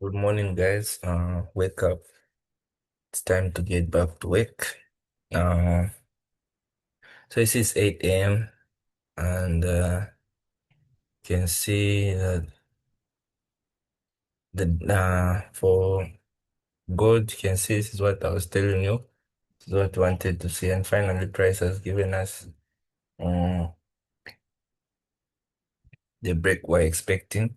Good morning, guys. Wake up. It's time to get back to work. Uh, so this is 8 a.m. and you can see that for gold, you can see this is what I was telling you. This is what we wanted to see, and finally, price has given us um, the break we're expecting.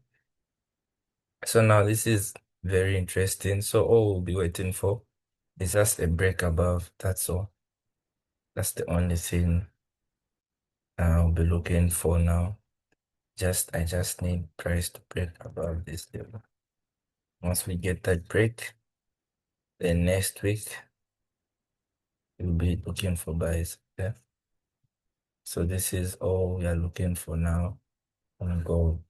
So now this is very interesting. So all we'll be waiting for is just a break above. That's all. That's the only thing I'll be looking for now. I just need price to break above this level. Once we get that break, then next week we'll be looking for buys. Yeah. So this is all we are looking for now on gold.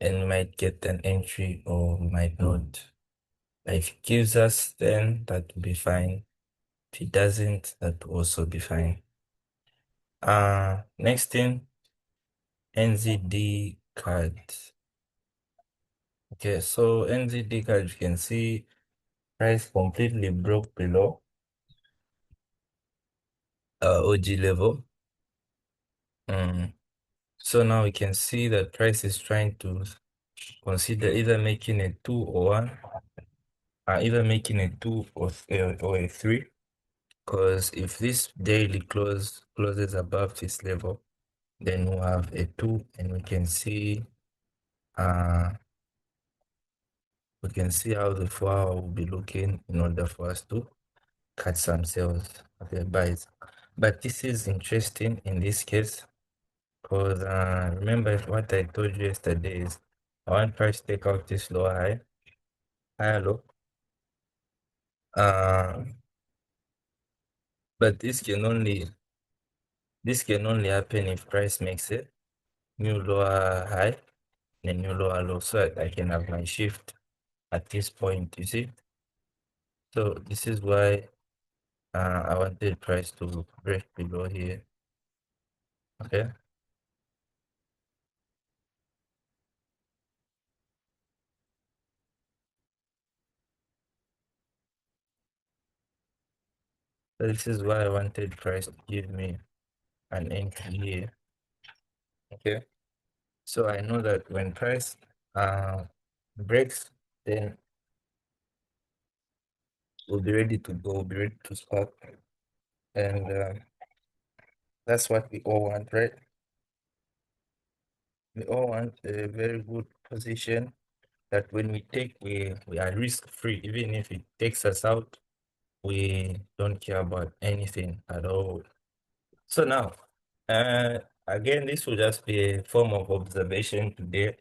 And we might get an entry or we might not. If it gives us, then that will be fine. If it doesn't, that will also be fine. Next thing, NZD card. Okay, so NZD card, you can see price completely broke below OG level. So now we can see that price is trying to consider either making a 2 or 1, either making a 2 or a 3. Because if this daily closes above this level, then we'll have a 2 and uh we can see how the 4 will be looking in order for us to cut some sales of the buys. But this is interesting in this case because remember what I told you yesterday is I want price to take out this lower high low. Uh, but this can only happen if price makes it new lower high and new lower low, so I can have my shift at this point. You see, so this is why I wanted price to break below here. Okay. So this is why I wanted price to give me an entry here. Okay. So I know that when price breaks, then we'll be ready to go, we'll be ready to start. And that's what we all want, right? We all want a very good position that when we take, we are risk free. Even if it takes us out, we don't care about anything at all. So now, again, this will just be a form of observation today.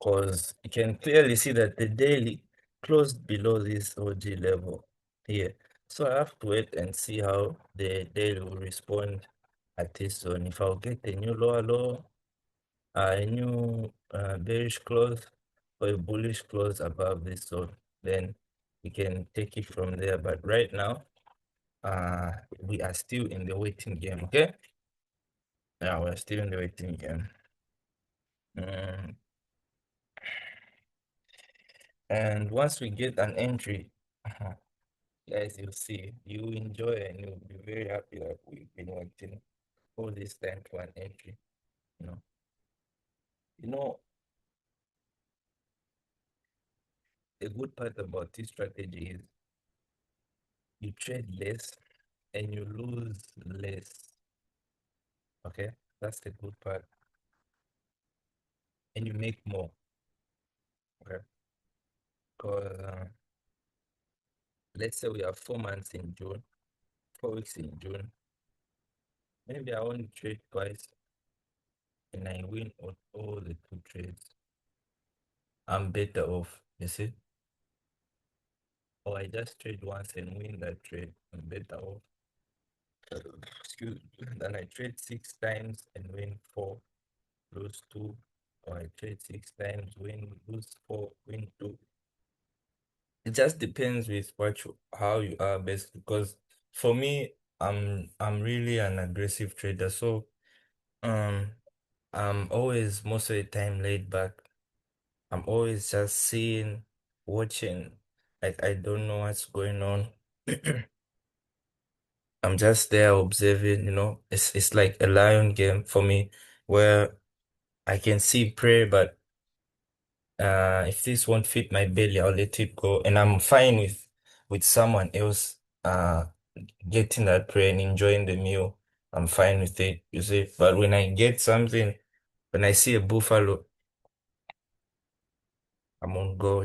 Because you can clearly see that the daily closed below this OG level here. So I have to wait and see how the daily will respond at this zone. If I'll get a new lower low, a new bearish close, or a bullish close above this zone, then we can take it from there. But right now, we are still in the waiting game, okay? Yeah, we're still in the waiting game. Mm. And once we get an entry, guys, you'll see, you enjoy and you'll be very happy that we've been waiting all this time for an entry. You know, you know, a good part about this strategy is you trade less and you lose less. Okay, that's the good part, and you make more. Okay, because let's say we have 4 months in June, 4 weeks in June. Maybe I only trade twice and I win all the two trades. I'm better off. You see. Or I just trade once and win that trade. I'm better off. Excuse me. Then I trade 6 times and win 4, lose 2. Or I trade 6 times, lose 4, win 2. It just depends with how you are best. Because for me, I'm really an aggressive trader. So um I'm always most of the time laid back. I'm always just seeing, watching, like I don't know what's going on. I'm just there observing, It's like a lion game for me where I can see prey, but if this won't fit my belly, I'll let it go. And I'm fine with someone else getting that prey and enjoying the meal. I'm fine with it, you see. But when I get something, when I see a buffalo, I'm on go.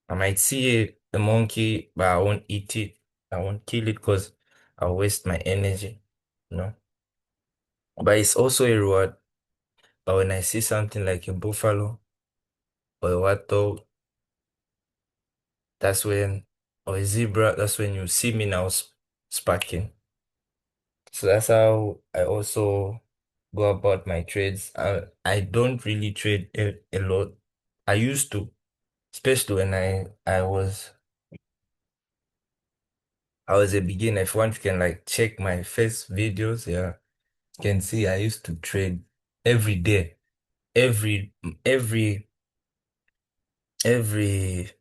I might see a monkey, but I won't eat it. I won't kill it because I'll waste my energy, you know. But it's also a reward. But when I see something like a buffalo or a wattle, that's when, or a zebra, that's when you see me now sparking. So that's how I also go about my trades. I don't really trade a lot. I used to, especially when I was a beginner. If one can like check my first videos, yeah, you can see I used to trade every day. Every every every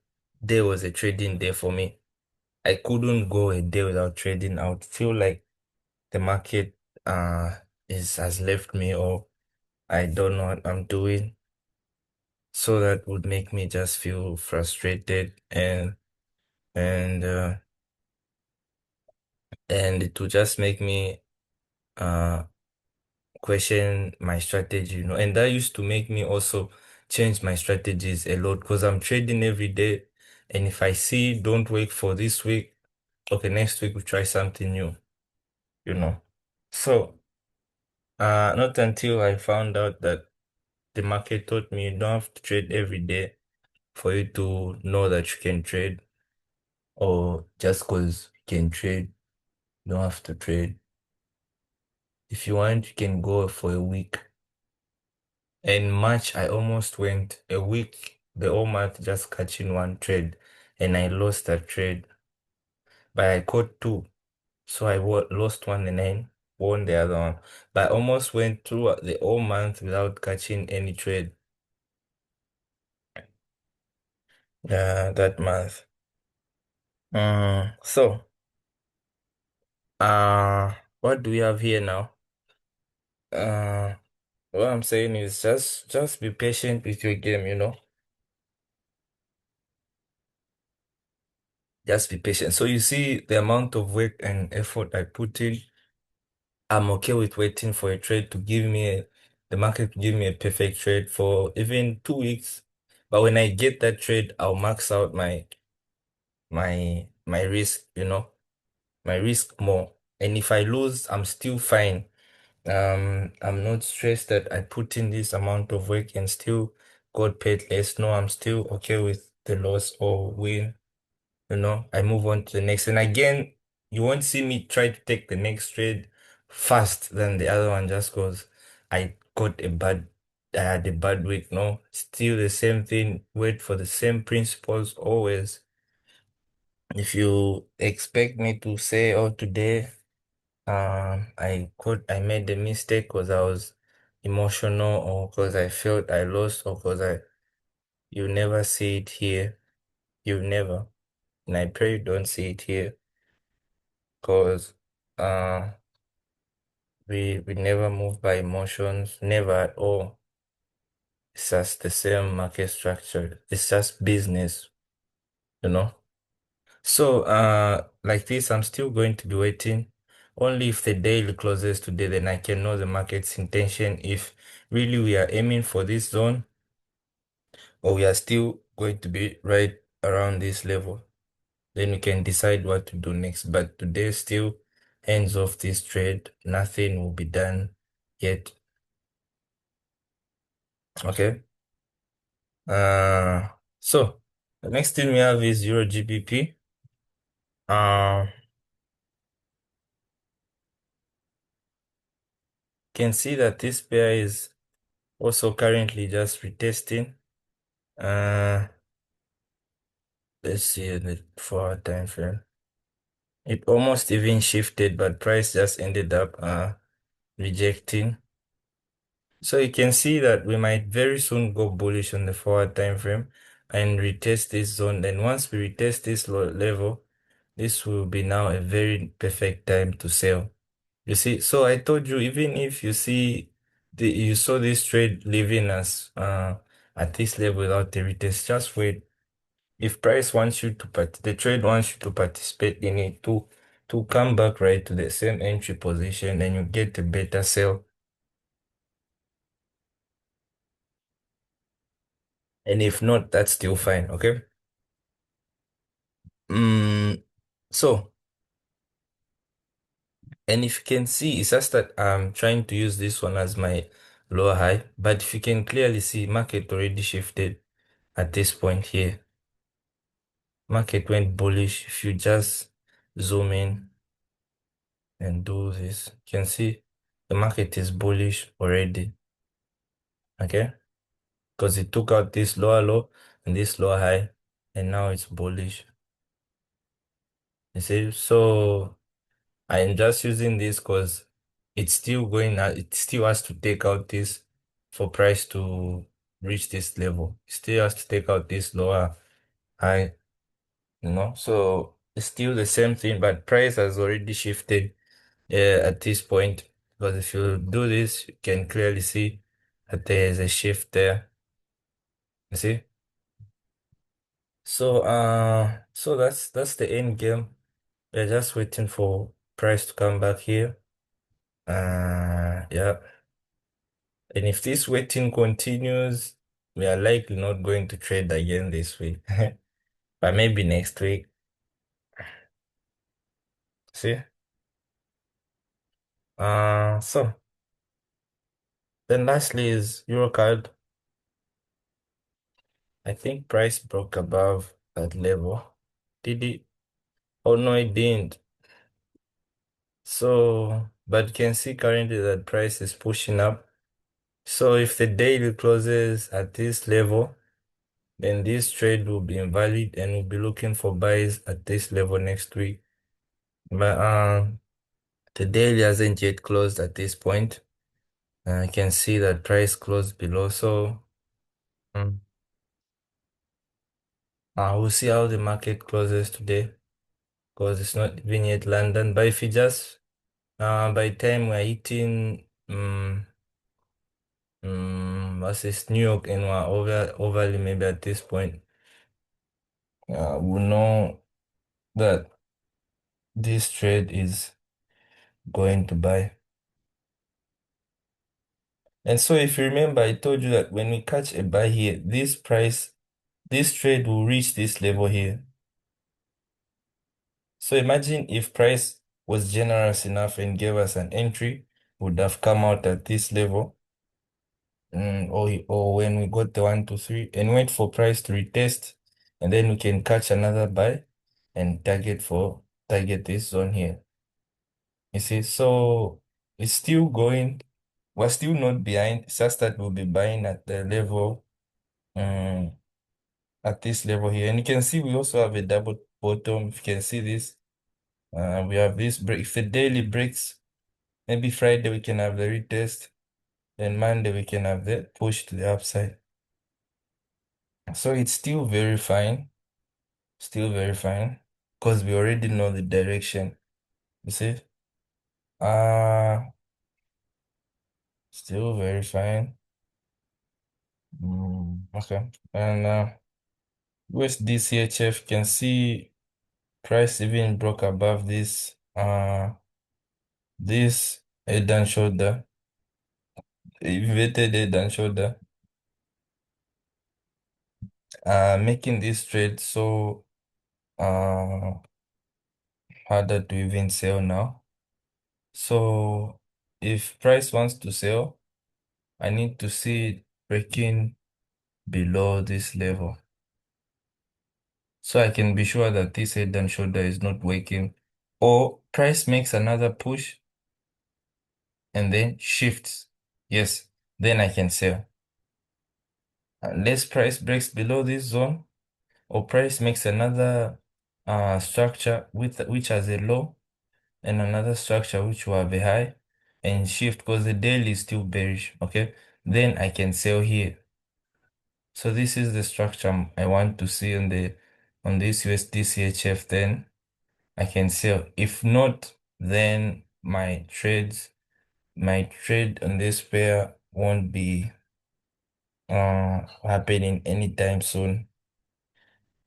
day was a trading day for me. I couldn't go a day without trading. I would feel like the market is has left me or I don't know what I'm doing. So that would make me just feel frustrated and uh and it would just make me uh question my strategy, and that used to make me also change my strategies a lot because I'm trading every day. And if I see don't work for this week, okay, next week we try something new, you know. So not until I found out that the market taught me you don't have to trade every day for you to know that you can trade, or just because you can trade, you don't have to trade. If you want, you can go for a week. In March, I almost went a week, the whole month, just catching one trade, and I lost that trade. But I caught two, so I lost one and then won the other one. But I almost went through the whole month without catching any trade. That month. So, uh, what do we have here now? Uh, what I'm saying is just be patient with your game. Just be patient. So you see the amount of work and effort I put in. I'm okay with waiting for a trade to give me the market to give me a perfect trade for even 2 weeks. But when I get that trade, I'll max out my risk, my risk more. And if I lose, I'm still fine. I'm not stressed that I put in this amount of work and still got paid less. No, I'm still okay with the loss or win. I move on to the next. And again, you won't see me try to take the next trade fast than the other one just because I had a bad week. No, still the same thing. Wait for the same principles always. If you expect me to say, oh, today, I made a mistake because I was emotional or because I felt I lost or you never see it here. You never. And I pray you don't see it here. Because uh we never move by emotions, never at all. It's just the same market structure. It's just business, you know. So like this, I'm still going to be waiting. Only if the daily closes today, then I can know the market's intention. If really we are aiming for this zone, or we are still going to be right around this level, then we can decide what to do next. But today still ends off this trade. Nothing will be done yet. Okay. So the next thing we have is Euro GBP. Can see that this pair is also currently just retesting. Uh, let's see the 4 hour time frame. It almost even shifted, but price just ended up rejecting. So you can see that we might very soon go bullish on the forward time frame and retest this zone. Then once we retest this level, this will be now a very perfect time to sell. You see, so I told you, even if you see you saw this trade leaving us at this level without a retest, just wait. If price wants you to the trade wants you to participate in it to come back right to the same entry position, and you get a better sell. And if not, that's still fine, okay? So, and if you can see, it's just that I'm trying to use this one as my lower high, but if you can clearly see, market already shifted at this point here. Market went bullish. If you just zoom in and do this, you can see the market is bullish already, okay? Because it took out this lower low and this lower high, and now it's bullish. You see, so I'm just using this because it's still going it still has to take out this for price to reach this level. It still has to take out this lower high, so it's still the same thing, but price has already shifted at this point, because if you do this, you can clearly see that there is a shift there. You see? So that's the end game. We're just waiting for price to come back here. Yeah. And if this waiting continues, we are likely not going to trade again this week. But maybe next week. See? So then lastly is Eurocard. I think price broke above that level. Did it? Oh no, it didn't. So, but you can see currently that price is pushing up. So if the daily closes at this level, then this trade will be invalid and we'll be looking for buys at this level next week. But the daily hasn't yet closed at this point. I can see that price closed below. So um, we'll see how the market closes today, because it's not even yet London. But if you just by the time we're hitting versus New York and we're overly maybe at this point, we know that this trade is going to buy. And so if you remember, I told you that when we catch a buy here, this trade will reach this level here. So imagine if price was generous enough and gave us an entry, would have come out at this level, or when we got the 1, 2, 3 and wait for price to retest, and then we can catch another buy and target this zone here. You see, so it's still going. We're still not behind. It's just that we'll be buying at the level, um, at this level here. And you can see we also have a double bottom. If you can see this, we have this break. If the daily breaks, maybe Friday we can have the retest, then Monday we can have the push to the upside. So it's still very fine, because we already know the direction. You see, uh, still very fine. Okay, and USD CHF, can see price even broke above this head and shoulder, inverted head and shoulder, making this trade so uh harder to even sell now. So if price wants to sell, I need to see it breaking below this level, so I can be sure that this head and shoulder is not working, or price makes another push and then shifts. Yes, then I can sell. Unless price breaks below this zone, or price makes another structure which has a low and another structure which will have a high and shift, because the daily is still bearish. Okay, then I can sell here. So this is the structure I want to see on this USD CHF, then I can sell. If not, then my trade on this pair won't be happening anytime soon.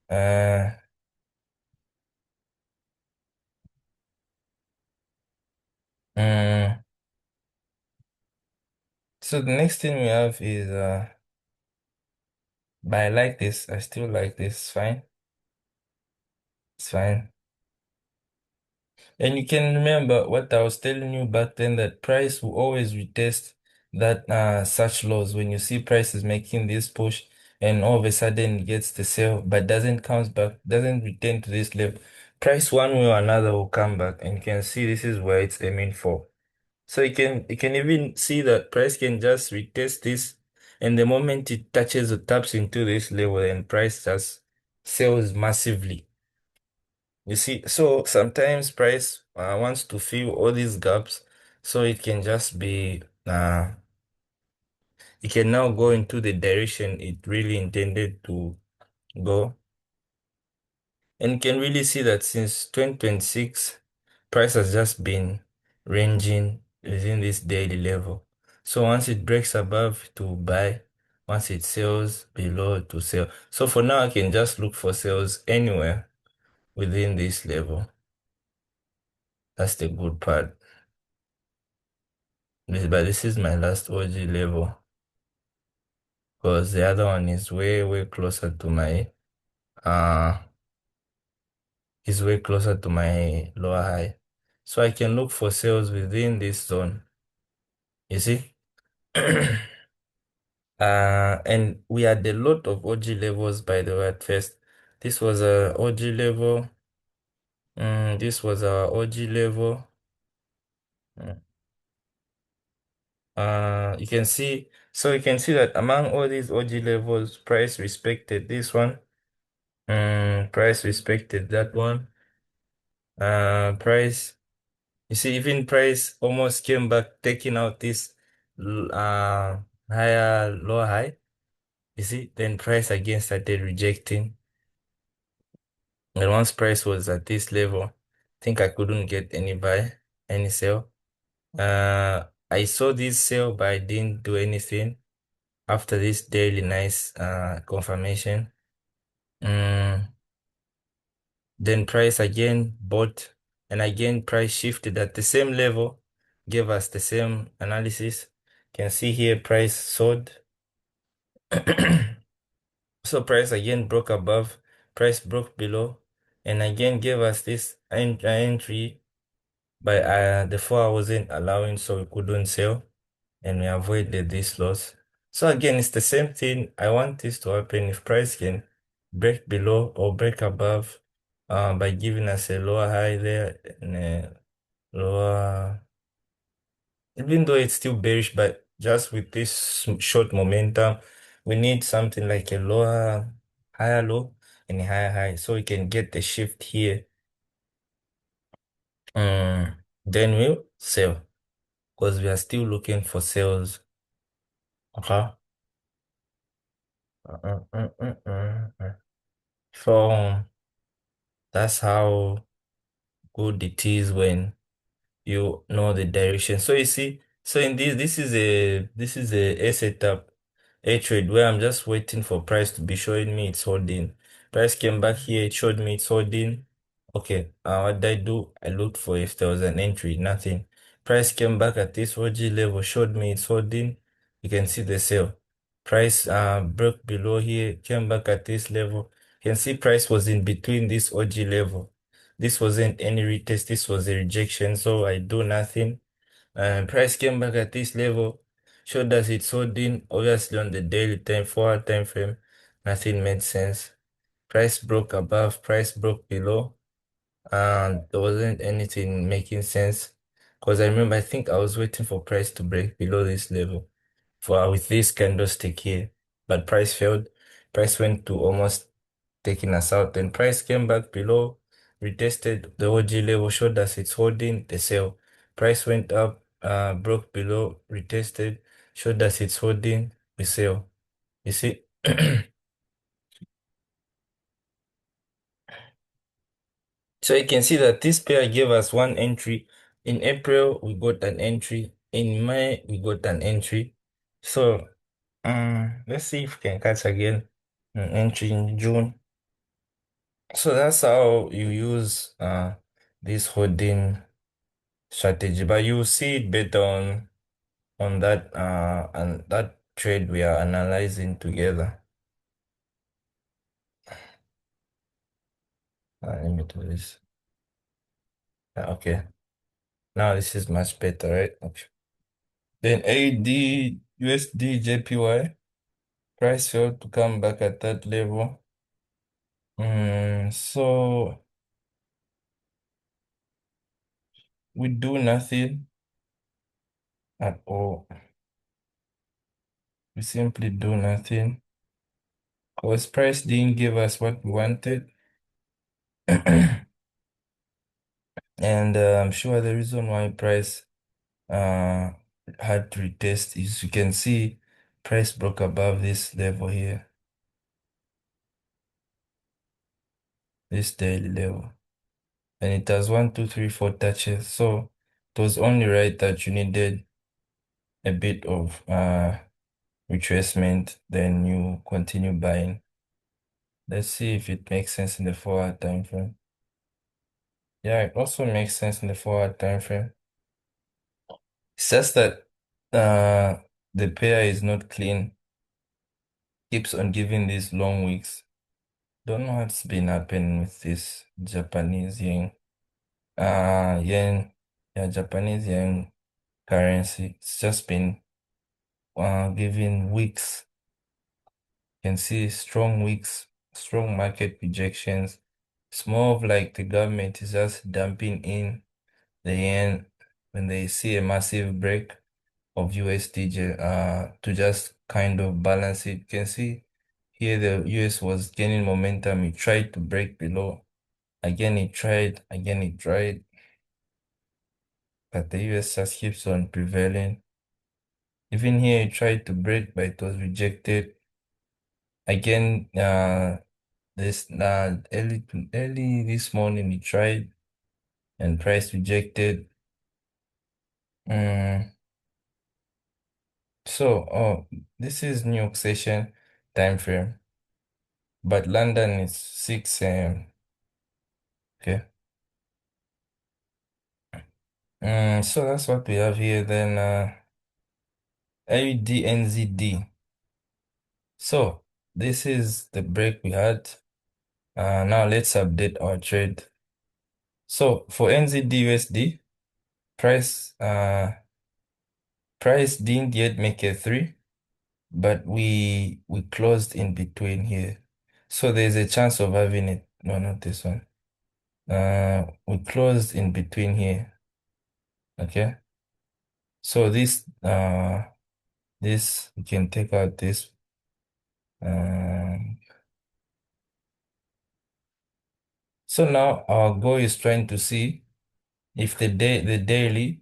Uh, mm, so the next thing we have is but I like this. I still like this. It's fine. It's fine. And you can remember what I was telling you back then, that price will always retest that such lows when you see prices making this push and all of a sudden it gets the sell but doesn't comes back, doesn't return to this level. Price one way or another will come back, and you can see this is where it's aiming for. So you can even see that price can just retest this, and the moment it touches or taps into this level, and price just sells massively. You see, so sometimes price wants to fill all these gaps, so it can just be it can now go into the direction it really intended to go. And you can really see that since 2026, price has just been ranging within this daily level. So once it breaks above to buy, once it sells below to sell. So for now, I can just look for sales anywhere within this level. That's the good part. But this is my last OG level, because the other one is way, way closer to my uh lower high. So I can look for sales within this zone. You see? And we had a lot of OG levels, by the way, at first. This was a OG level. This was our OG level. Mm. You can see, so you can see that among all these OG levels, price respected this one. Price respected that one. Price, you see, even price almost came back, taking out this higher, lower high. You see, then price again started rejecting. And once price was at this level, I think I couldn't get any buy, any sell. I saw this sell, but I didn't do anything after this daily nice confirmation. Mm, then price again bought, and again price shifted at the same level, gave us the same analysis. Can see here price sold. So price again broke above, price broke below, and again gave us this entry, but the 4 wasn't allowing, so we couldn't sell, and we avoided this loss. So again, it's the same thing. I want this to happen if price can break below or break above by giving us a lower high there and a lower, even though it's still bearish, but just with this short momentum, we need something like a lower, higher low and a higher high, so we can get the shift here. Then we'll sell, because we are still looking for sales. Okay. So that's how good it is when you know the direction. So you see, so in this is a setup, a trade where I'm just waiting for price to be showing me it's holding. Price came back here, it showed me it's holding. Okay, what did I do? I looked for if there was an entry, nothing. Price came back at this OG level, showed me it's holding. You can see the sell. Price broke below here, came back at this level. You can see price was in between this OG level. This wasn't any retest, this was a rejection, so I do nothing. Price came back at this level, showed us it's holding, obviously on the daily time, 4 hour time frame, nothing made sense. Price broke above, price broke below, and there wasn't anything making sense. Because I remember, I think I was waiting for price to break below this level for with this candlestick here, but price failed. Price went to almost taking us out. Then price came back below, retested the OG level, showed us it's holding the sell. Price went up, broke below, retested, showed us it's holding, we sell. You see? So you can see that this pair gave us one entry. In April, we got an entry. In May, we got an entry. So let's see if we can catch again an entry in June. So that's how you use this holding strategy, but you see it better on that and that trade we are analyzing together. Let me do this. Okay. Now this is much better, right? Okay. Then AD, USD, JPY, price failed to come back at that level. So we do nothing at all. We simply do nothing because price didn't give us what we wanted. And I'm sure the reason why price uh had to retest is you can see price broke above this level here, this daily level, and it has 1, 2, 3, 4 touches. So it was only right that you needed a bit of retracement, then you continue buying. Let's see if it makes sense in the forward time frame. Yeah, it also makes sense in the forward time frame. It's just that the pair is not clean, keeps on giving these long wicks. Don't know what's been happening with this Japanese yen. Yen, yeah, Japanese yen currency. It's just been giving wicks. You can see strong wicks, strong market rejections. It's more of like the government is just dumping in the yen when they see a massive break of USD to just kind of balance it. You can see here the US was gaining momentum. It tried to break below. Again, it tried. Again, it tried. But the US just keeps on prevailing. Even here, it tried to break, but it was rejected. Again, this early this morning, it tried and price rejected. So, this is New York session time frame, but London is 6 a.m. Okay. So that's what we have here. Then AUDNZD. So this is the break we had. Now let's update our trade. So for NZD/USD, price didn't yet make a 3, but we closed in between here. So there's a chance of having it. No, not this one. We closed in between here. Okay. So this we can take out this. So now our goal is trying to see if the daily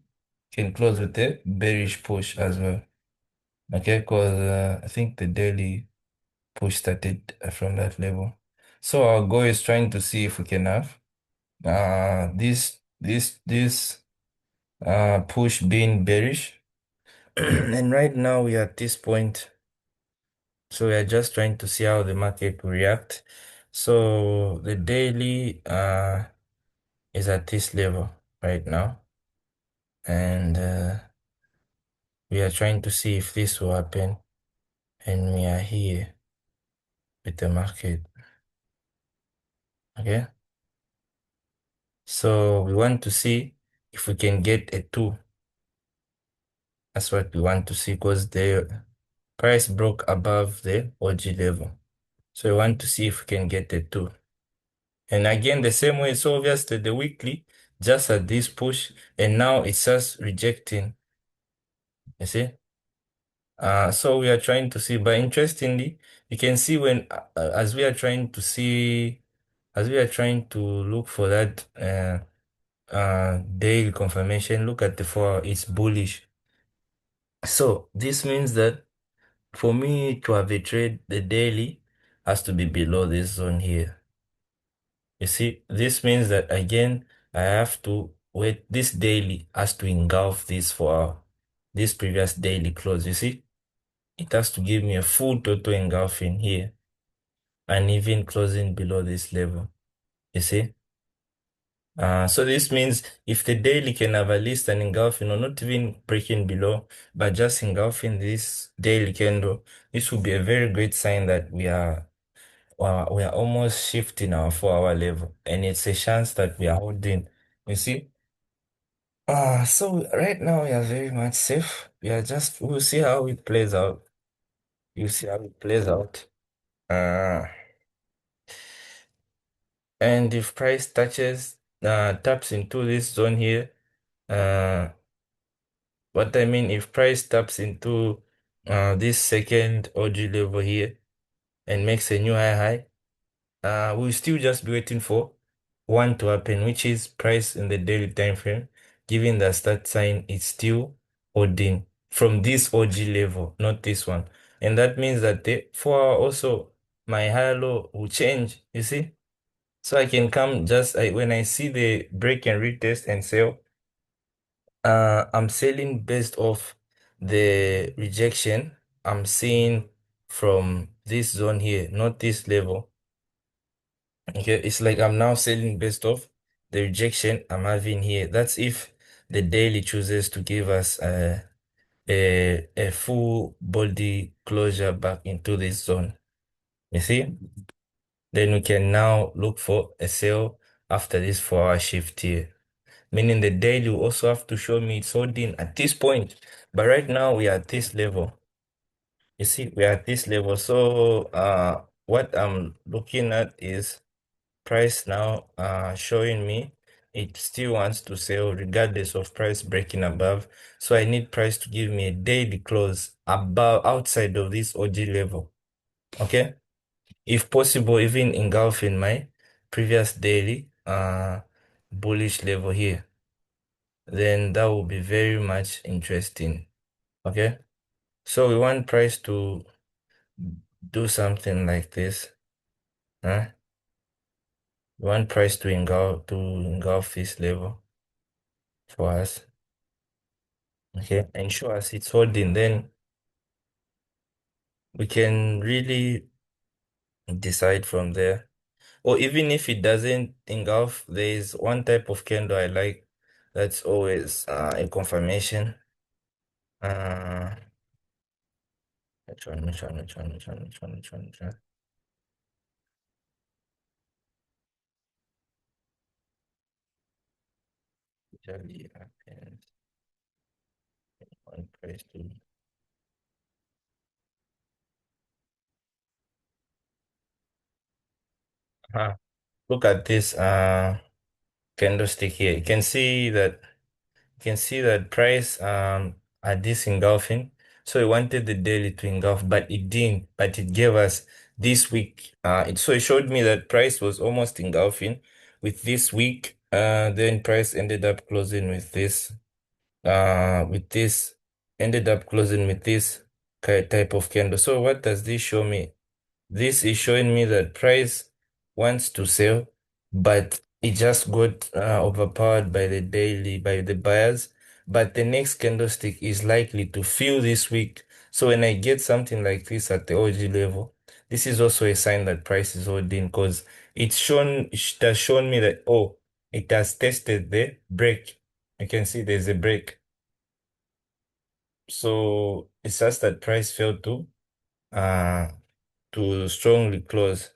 can close with a bearish push as well. Okay, because I think the daily push started from that level. So our goal is trying to see if we can have this push being bearish. And right now we are at this point. So we are just trying to see how the market will react. So the daily is at this level right now. And we are trying to see if this will happen. And we are here with the market. Okay. So we want to see if we can get a 2. That's what we want to see because the price broke above the OG level. So we want to see if we can get a 2. And again, the same way, it's obvious that the weekly just at this push, and now it's just rejecting. You see? So we are trying to see, but interestingly, you can see when, as we are trying to see, as we are trying to look for that daily confirmation, look at the 4 hour, it's bullish. So this means that for me to have a trade, the daily has to be below this zone here. You see, this means that again, I have to wait. This daily has to engulf this for this previous daily close. You see, it has to give me a full total engulfing here and even closing below this level. You see? So this means if the daily can have at least an engulfing or not even breaking below, but just engulfing this daily candle, this will be a very great sign that we are almost shifting our 4 hour level, and it's a chance that we are holding. You see? So right now we are very much safe. We'll see how it plays out. You see how it plays out. Uh, and if price taps into this zone here, uh, what I mean, if price taps into this second OG level here and makes a new high, we'll still just be waiting for one to happen, which is price in the daily time frame, given that start sign is still holding from this OG level, not this one. And that means that the 4 hour also, my high low will change, you see? So I can come when I see the break and retest and sell, I'm selling based off the rejection I'm seeing from this zone here, not this level. Okay, it's like I'm now selling based off the rejection I'm having here. That's if the daily chooses to give us a full body closure back into this zone. You see? Then we can now look for a sell after this 4 hour shift here. Meaning the daily will also have to show me it's holding at this point. But right now we are at this level. You see, we are at this level. So what I'm looking at is price now showing me it still wants to sell regardless of price breaking above. So I need price to give me a daily close above outside of this OG level. Okay? If possible, even engulfing my previous daily bullish level here. Then that will be very much interesting. Okay? So we want price to do something like this. Huh? We want price to engulf this level for us. Okay, and show us it's holding, then we can really decide from there. Or even if it doesn't engulf, there is one type of candle I like that's always a confirmation. Uh, which one? Usually happens on price to look at this candlestick here. You can see that price at this engulfing. So we wanted the daily to engulf, but it didn't. But it gave us this week. So it showed me that price was almost engulfing with this week. Then price ended up closing with this. With this ended up closing with this type of candle. So what does this show me? This is showing me that price wants to sell, but it just got overpowered by the daily, by the buyers. But the next candlestick is likely to fill this week. So when I get something like this at the OG level, this is also a sign that price is holding because it has shown me that, oh, it has tested the break. You can see there's a break. So it's just that price failed uh to strongly close.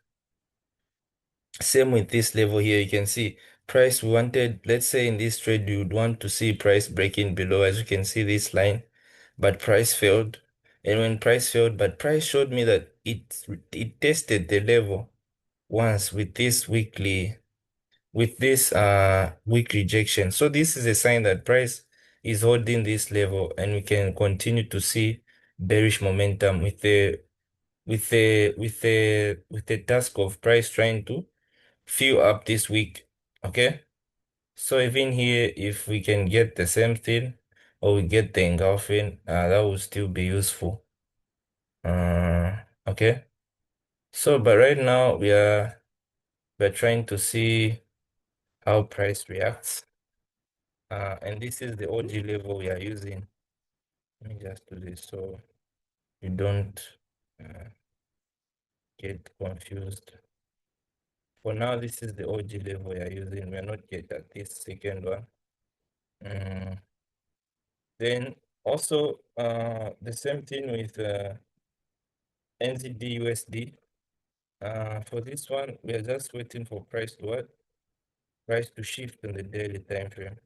Same with this level here, you can see price we wanted, let's say in this trade, you would want to see price breaking below, as you can see this line, but price failed. And when price failed, but price showed me that it tested the level once with this weak rejection. So this is a sign that price is holding this level, and we can continue to see bearish momentum with the task of price trying to fill up this week. Okay, so even here, if we can get the same thing, or we get the engulfing, that will still be useful. Okay. So, but right now we're trying to see how price reacts. And this is the OG level we are using. Let me just do this so you don't uh, get confused. For now, this is the OG level we are using. We're not yet at this second one. Then also the same thing with NZD USD. For this one, we are just waiting for price to what? Price to shift in the daily time frame.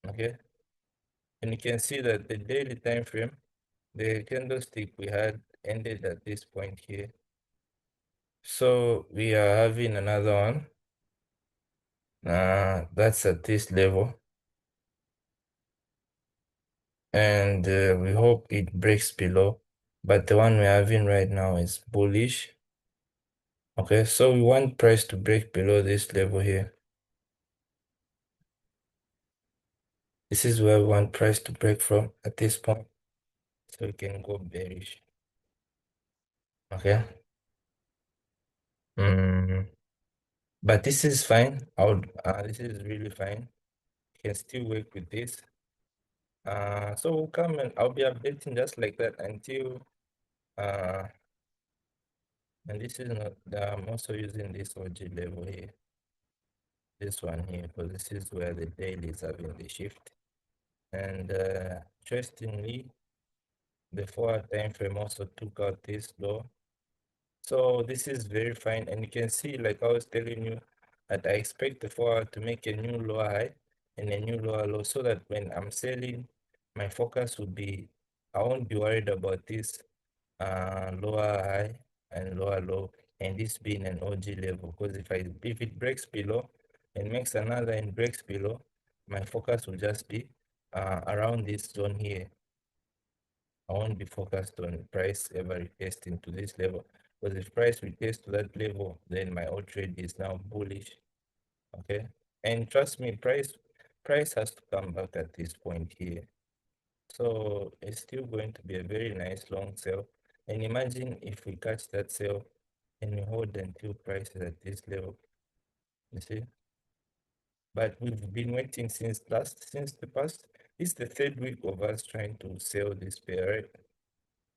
Okay, and you can see that the daily time frame, the candlestick we had ended at this point here. So we are having another one. That's at this level. And we hope it breaks below. But the one we're having right now is bullish. Okay, so we want price to break below this level here. This is where we want price to break from at this point. So we can go bearish. Okay. But this is fine. This is really fine. You can still work with this. So we'll come and I'll be updating just like that until and this is not I'm also using this OG level here. This one here, because this is where the daily is having the shift. And interestingly, the 4-hour time frame also took out this low. So this is very fine, and you can see, like I was telling you, that I expect the 4-hour to make a new lower high and a new lower low, so that when I'm selling, my focus would be, I won't be worried about this lower high and lower low, and this being an OG level. Because if it breaks below and makes another and breaks below, my focus will just be around this zone here. I won't be focused on price ever retesting to this level, because if price retests to that level, then my old trade is now bullish. Okay, and trust me, price has to come back at this point here. So it's still going to be a very nice long sell. And imagine if we catch that sell and we hold until price is at this level, you see. But we've been waiting since the past. This is the third week of us trying to sell this pair, right?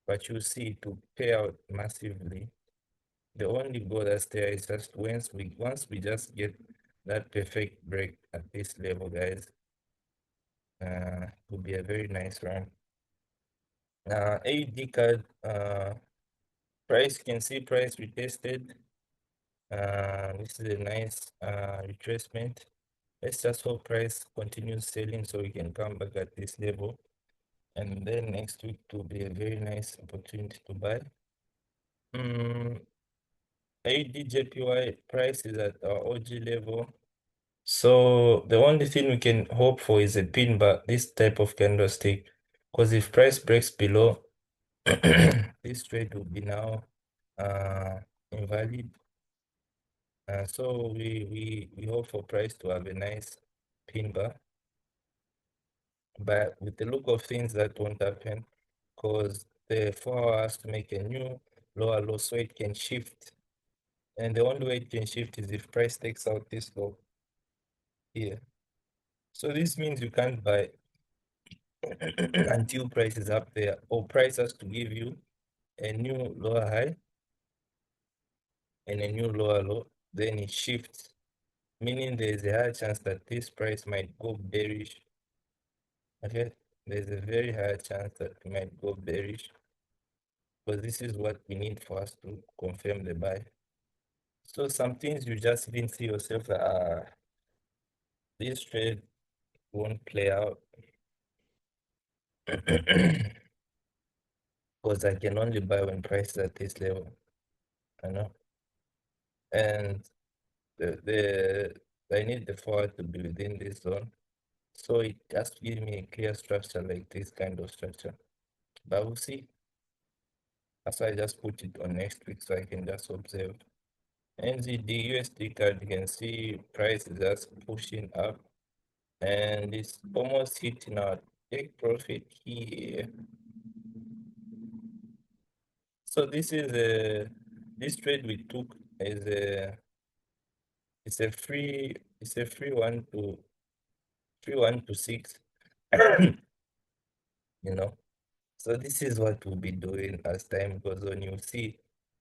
But you see it will pay out massively. The only goal that's there is just once we just get that perfect break at this level, guys, it will be a very nice run. AUD card price, can see price retested. This is a nice retracement. Let's just hope price continues selling so we can come back at this level. And then next week will be a very nice opportunity to buy. AUD price is at our OG level. So the only thing we can hope for is a pin bar, this type of candlestick. Because if price breaks below, this trade will be now invalid. So we hope for price to have a nice pin bar. But with the look of things, that won't happen, because the 4 hours to make a new lower low, so it can shift. And the only way it can shift is if price takes out this low here. So this means you can't buy until price is up there, or price has to give you a new lower high and a new lower low, then it shifts, meaning there is a high chance that this price might go bearish. Okay, there's a very high chance that it might go bearish, because this is what we need for us to confirm the buy. So some things you just even see yourself that this trade won't play out because I can only buy when price is at this level, I know. And the I need the forward to be within this zone. So it has to give me a clear structure like this kind of structure. But we'll see. That's why I just put it on next week so I can just observe. NZD USD card, you can see price is just pushing up and it's almost hitting our Take profit here. So this trade we took is a it's a free one to six. You know. So this is what we'll be doing as time goes on. You'll see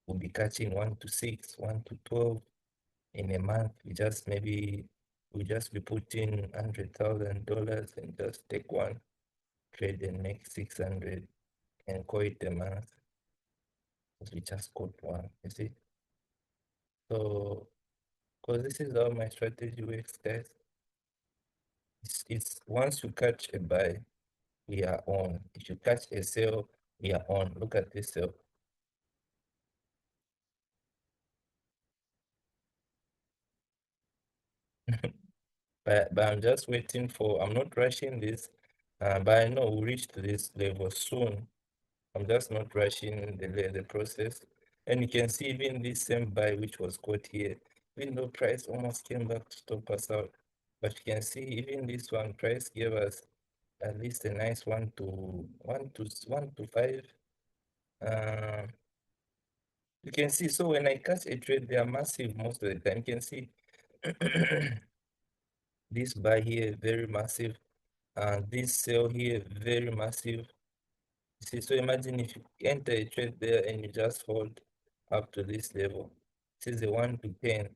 we'll be catching 1 to 6, 1 to 12 in a month. We just be putting $100,000 and just take one trade and make 600 and call it a month. Because we just got one, you see. So because this is how my strategy works, guys. It's once you catch a buy, we are on. If you catch a sell, we are on. Look at this sell. But I'm just waiting for, I'm not rushing this, but I know we'll reach to this level soon. I'm just not rushing the process. And you can see even this same buy which was caught here, even though price almost came back to stop us out. But you can see even this one, price gave us at least a nice 1 to 5. Uh, you can see, so when I catch a trade, they are massive most of the time. You can see this buy here, very massive. This sell here, very massive. You see, so imagine if you enter a trade there and you just hold up to this level. This is a 1 to 10.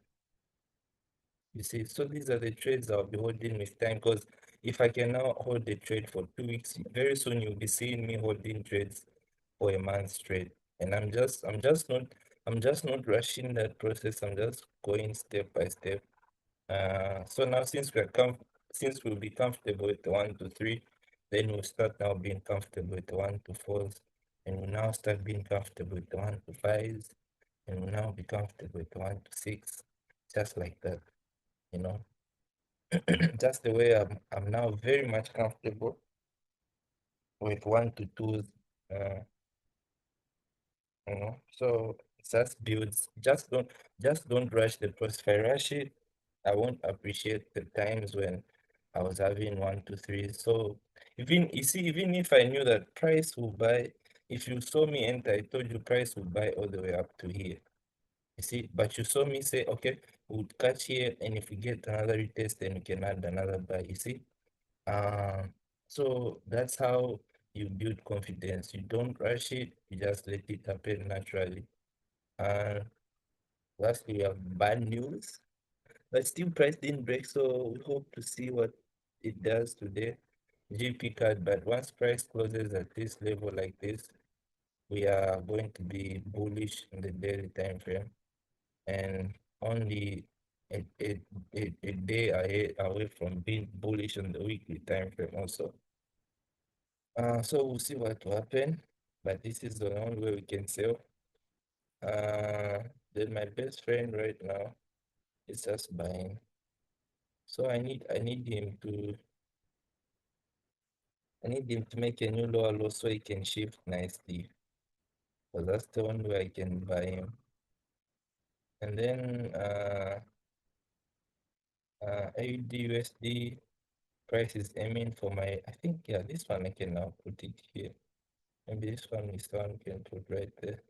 You see, so these are the trades I'll be holding with time, because if I can now hold the trade for 2 weeks, very soon you'll be seeing me holding trades for a month straight. And I'm just not rushing that process. I'm just going step by step. So now since we'll be comfortable with the 1 to 3, then we'll start now being comfortable with the 1 to 4s, and we'll now start being comfortable with the 1 to 5s, and we'll now be comfortable with the 1 to 6, just like that, you know. Just the way I'm now very much comfortable with 1 to 2s. Uh, so it just builds. Just don't rush the process. If I rush it, I won't appreciate the times when I was having 1 to 3. So even you see, even if I knew that price will buy, if you saw me enter, I told you price will buy all the way up to here. You see, but you saw me say, okay, we'll catch here, and if we get another retest, then we can add another buy. You see? Um, so that's how you build confidence. You don't rush it, you just let it happen naturally. And lastly, we have bad news. But still price didn't break, so we hope to see what it does today. GP card, but once price closes at this level like this, we are going to be bullish in the daily time frame, and only a day away from being bullish on the weekly time frame also. So we'll see what will happen, but this is the only way we can sell. Then my best friend right now is just buying. So I need him to make a new lower low so he can shift nicely. Because that's the only way I can buy him. And then AUD USD price is aiming for my, I think, yeah, this one I can now put it here. Maybe this one can put right there.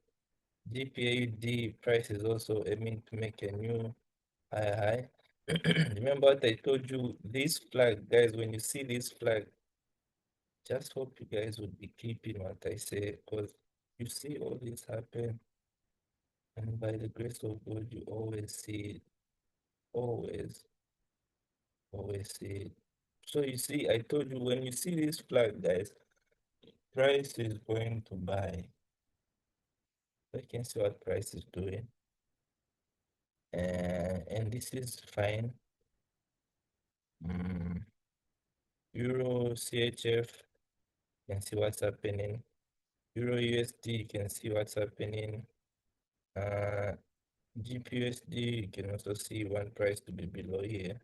GPAUD price is also aiming to make a new high. Remember what I told you, this flag, guys, when you see this flag, just hope you guys would be keeping what I say, because you see all this happen, and by the grace of God, you always see it. Always, always see it. So you see, I told you, when you see this flag, guys, price is going to buy. I can see what price is doing. And this is fine. Euro CHF, you can see what's happening. Euro USD, you can see what's happening. GPUSD, you can also see one price to be below here.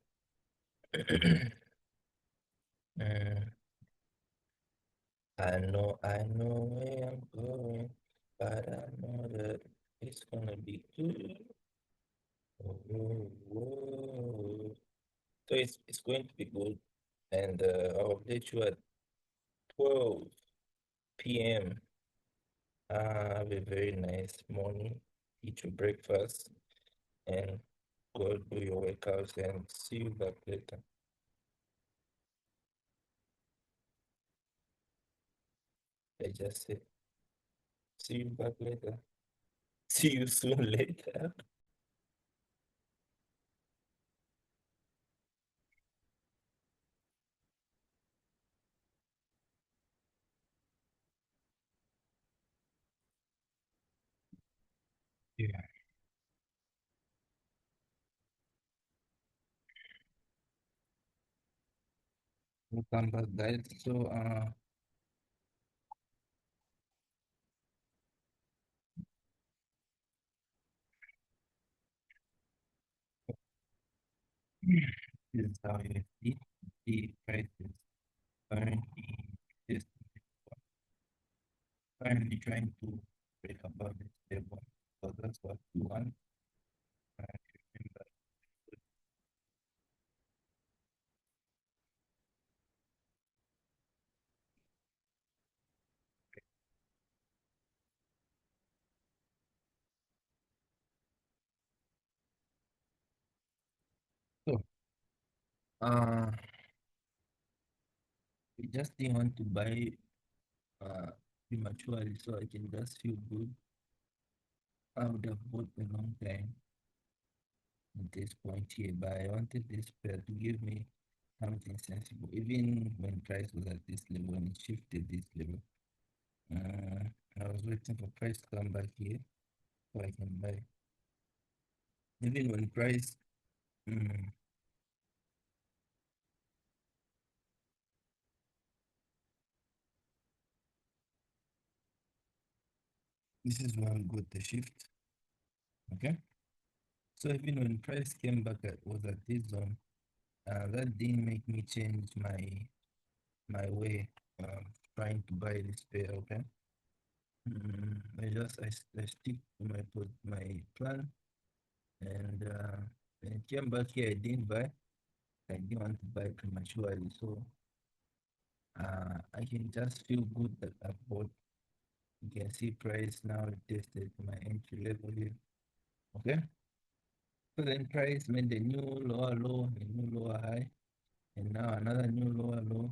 I know where I'm going, but I know that it's gonna be good. Whoa, whoa. So it's going to be good, and I'll update you 12 p.m. Have a very nice morning. Eat your breakfast and go do your workouts and see you back later. I just said, see you back later. See you soon later. Yeah. Welcome back, guys. So, this is how you see the prices currently is currently trying to break above this level. So that's what we want. Remember. So, uh, we just didn't want to buy prematurely, so I can just feel good. I would have bought a long time at this point here, but I wanted this pair to give me something sensible, even when price was at this level, when it shifted this level. Uh, I was waiting for price to come back here so I can buy. Even when price, mm, this is where we got the shift. Okay. So even when price came back at was at this zone, that didn't make me change my way trying to buy this pair. Okay. I stick to my plan, and when it came back here, I didn't buy. I didn't want to buy prematurely, so I can just feel good that I bought. You can see price now tested my entry level here. Okay, so then price made the new lower low, the new lower high, and now another new lower low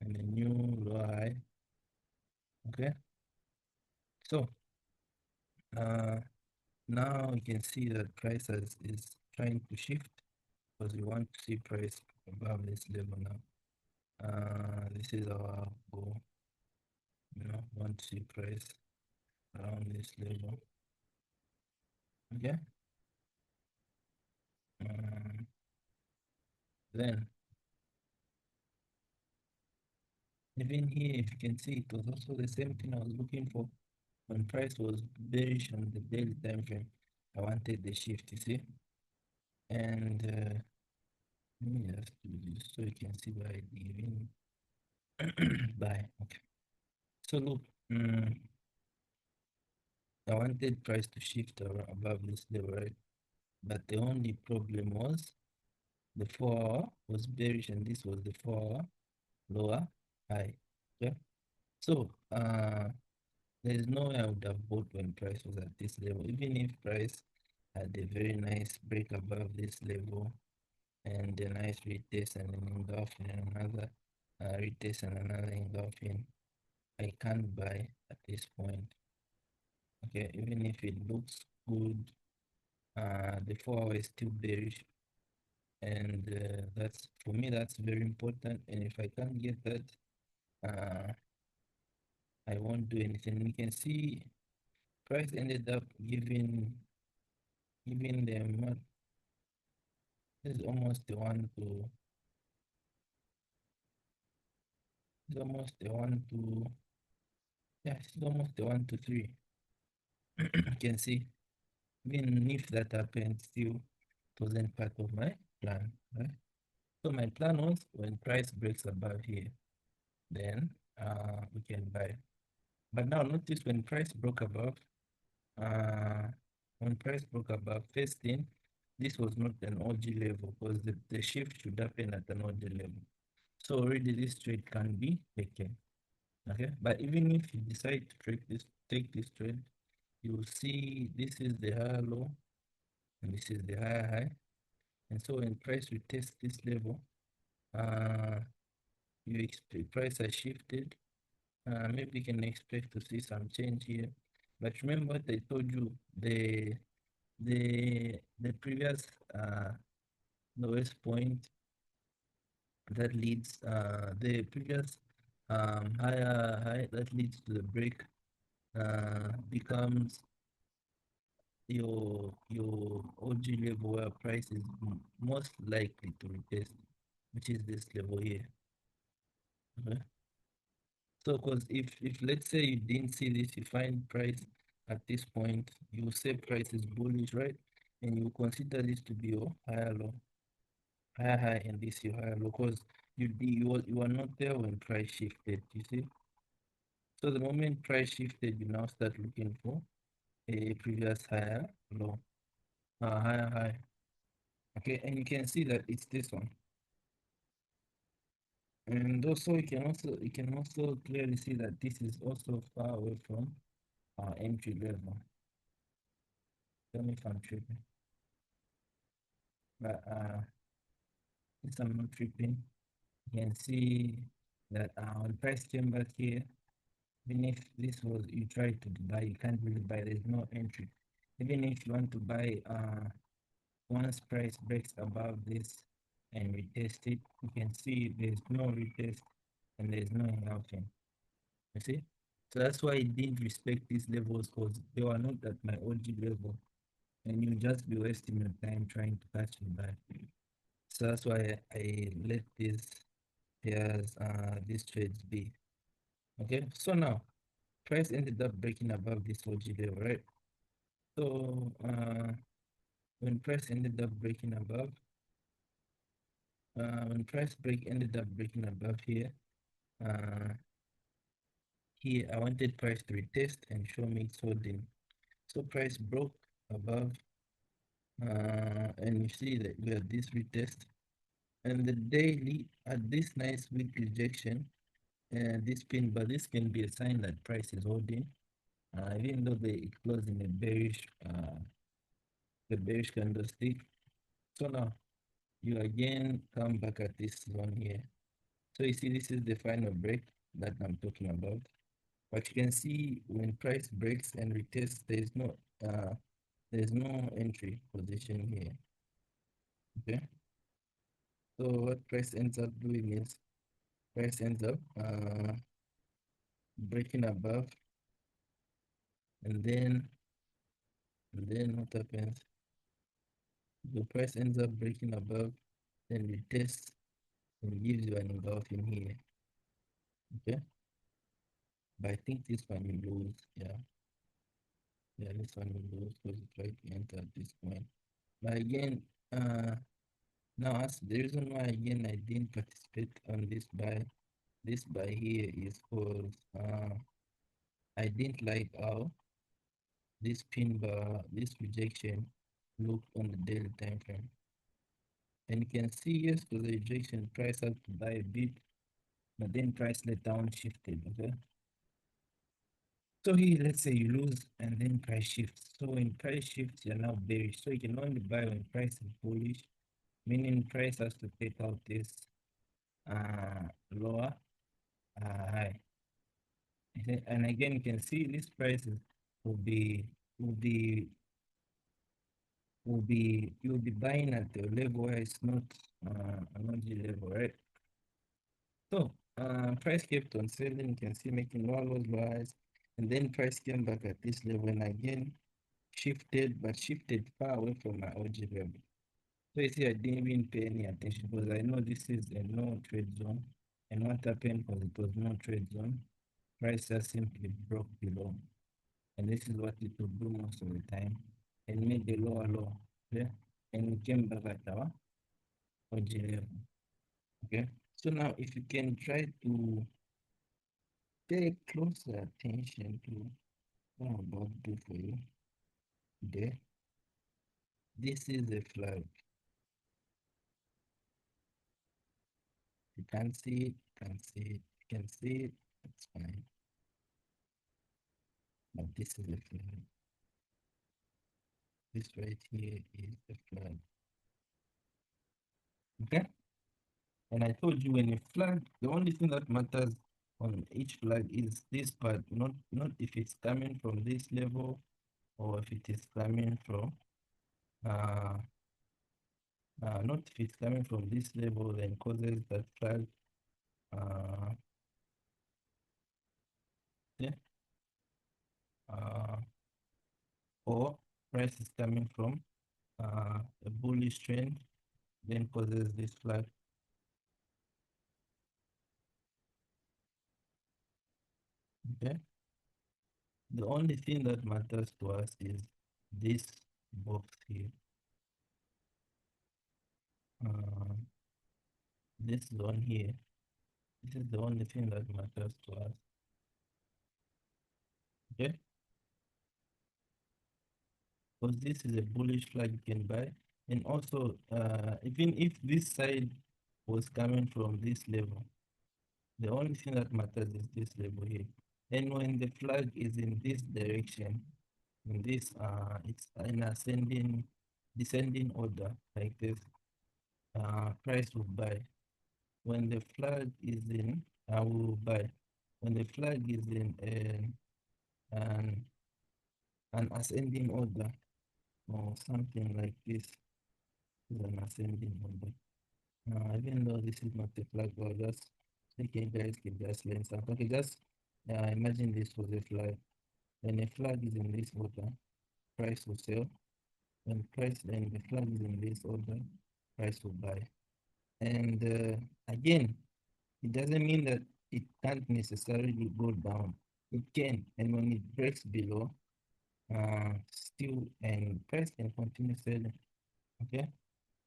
and a new lower high. Okay, so uh, now you can see that is trying to shift because we want to see price above this level now. This is our goal. Want to see price around this level. Okay. Um, then even here, if you can see, it was also the same thing I was looking for when price was bearish on the daily time frame. I wanted the shift, you see, and let me just do this so you can see why I even buy. Okay. So look, I wanted price to shift above this level, right? But the only problem was the 4 hour was bearish and this was the 4 hour lower high. Okay. So there's no way I would have bought when price was at this level, even if price had a very nice break above this level and a nice retest and an engulfing and another retest and another engulfing. I can't buy at this point. Okay, even if it looks good, the 4 hour is still bearish, and that's for me that's very important. And if I can't get that, uh, I won't do anything. We can see price ended up giving them what is almost the one to it's almost the one to yeah, it's almost the 1 to 3. You can see even if that happened, still it wasn't part of my plan, right? So my plan was when price breaks above here, then we can buy. But now notice when price broke above, uh, when price broke above, first thing, this was not an OG level because the shift should happen at an OG level. So already this trade can be taken. Okay, but even if you decide to take this trade, you will see this is the higher low and this is the higher high. And so when price will test this level, uh, you expect price has shifted. Maybe you can expect to see some change here. But remember what I told you, the previous lowest point that leads the previous higher high that leads to the break becomes your OG level where price is most likely to retest, which is this level here. Okay. So, because if let's say you didn't see this, you find price at this point, you say price is bullish, right? And you consider this to be your higher low, higher high, and this your higher low, because you are not there when price shifted. You see. So the moment price shifted, you now start looking for a previous higher low, higher high. Okay, and you can see that it's this one. And also you can also clearly see that this is also far away from our entry level. Tell me if I'm tripping. But since I'm not tripping, you can see that when price came back here, even if this was you try to buy, you can't really buy, there's no entry. Even if you want to buy once price breaks above this and retest it, you can see there's no retest and there's no engulfing. You see? So that's why I didn't respect these levels because they were not at my OG level. And you just be wasting your time trying to catch me back. So that's why I let these trades be. Okay, so now price ended up breaking above this OG level, right? So when price ended up breaking above, when price break ended up breaking above here, uh, here I wanted price to retest and show me it's holding. So price broke above, and you see that we have this retest, and the daily at this nice weak rejection, and this pin, but this can be a sign that price is holding, even though they close in a bearish candlestick. So now you again come back at this one here. So you see, this is the final break that I'm talking about. But you can see when price breaks and retests, there's no entry position here. Okay. So what price ends up doing is price ends up breaking above, and then what happens? The price ends up breaking above, then retests and gives you an engulfing here. Okay. But I think this one you lose. Yeah. Yeah, this one you lose because you try to enter at this point. But again, now as the reason why again I didn't participate on this buy here is because I didn't like how this pin bar, this rejection looked on the daily time frame. And you can see yes to the rejection price has to buy a bit, but then price let down shifted. Okay. So here let's say you lose and then price shifts. So when price shifts, you're now bearish. So you can only buy when price is bullish, meaning price has to take out this lower high. And again, you can see these prices will be will be you'll be buying at the level where it's not an OG level, right? So price kept on selling, you can see making all those buys, and then price came back at this level and again shifted, but shifted far away from my OG level. So you see, I didn't even pay any attention because I know this is a no trade zone. And what happened was it was no trade zone. Price just simply broke below. And this is what it will do most of the time. And made the lower low. Okay? And we came back at our OG level. Okay. So now if you can try to pay closer attention to what I'm about to do for you there. This is a flag. You can see it, you can see it, you can see it, it's fine. But this is the flag. This right here is the flag. Okay? And I told you when a flag, the only thing that matters on each flag is this part, not if it's coming from this level or if it is coming from uh, not if it's coming from this level then causes that flag uh, yeah, uh, or price is coming from a bullish trend then causes this flag. Okay, the only thing that matters to us is this box here. Uh, this zone here. This is the only thing that matters to us. Okay, because this is a bullish flag you can buy, and also even if this side was coming from this level, the only thing that matters is this level here. And when the flag is in this direction, in this it's in ascending descending order like this, price will buy. When the flag is in, I will buy. When the flag is in an an ascending order or something like this, is an ascending order. Even though this is not a flag, but just thinking guys can just learn something. Okay, just imagine this was a flag. When a flag is in this order, price will sell. When the flag is in this order, price will buy. And again, it doesn't mean that it can't necessarily go down. It can, and when it breaks below, still and price can continue selling. Okay.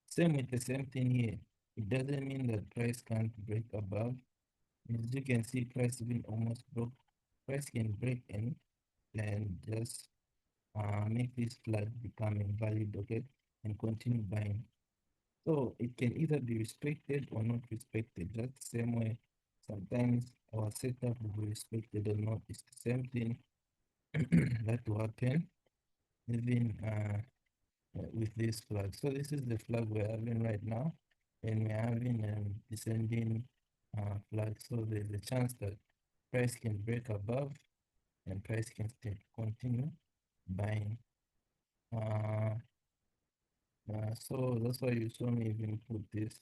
Same with the same thing here. It doesn't mean that price can't break above. As you can see, price even almost broke. Price can break and just make this flag become invalid, okay, and continue buying. So it can either be respected or not respected. Just the same way sometimes our setup will be respected or not. It's the same thing that will happen even with this flag. So this is the flag we're having right now, and we're having descending flag. So there's a chance that price can break above and price can still continue buying. Uh, so that's why you saw me even put this,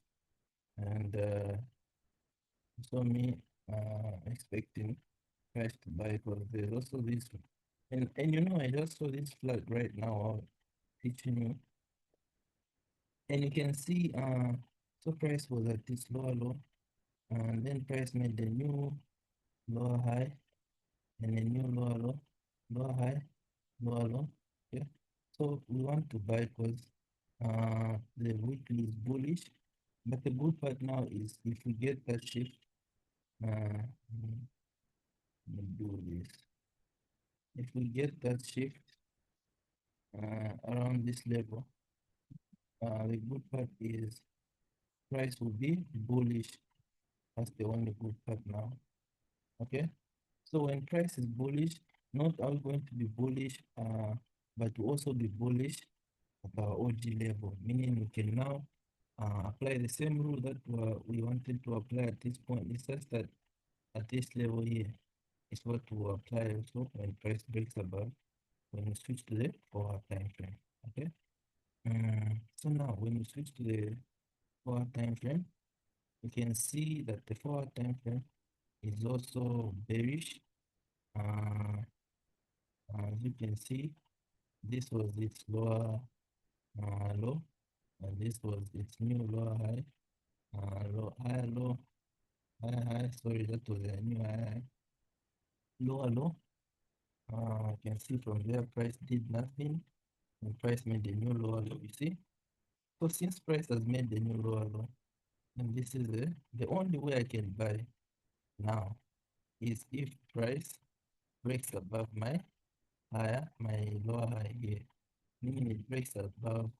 and you saw me expecting price to buy because there's also this, and you know I just saw this flag right now teaching you, and you can see so price was at this lower low, and then price made the new lower high and a new lower low, lower high, lower low. Yeah, so we want to buy because the weekly is bullish, but the good part now is if we get that shift, let me do this. If we get that shift around this level, the good part is price will be bullish. That's the only good part now. Okay. So when price is bullish, not are we going to be bullish, but to also be bullish at our OG level, meaning we can now apply the same rule that we wanted to apply at this point. It's just that at this level here is what we apply also when price breaks above, when we switch to the 4-hour time frame. Okay. So now when we switch to the 4-hour time frame, we can see that the 4-hour time frame is also bearish. Uh, as you can see, this was its lower low, and this was its new lower high, low high low, high high. Sorry, that was a new high high, lower low. You can see from there, price did nothing, and price made the new lower low. You see, so since price has made the new lower low, and this is the only way I can buy now is if price breaks above my higher, my lower high here, meaning it breaks above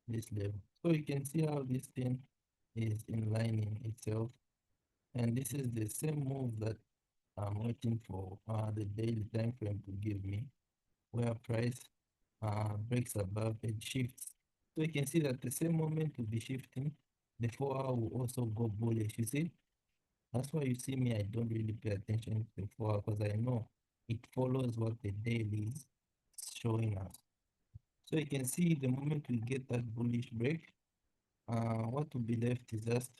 this level. So you can see how this thing is in lining itself. And this is the same move that I'm waiting for the daily time frame to give me, where price breaks above and shifts. So you can see that the same moment will be shifting, the 4 hour will also go bullish. You see, that's why you see me, I don't really pay attention to the 4 hour because I know it follows what the daily is showing us. So you can see the moment we get that bullish break, what will be left is just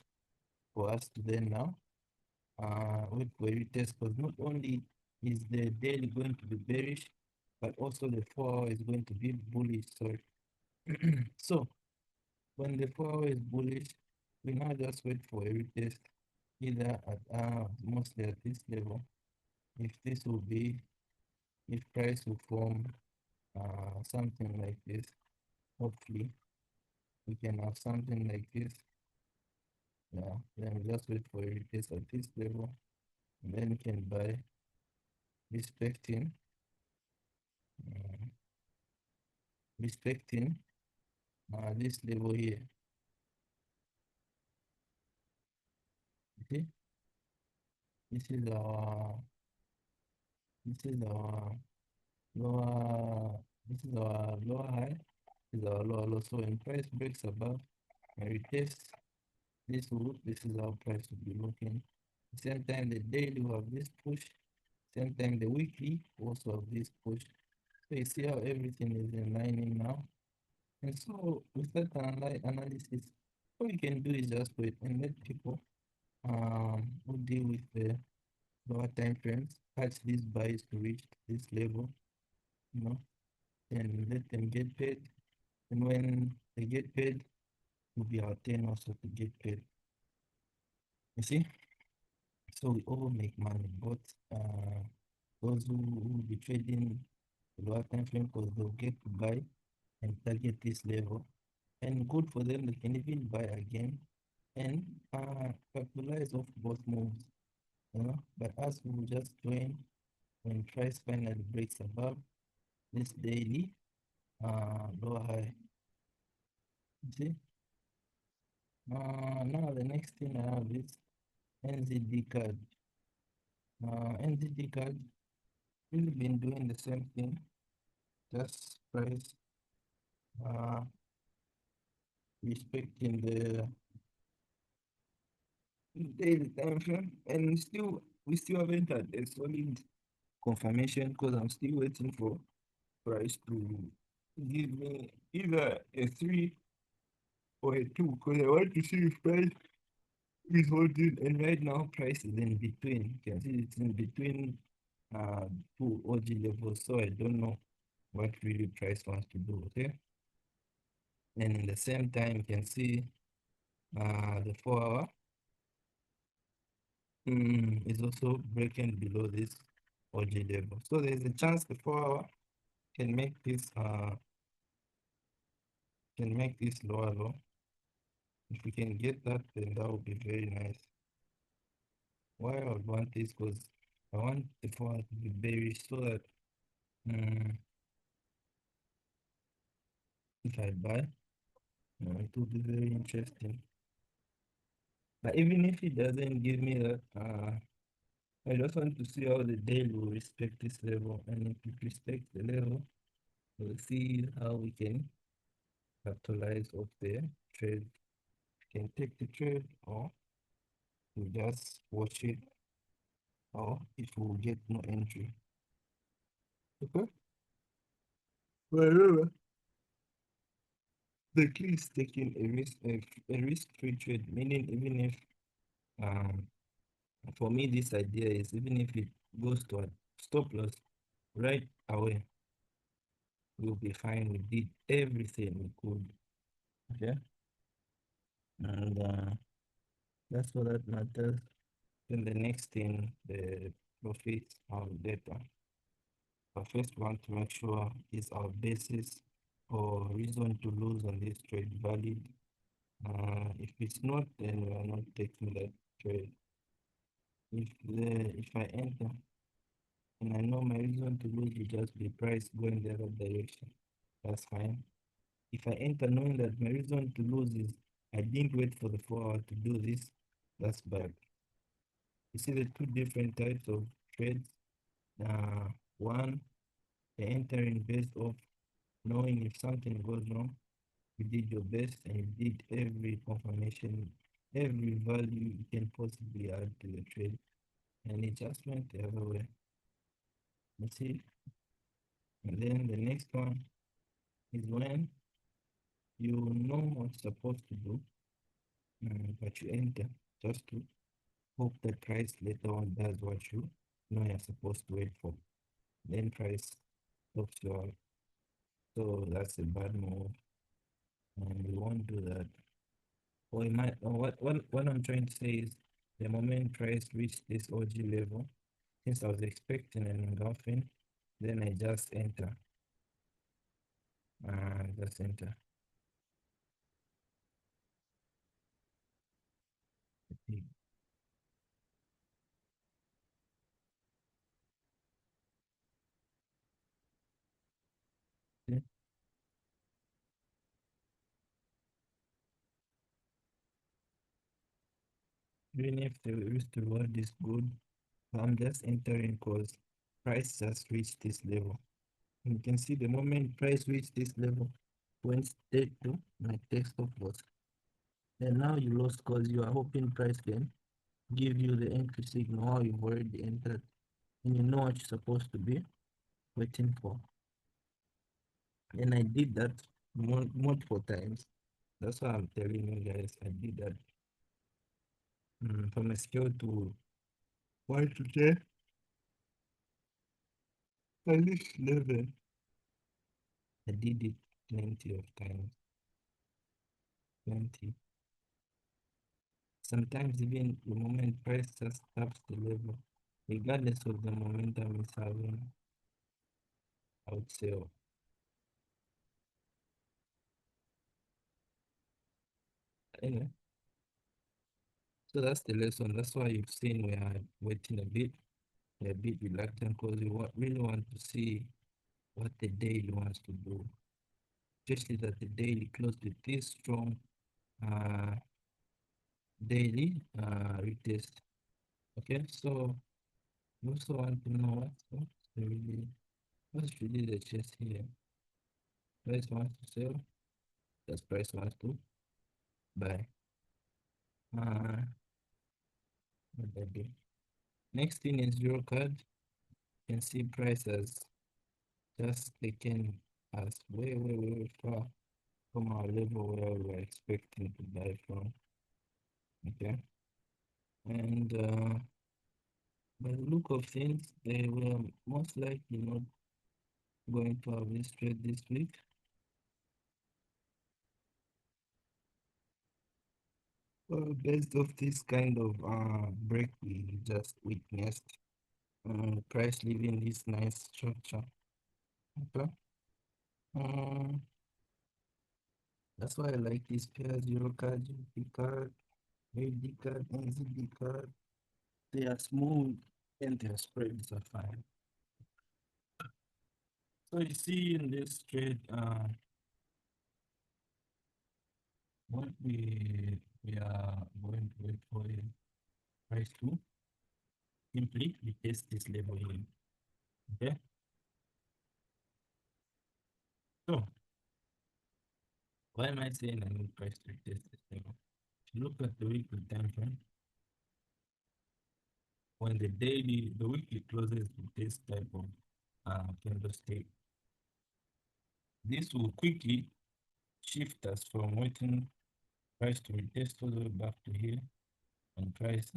for us to then now wait for a retest, because not only is the daily going to be bearish, but also the 4 hour is going to be bullish. Sorry. So when the 4 hour is bullish, we now just wait for a retest, either at mostly at this level. If this will be, if price will form something like this, hopefully we can have something like this. Yeah, then we just wait for a retest at this level, and then we can buy, respecting, uh, respecting this level here. Okay, this is our this is our lower this is our lower high, this is our lower low. So when price breaks above and retest this wood, this is how price will be looking. Same time the daily will have this push, same time the weekly also have this push. So you see how everything is in lining now. And so with that analysis, what you can do is just wait and let people who deal with the lower time frames catch these buys to reach this level, you know, and let them get paid. And when they get paid, will be our turn also to get paid. You see? So we all make money, but those who will be trading the lower time frame, because they'll get to buy and target this level. And good for them, they can even buy again and capitalize off both moves, you know. But as we will just join when price finally breaks above this daily lower high. You see? Now the next thing I have is NZD card. NZD card really been doing the same thing, just price uh, respecting the daily time frame, and still we still haven't had a solid confirmation, because I'm still waiting for price to give me either a 3 or a 2, because I want to see if price is holding, and right now price is in between. You can see it's in between uh two OG levels, so I don't know what really price wants to do. Okay, and in the same time you can see the 4 hour is also breaking below this OG level, so there's a chance the 4 hour can make this lower low. If we can get that, then that would be very nice. Why I would want this, because I want the 4 hour to be bearish, so that if I buy, it will be very interesting. But even if it doesn't give me that, I just want to see how the daily will respect this level. And if it respects the level, we'll see how we can capitalize off the trade. We can take the trade, or we just watch it, or if we'll get no entry. Okay? Well, the key is taking a risk-free trade, meaning even if for me this idea is, even if it goes to a stop loss right away, we'll be fine. We did everything we could. Okay, and that's what that matters. Then the next thing, the profits data. I first want to make sure is our basis or reason to lose on this trade valid. If it's not, then we are not taking that trade. If I enter and I know my reason to lose will just be price going the other direction, that's fine. If I enter knowing that my reason to lose is I didn't wait for the 4 hour to do this, that's bad. You see the two different types of trades. Uh, One, the entering based off knowing if something goes wrong, you did your best and you did every confirmation, every value you can possibly add to the trade, and it just went the other way. You see? And then the next one is when you know what's supposed to do, but you enter just to hope the price later on does what you know you're supposed to wait for. Then price stops you out. So that's a bad move, and you won't do that. Or it might, or what I'm trying to say is the moment price reached this OG level, since I was expecting an engulfing, then I just enter. Just enter. Even if the risk to reward is good, I'm just entering because price just reached this level. You can see the moment price reached this level, went straight to my text stop loss. And now you lost because you are hoping price can give you the entry signal while you've already entered and you know what you're supposed to be waiting for. And I did that multiple times. That's why I'm telling you guys I did that from a scale to 1 to 10, at least 11. I did it plenty of times. Plenty. Sometimes even the moment price just taps the level, regardless of the momentum it's having, I would say. Anyway, so that's the lesson. That's why you've seen we are waiting a bit. We're a bit reluctant because we really want to see what the daily wants to do. Especially that the daily closed with this strong uh, daily retest. Okay, so we also want to know what's really the chest here. Price wants to sell, that's price wants to buy. Uh, what did I do? Next thing is Eurocard. You can see price has just taken us way far from our level where we were expecting to buy from. Okay, and by the look of things, they were most likely not going to have this trade this week. Based off this kind of break we just witnessed, price leaving this nice structure. Okay. Um, that's why I like these pairs, Eurocard, UP card, AD card, NZD card. They are smooth and their spreads are fine. So you see in this trade, what we are going to wait for is price to simply retest this level here. Okay. So why am I saying I need price to retest this level? If you look at the weekly time frame, when the weekly closes with this type of candlestick, this will quickly shift us from waiting price to retest all the way back to here and price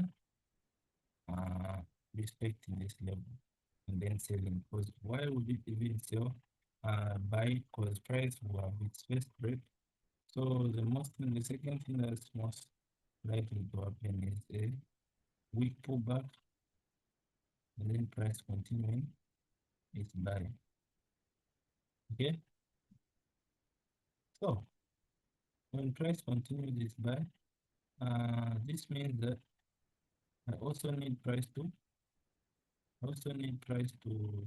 uh, respecting this level and then selling. Because why would it even sell? Buy because price will have its first break. So the second thing that's most likely to happen is a weak pullback and then price continuing its buy. Okay, so when price continues its buy, this means that I also need price to I also need price to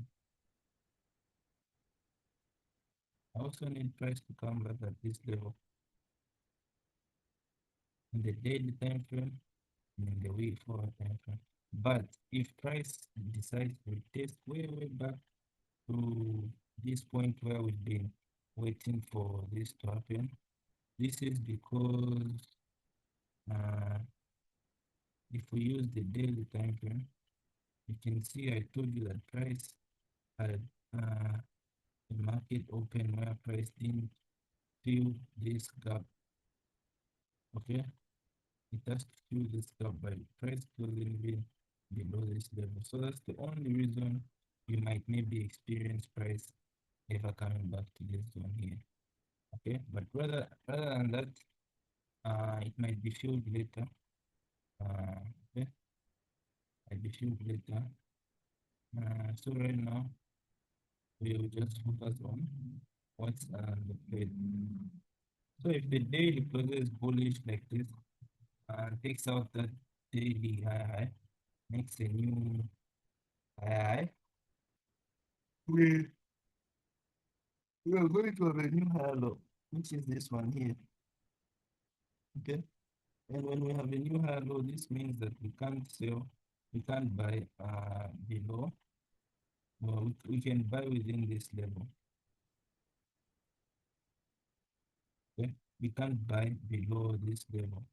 I also need price to come back at this level in the daily time frame and in the week forward time frame. But if price decides to test way back to this point where we've been waiting for this to happen, this is because uh, if we use the daily time frame, you can see I told you that price had a market open where price didn't fill this gap. Okay, it has to fill this gap by price closing even below this level. So that's the only reason you might maybe experience price ever coming back to this zone here. Okay, but rather than that, it might be filled later. Okay, might be filled later. So right now we will just focus on what's the trade. So if the daily closes bullish like this, takes out that daily high, makes a new high, we we are going to have a new high low, which is this one here. Okay, and when we have a new high low, this means that we can't sell, we can't buy below. Well, we can buy within this level. Okay, we can't buy below this level.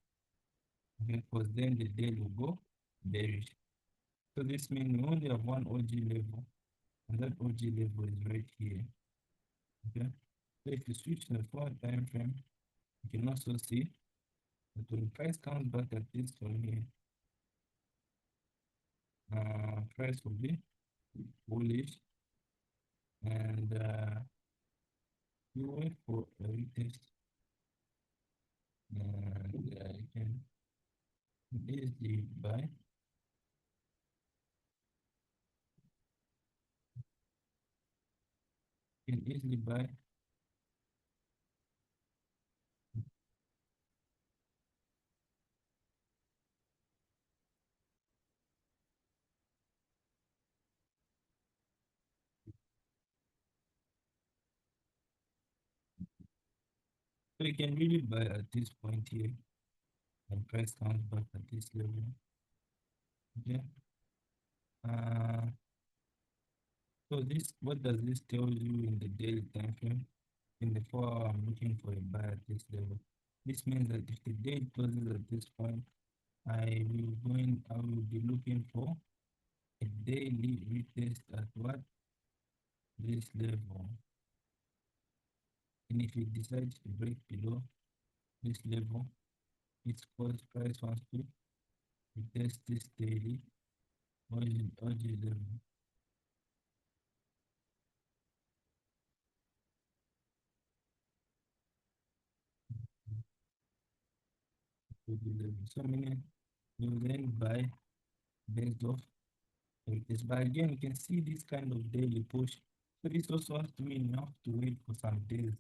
Okay, because then the day will go bearish. So this means we only have one OG level, and that OG level is right here. Okay, so if you switch to the 4 time frame, you can also see that when price comes back at this one here, price will be bullish, and you wait for a retest, and you can easily buy. You can easily buy. So you can really buy at this point here, and price comes back at this level. Okay. Uh, so this, what does this tell you in the daily time frame? In the 4 hour, I'm looking for a buy at this level. This means that if the day closes at this point, I will be looking for a daily retest at what? This level. And if it decides to break below this level, its cost price wants to retest this daily OG level. OG level. So meaning you then buy based off this. But again, you can see this kind of daily push. So this also has to mean you have to wait for some days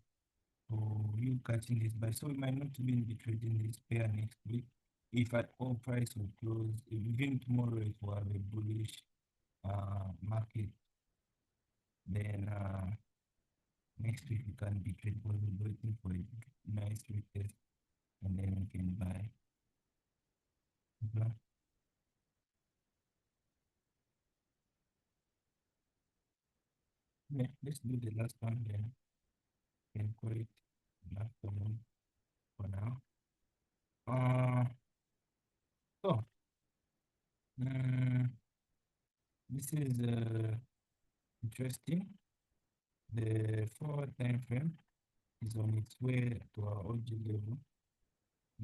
for you catching this buy. So we might not even be trading this pair next week. If at all price will close, even tomorrow if we have a bullish market, then next week we can be trading because we're waiting for a nice retest and then we can buy. Okay. Yeah, let's do the last one then. Can call it afternoon for now. So this is interesting. The 4 time frame is on its way to our OG level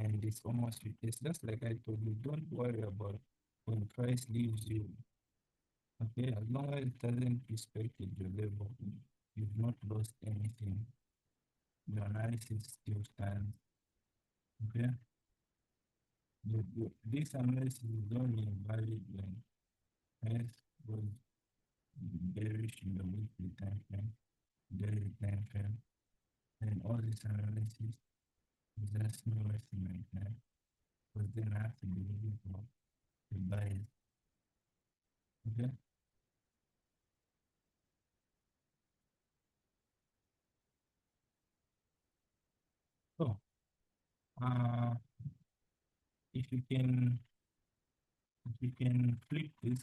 and it's almost retest. Just like I told you, don't worry about when price leaves you. Okay, as long as it doesn't respect your level, you've not lost anything. Your analysis still stands. Okay, this analysis is only valid when price was bearish in the weekly time frame, daily time frame, and all this analysis is just no wasting my time because then I have to be looking for the buyers. Okay, so uh, if you can If you can flip this,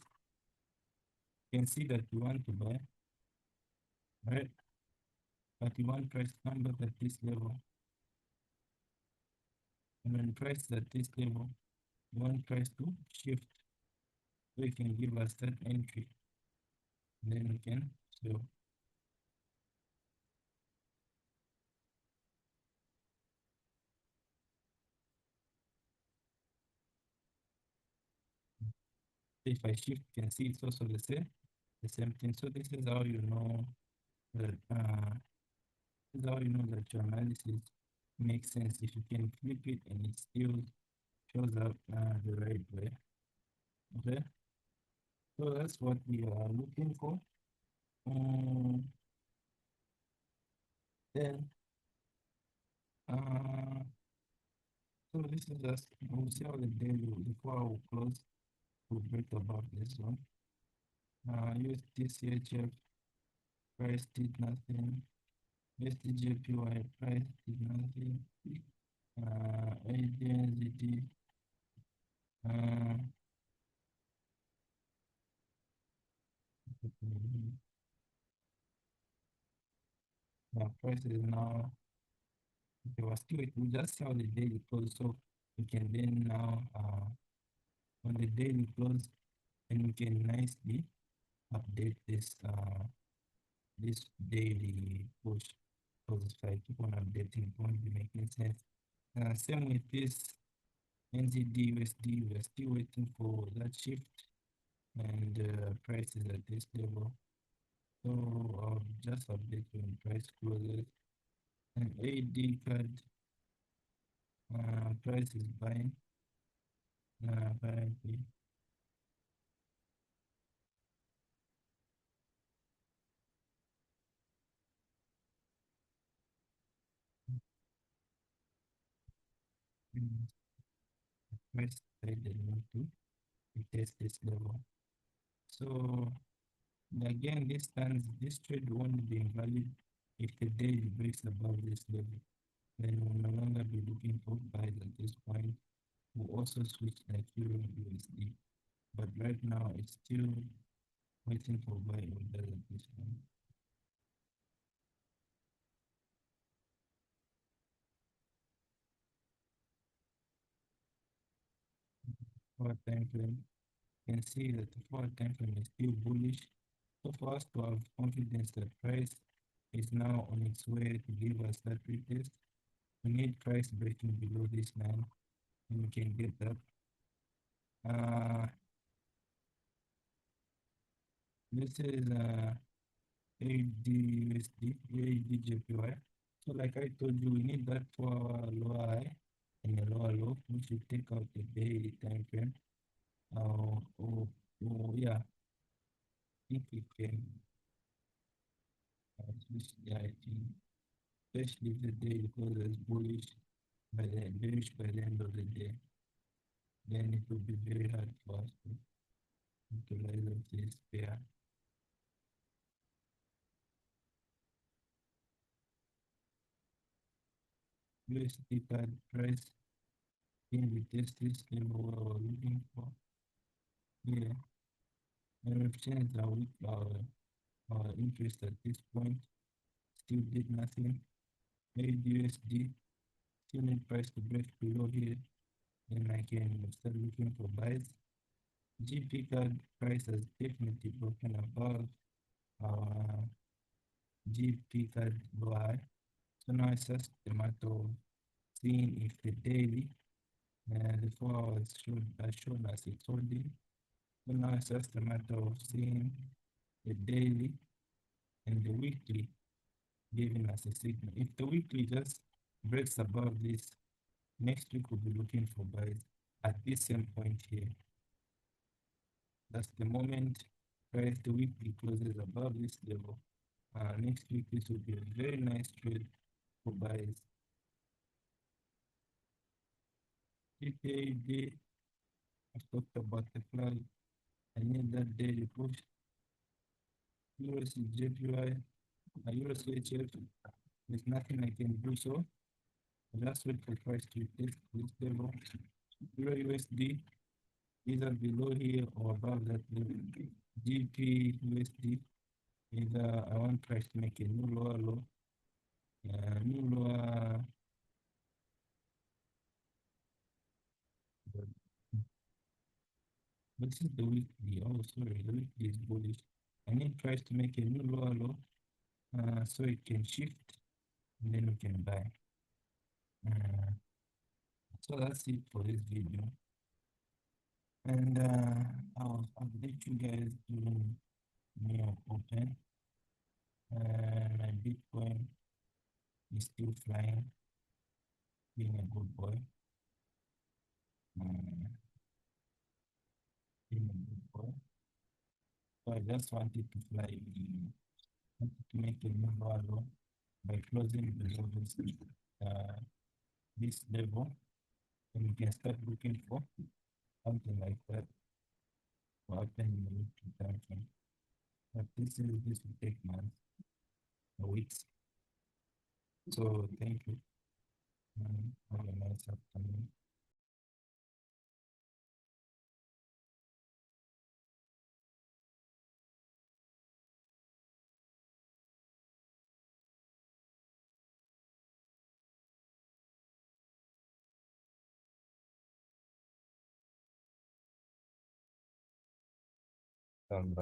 you can see that you want to buy, right? But you want price number at this level. And when price at this level, you want price to shift. So you can give us that entry. And then we can sell. If I shift, you can see it's also the same thing. So this is how you know that this is how you know that your analysis makes sense if you can flip it and it still shows up the right way. Okay, so that's what we are looking for. Then so this is just we'll see how the day will before I will close. We'll break above this one. USD price did nothing. USD price did nothing. ADNZD price is now okay, we're still we just saw the daily close, so we can then now on the daily close, and we can nicely update this daily push, because if I keep on updating, it won't be making sense. Same with this NZD USD, we're still waiting for that shift, and price is at this level. So I'll just update when price closes. And AD card price is buying apparently. Price traded not to test this level. So again, this trade won't be invalid if the daily breaks above this level. Then we'll no longer be looking for buys at this point. We'll also switch like Euro USD. But right now it's still waiting for buy orders at this point. Forward time frame, you can see that the forward time frame is still bullish. So for us to have confidence that price is now on its way to give us that retest, we need price breaking below this line, and we can get that. This is ADUSD, ADJPY. So like I told you, we need that for our lower high and a lower low. We should take out the daily time frame. Yeah, I think we can switch the I think especially if the day closes bullish bearish by the end of the day, then it will be very hard for us to utilize this pair. USD card price in the test this level we were looking for. Yeah, and we've changed our interest at this point. Still did nothing. AUSD still need price to break below here. Then I can start looking for buys. GP card price has definitely broken above our GP card buy. So now it's just a matter of seeing if the daily the 4 hours shown us it's holding. So now it's just a matter of seeing the daily and the weekly giving us a signal. If the weekly just breaks above this, next week we'll be looking for buys at this same point here. That's the moment price the weekly closes above this level. Next week this will be a very nice trade for buys. TKD, I've talked about the flag. I need that daily push. USJPY, USHF, there's nothing I can do so. I'll just wait for price to test this level. Euro USD, either below here or above that level. GP USD, either I want price to make a new lower low, new lower. This is the weekly. Oh, sorry, the weekly is bullish. I need price to make a new lower low, so it can shift and then we can buy. So that's it for this video. And I'll update you guys during New York Open. My Bitcoin is still flying, being a good boy. Being a good boy. So I just wanted to fly, wanted to make a new low by closing below this level, and you can start looking for something like that to happen in the weekly time frame. But this will take months or weeks. So thank you. Have a nice afternoon.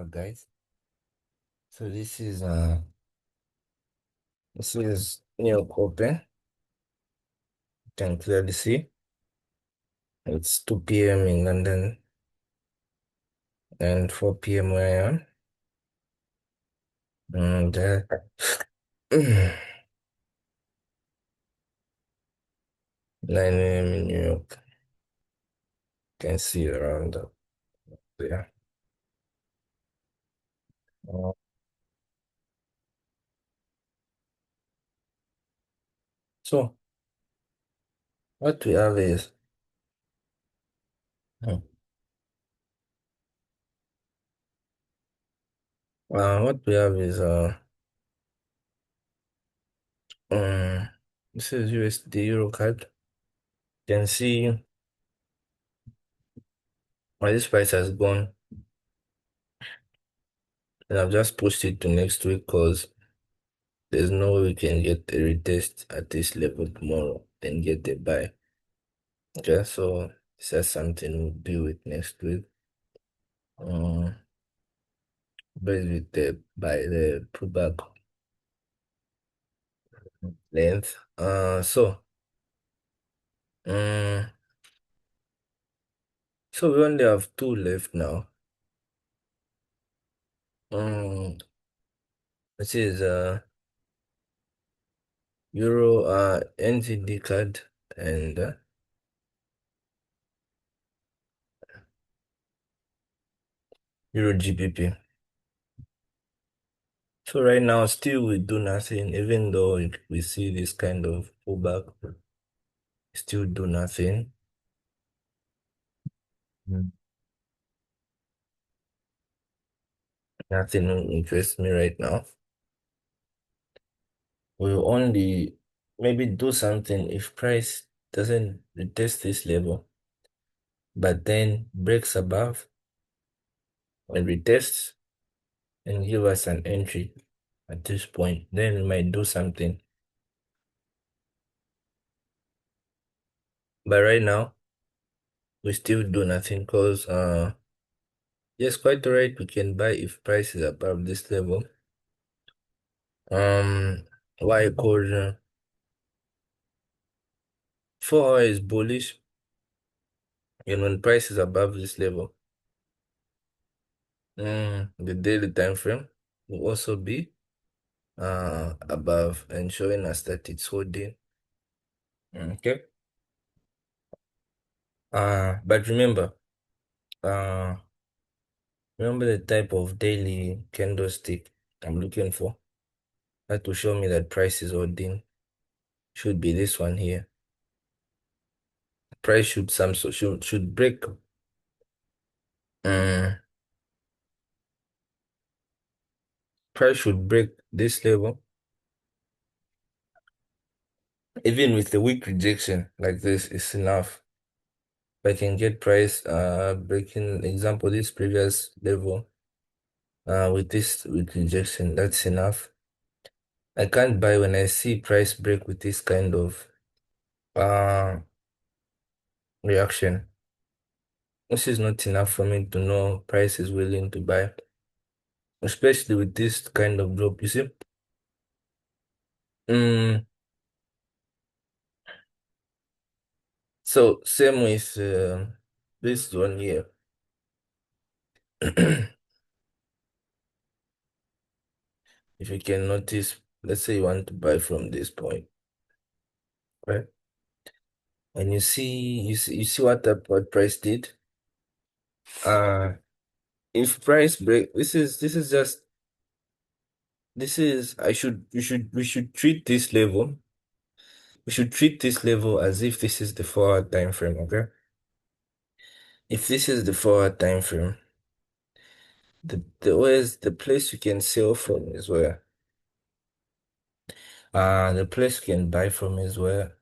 Guys. So this is New York Open. You can clearly see it's 2 p.m. in London and 4 p.m. where I am. And 9 a.m. in New York. You can see around up there. Uh, so what we have is hmm, what we have is um this is USD Euro card. You can see why this price has gone, and I've just pushed it to next week because there's no way we can get a retest at this level tomorrow and get a buy. Okay, so that's something we'll deal with next week. Um, based with the by the pullback length. Um, so we only have two left now. This is Euro NZD card and Euro GBP. So right now, still we do nothing, even though we see this kind of pullback, still do nothing. Mm. Nothing interests me right now. We'll only maybe do something if price doesn't retest this level, but then breaks above and retests and give us an entry at this point. Then we might do something. But right now, we still do nothing because yes, quite alright, we can buy if price is above this level. Why? Because 4 hour is bullish, and when price is above this level, the daily time frame will also be above and showing us that it's holding. Okay. But uh, remember the type of daily candlestick I'm looking for. That will show me that price is holding. Should be this one here. Price should break. Um, Price should break this level. Even with the weak rejection like this, it's enough. I can get price breaking example this previous level with this with rejection, that's enough. I can't buy when I see price break with this kind of uh reaction. This is not enough for me to know price is willing to buy, especially with this kind of drop, you see. Mm, so same with this one here. If you can notice, let's say you want to buy from this point, right? And you see what price did. Uh, if price break, this is just this is I should we should treat this level. We should treat this level as if this is the 4 hour time frame, okay? If this is the 4 hour time frame, the place you can sell from is where the place you can buy from is where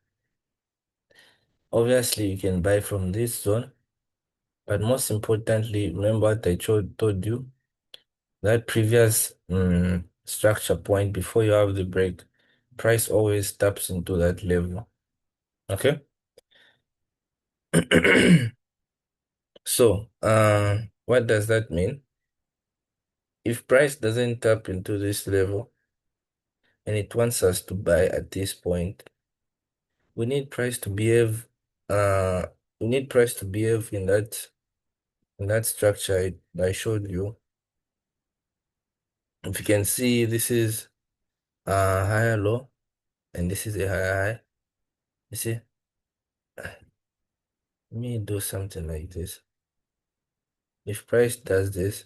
obviously you can buy from this zone, but most importantly, remember what I told you that previous structure point before you have the break, price always taps into that level. Okay? So, what does that mean? If price doesn't tap into this level and it wants us to buy at this point, we need price to behave uh we need price to behave in that structure I showed you. If you can see, this is a higher low and this is a higher high. You see? Let me do something like this. If price does this,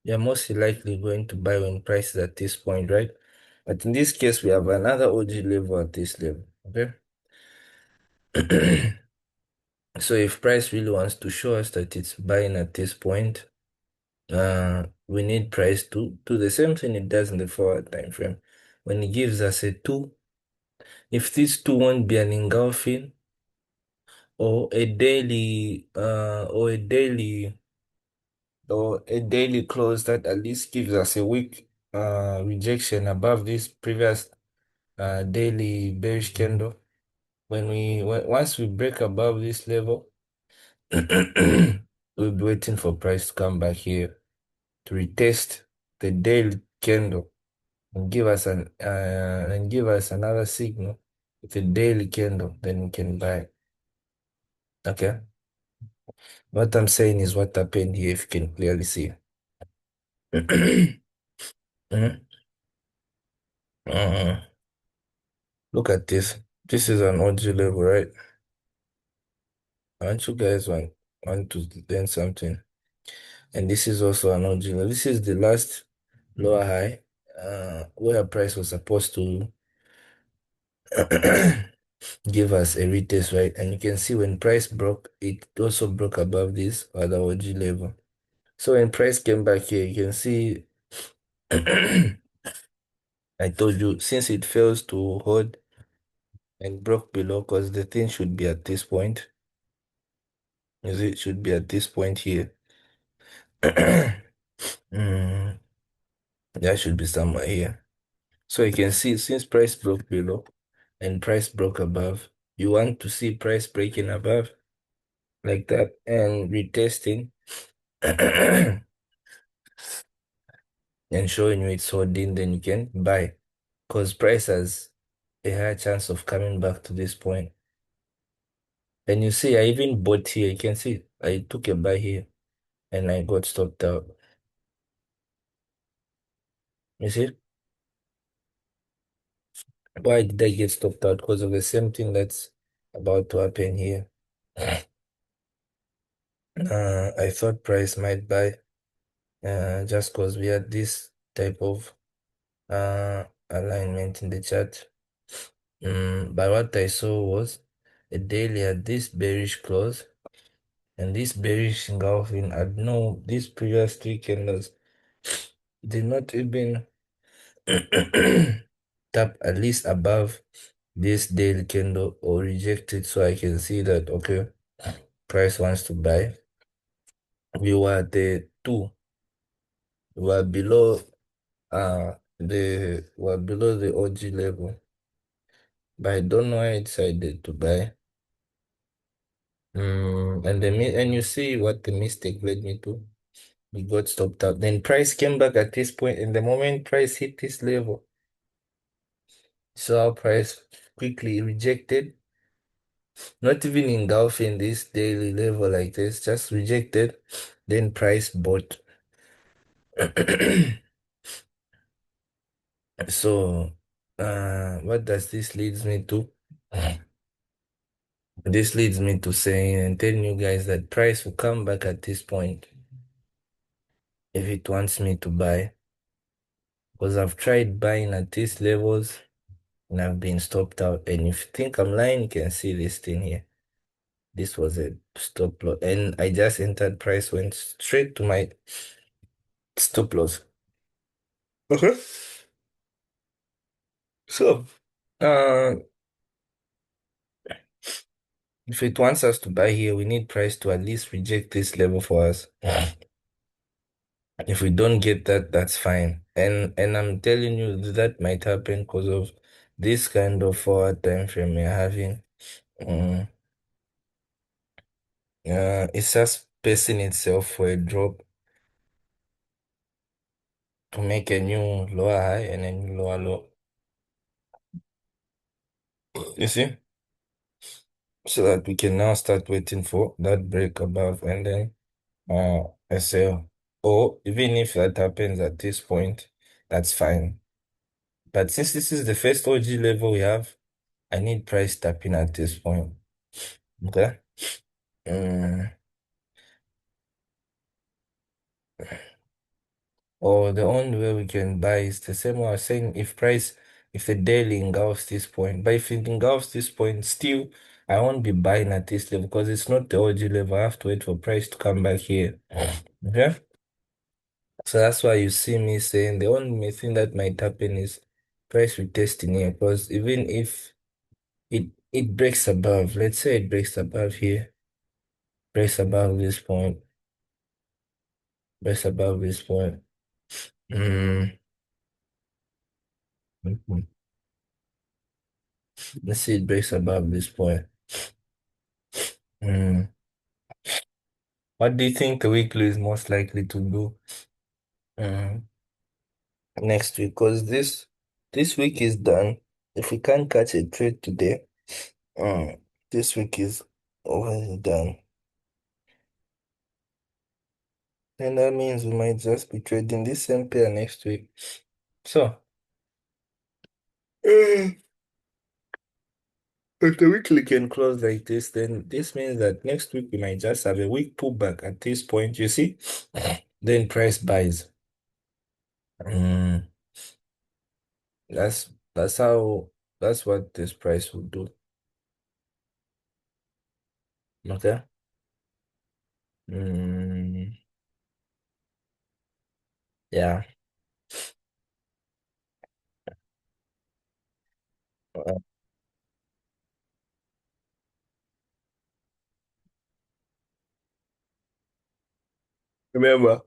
you're most likely going to buy when price is at this point, right? But in this case, we have another OG level at this level, okay? So if price really wants to show us that it's buying at this point, we need price to do the same thing it does in the forward time frame. When it gives us a 2, if this 2 won't be an engulfing or a daily close that at least gives us a weak rejection above this previous daily bearish candle. Once we break above this level, we'll be waiting for price to come back here to retest the daily candle and give us another signal with a daily candle, then we can buy. Okay. What I'm saying is what happened here, if you can clearly see. Mhm. Uh, Look at this. This is an OG level, right? I want you guys want to learn something. And this is also an OG level. This is the last lower high where price was supposed to give us a retest, right? And you can see when price broke, it also broke above this other OG level. So when price came back here, you can see I told you since it fails to hold and broke below, because the thing should be at this point. Is it should be at this point here. Mm, that should be somewhere here. So you can see since price broke below and price broke above, you want to see price breaking above like that and retesting and showing you it's holding, then you can buy because price has a higher chance of coming back to this point. And you see, I even bought here. You can see I took a buy here and I got stopped out. You see? Why did I get stopped out? Because of the same thing that's about to happen here. I thought price might buy just because we had this type of alignment in the chart. But what I saw was a daily had this bearish close and this bearish engulfing had no, these previous 3 candles did not even tap at least above this daily candle or reject it so I can see that, okay, price wants to buy. We were at the two. We were below the OG level. But I don't know why I decided to buy. And you see what the mistake led me to. We got stopped out. Then price came back at this point, and the moment price hit this level, so our price quickly rejected, not even engulfing this daily level like this, just rejected, then price bought. So, what does this leads me to? This leads me to saying and telling you guys that price will come back at this point if it wants me to buy. Because I've tried buying at these levels and I've been stopped out. And if you think I'm lying, you can see this thing here. This was a stop loss. And I just entered price, went straight to my stop loss. Okay. So, uh, if it wants us to buy here, we need price to at least reject this level for us. If we don't get that, that's fine. And I'm telling you that might happen because of this kind of forward time frame we're having. Mm, it's just pacing itself for a drop to make a new lower high and a new lower low. You see? So that we can now start waiting for that break above and then a sell. Or even if that happens at this point, that's fine. But since this is the first OG level we have, I need price tapping at this point. Okay? Mm, or the only way we can buy is the same way I was saying, if the daily engulfs this point, but if it engulfs this point, still, I won't be buying at this level because it's not the OG level. I have to wait for price to come back here. Okay? So that's why you see me saying the only thing that might happen is price retesting here because even if it breaks above, let's say it breaks above here, breaks above this point, breaks above this point. Mm, mhm. Let's see it breaks above this point. Mm. What do you think the weekly is most likely to do next week? Because this week is done. If we can't catch a trade today, um, this week is already done. Then that means we might just be trading this same pair next week. So, if the weekly can close like this, then this means that next week we might just have a week pullback at this point, you see? Then price buys. Mm, that's how that's what this price will do. Okay? Mm, yeah. Uh, Remember,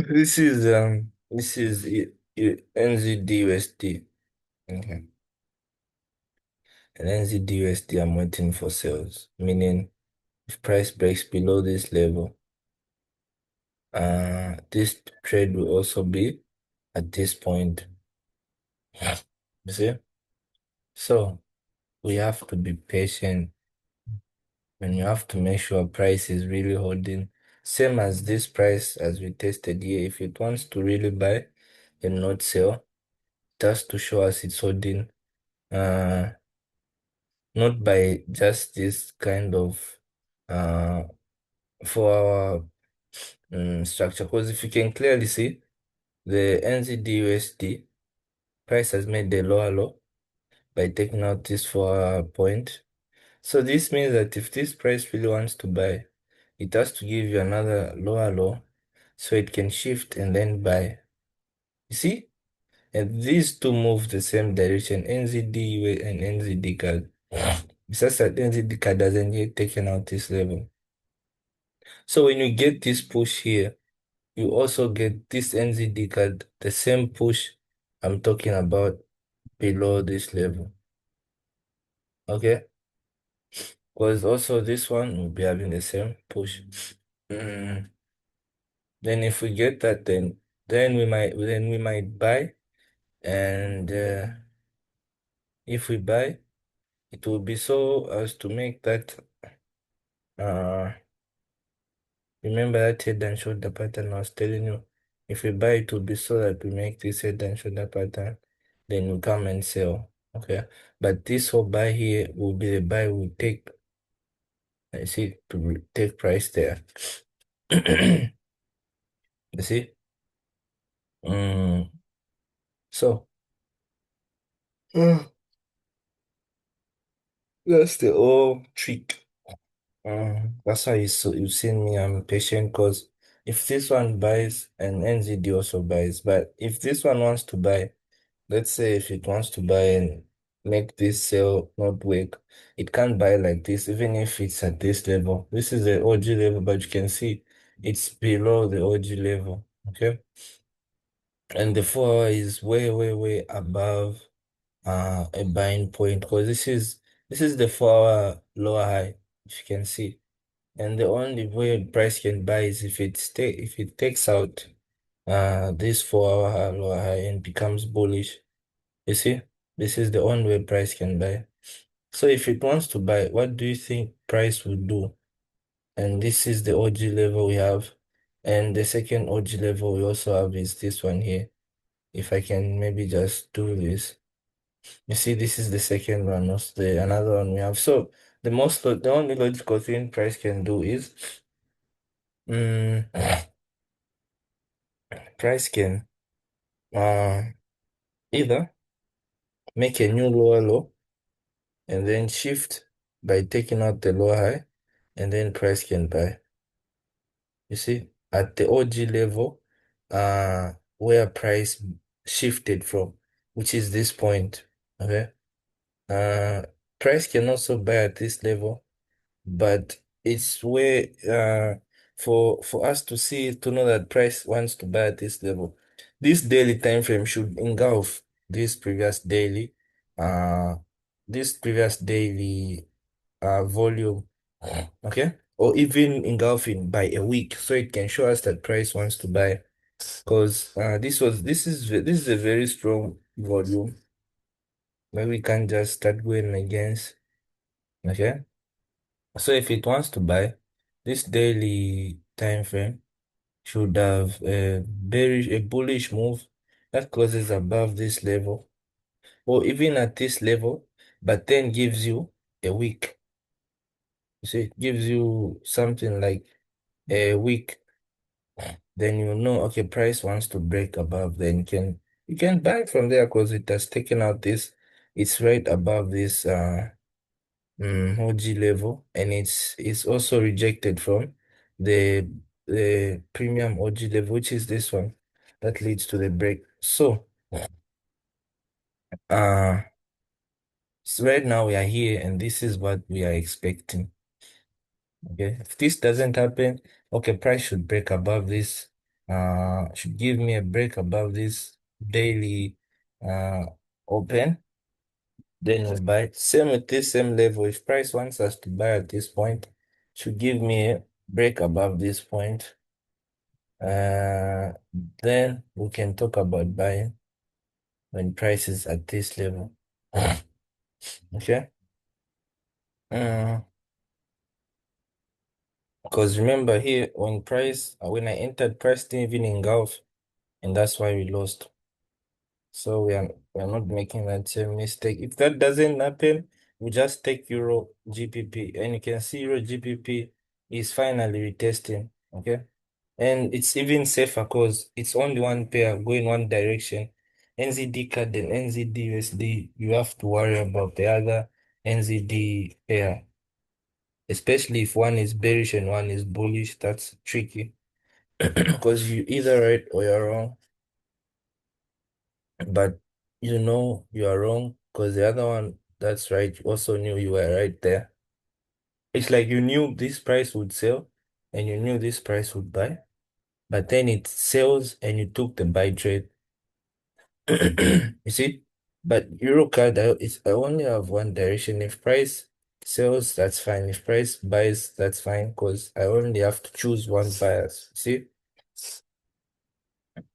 this is NZDUSD. Okay. And NZDUSD, I'm waiting for sales, meaning if price breaks below this level, this trade will also be at this point. You see? So we have to be patient and you have to make sure price is really holding. Same as this price as we tested here. If it wants to really buy and not sell, it has to show us it's holding. Uh, Not by just this kind of uh for our structure. Because if you can clearly see, the NZD-USD price has made the lower low by taking out this 4 point. So this means that if this price really wants to buy, it has to give you another lower low so it can shift and then buy. You see? And these two move the same direction, NZD and NZD card. It's just that NZD card doesn't get taken out this level. So when you get this push here, you also get this NZD card, the same push I'm talking about below this level. Okay? Because also this one will be having the same push. Mm. Then if we get that, then we might buy, and if we buy, it will be so as to make that. Uh, Remember that head and shoulder pattern I was telling you? If we buy, it will be so that we make this head and shoulder pattern, then we come and sell. Okay. But this whole buy here will be the buy we take. I see to take price there. You see? Mm, so that's the whole trick. That's why you've seen me, I'm patient because if this one buys and NZD also buys, but if this one wants to buy, let's say if it wants to buy and make this sale not work, it can't buy like this, even if it's at this level. This is the OG level, but you can see it's below the OG level. Okay. And the 4 hour is way, way, way above a buying point because this is the 4 hour lower high, if you can see. And the only way price can buy is if it takes out this 4 hour lower high and becomes bullish. You see, this is the only way price can buy. So if it wants to buy, what do you think price would do? And this is the OG level we have. And the second OG level we also have is this one here. If I can maybe just do this. You see, this is the second one, also the another one we have. So the only logical thing price can do is mm, price can uh either make a new lower low and then shift by taking out the lower high, and then price can buy. You see, at the OG level, where price shifted from, which is this point. Okay. Uh, Price can also buy at this level, but it's where for us to see to know that price wants to buy at this level. This daily time frame should engulf this previous daily, uh, this previous daily volume, okay, or even engulfing by a week, so it can show us that price wants to buy. Because this is a very strong volume where we can't just start going against. Okay, so if it wants to buy, this daily time frame should have a bullish move that closes above this level, or even at this level, but then gives you a week. You see, it gives you something like a week, then you know, okay, price wants to break above, then you can buy from there because it has taken out this, it's right above this OG level, and it's also rejected from the the premium OG level, which is this one that leads to the break. Uh so right now we are here and this is what we are expecting. Okay, if this doesn't happen, okay, price should break above this, should give me a break above this daily uh open, then we buy. Same with this same level. If price wants us to buy at this point, should give me a break above this point. Uh, then we can talk about buying when price is at this level. Okay. Because remember here when I entered, price didn't even engulf, and that's why we lost. So we are not making that same mistake. If that doesn't happen, we just take Euro GBP, and you can see Euro GBP is finally retesting. Okay. And it's even safer because it's only one pair going one direction. NZD card and NZD USD, you have to worry about the other NZD pair, especially if one is bearish and one is bullish. That's tricky because you either right or you're wrong. But you are wrong because the other one that's right you also knew you were right there. It's like you knew this price would sell and you knew this price would buy, but then it sells and you took the buy trade. You see? But Eurocard, I only have one direction. If price sells, that's fine. If price buys, that's fine because I only have to choose one bias. See?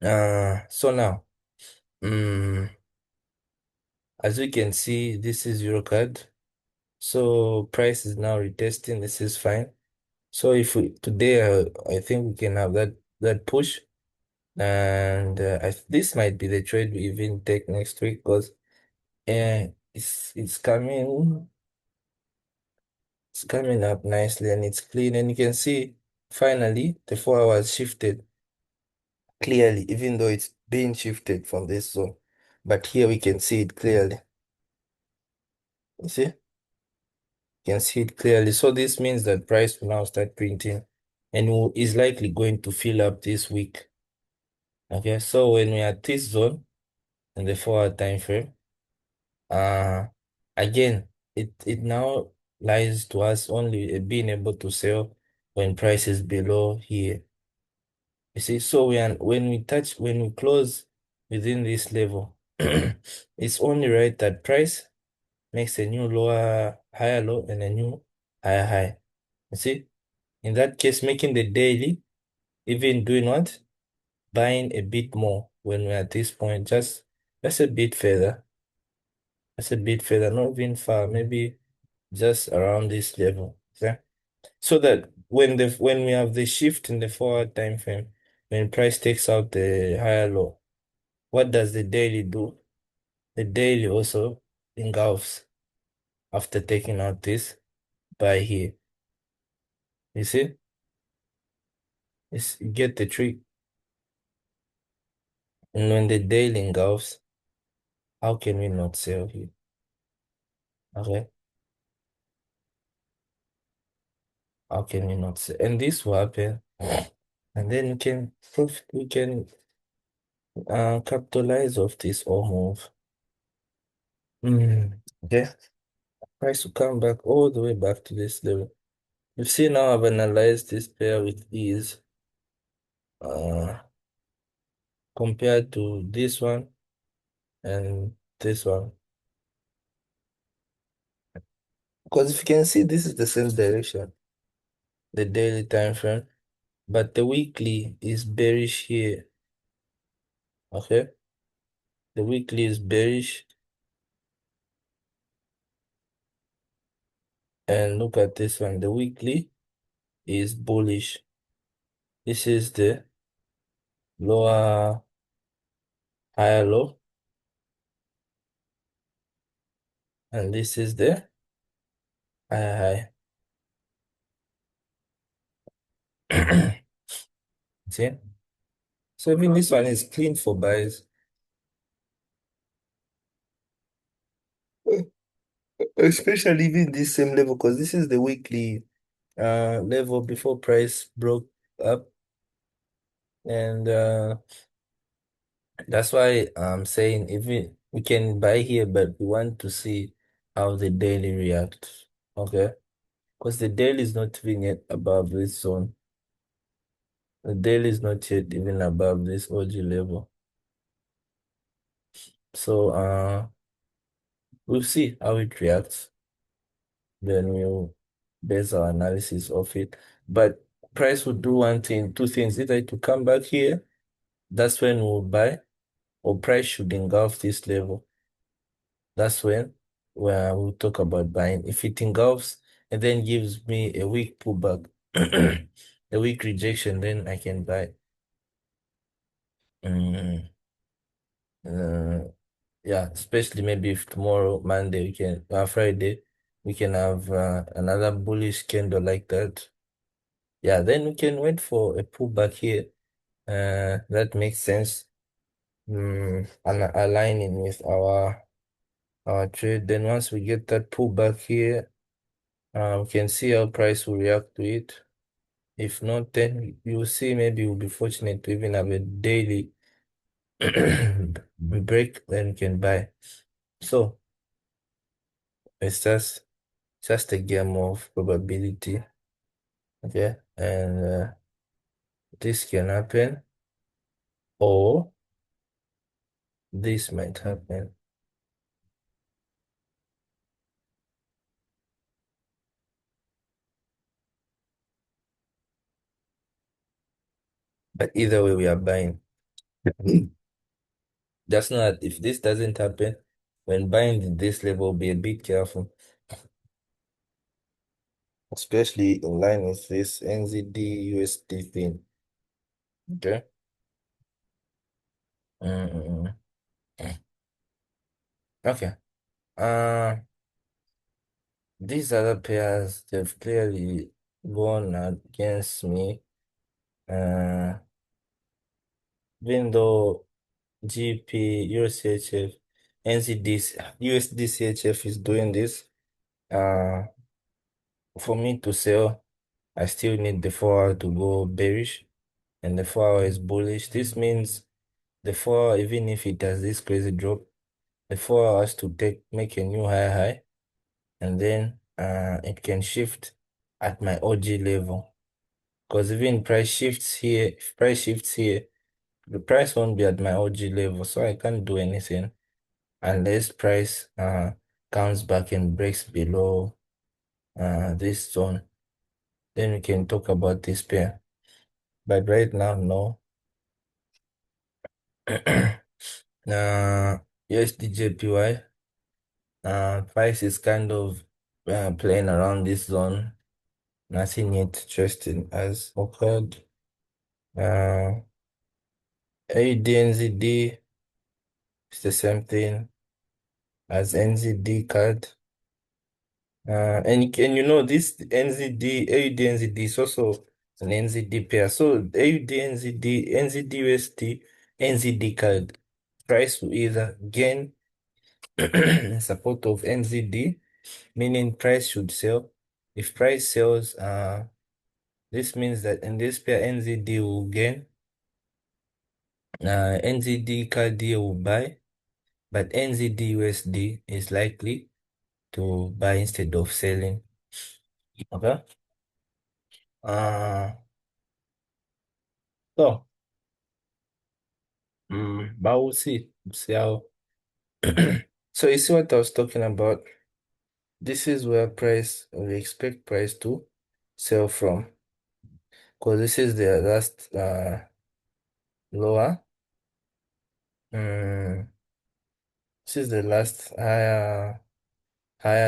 So now, mm, as we can see, this is Eurocard. So price is now retesting. This is fine. So if we today, I think we can have that push, and this might be the trade we even take next week because it's coming. It's coming up nicely and it's clean, and you can see finally the 4 hours shifted clearly, even though it's being shifted from this zone. But here we can see it clearly. You see? You can see it clearly. So this means that price will now start printing and is likely going to fill up this week. Okay, so when we're at this zone in the 4 hour time frame, uh again, it now lies to us only being able to sell when price is below here. You see, so when we close within this level, it's only right that price makes a new higher low and a new higher high. You see, in that case, making the daily, even doing what? Buying a bit more when we're at this point, just a bit further. Just a bit further, not even far, maybe just around this level. Okay? So that when we have the shift in the 4 hour time frame, when price takes out the higher low, what does the daily do? The daily also engulfs after taking out this by here. You see? You get the trick. And when the daily engulfs, how can we not sell here? Okay? How can we not sell? And this will happen. And then we can capitalize off this or move. Okay? Price will come back all the way back to this level. You see now I've analyzed this pair with ease uh, compared to this one and this one. Because if you can see, this is the same direction, the daily time frame, but the weekly is bearish here. Okay, the weekly is bearish, and look at this one. The weekly is bullish. This is the lower higher low, and this is the higher high. See? So even this one is clean for buys. Especially even this same level, because this is the weekly level before price broke up. And that's why I'm saying even we can buy here, but we want to see how the daily reacts. Okay? Because the daily is not even yet above this zone. The daily is not yet even above this OG level. So we'll see how it reacts. Then we'll base our analysis of it. But price will do one thing, two things. Either to come back here, that's when we'll buy, or price should engulf this level. That's when where we'll talk about buying. If it engulfs and then gives me a weak pullback, a weak rejection, then I can buy. Mm, uh, yeah, especially maybe if tomorrow, Monday, Friday, we can have another bullish candle like that. Yeah, then we can wait for a pullback here. That makes sense. And aligning with our trade. Then once we get that pullback here, we can see how price will react to it. If not, then you'll see maybe we'll be fortunate to even have a daily break, then you can buy. So it's just a game of probability. Okay, and this can happen, or this might happen. But either way, we are buying. Just know that if this doesn't happen, when buying at this level, be a bit careful, especially in line with this NZD USD thing. Okay. Mm-mm. Okay. Uh, these other pairs, they've clearly gone against me. Uh, even though GP, USCHF, NZD, USDCHF is doing this. Uh, for me to sell, I still need the 4 hour to go bearish, and the 4 hour is bullish. This means the 4 hour, even if it has this crazy drop, the 4 hour has to make a new high, and then it can shift at my OG level. Because even price shifts here, if price shifts here, the price won't be at my OG level, so I can't do anything unless price comes back and breaks below this zone. Then we can talk about this pair. But right now, no. USDJPY, price is kind of playing around this zone. Nothing yet interesting as occurred. AUDNZD is the same thing as NZD card. And you know this NZD, AUDNZD is also an NZD pair. So AUDNZD, NZDUSD, NZD card price will either gain in support of NZD, meaning price should sell. If price sells, this means that in this pair NZD will gain. NZD card here will buy, but NZD USD is likely to buy instead of selling. Okay. Uh, so, but we'll see. We'll see how. So you see what I was talking about? This is where price we expect price to sell from, because this is the last lower. Mm, this is the last higher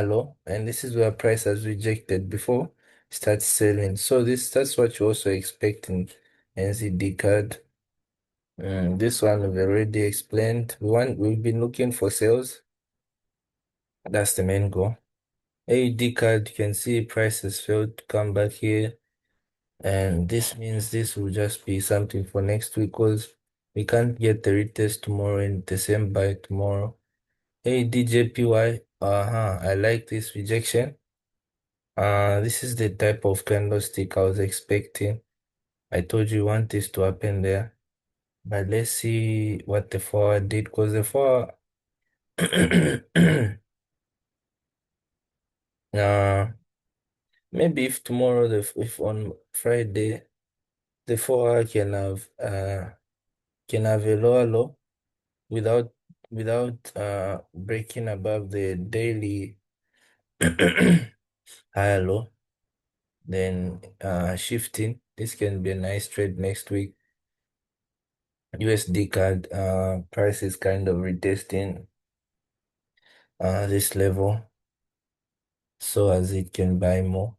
low, and this is where price has rejected before starts selling. So that's what you also expect in NZD card. This one we've already explained. We've been looking for sales. That's the main goal. AUD card, you can see prices failed to come back here. And this means this will just be something for next week because we can't get the retest tomorrow and the same buy tomorrow. ADJPY, I like this rejection. This is the type of candlestick I was expecting. I told you want this to happen there. But let's see what the 4 did, because the 4 uh, maybe if tomorrow, if on Friday, the 4 can have a lower low without breaking above the daily higher low, then shifting. This can be a nice trade next week. USD card price is kind of retesting this level so as it can buy more.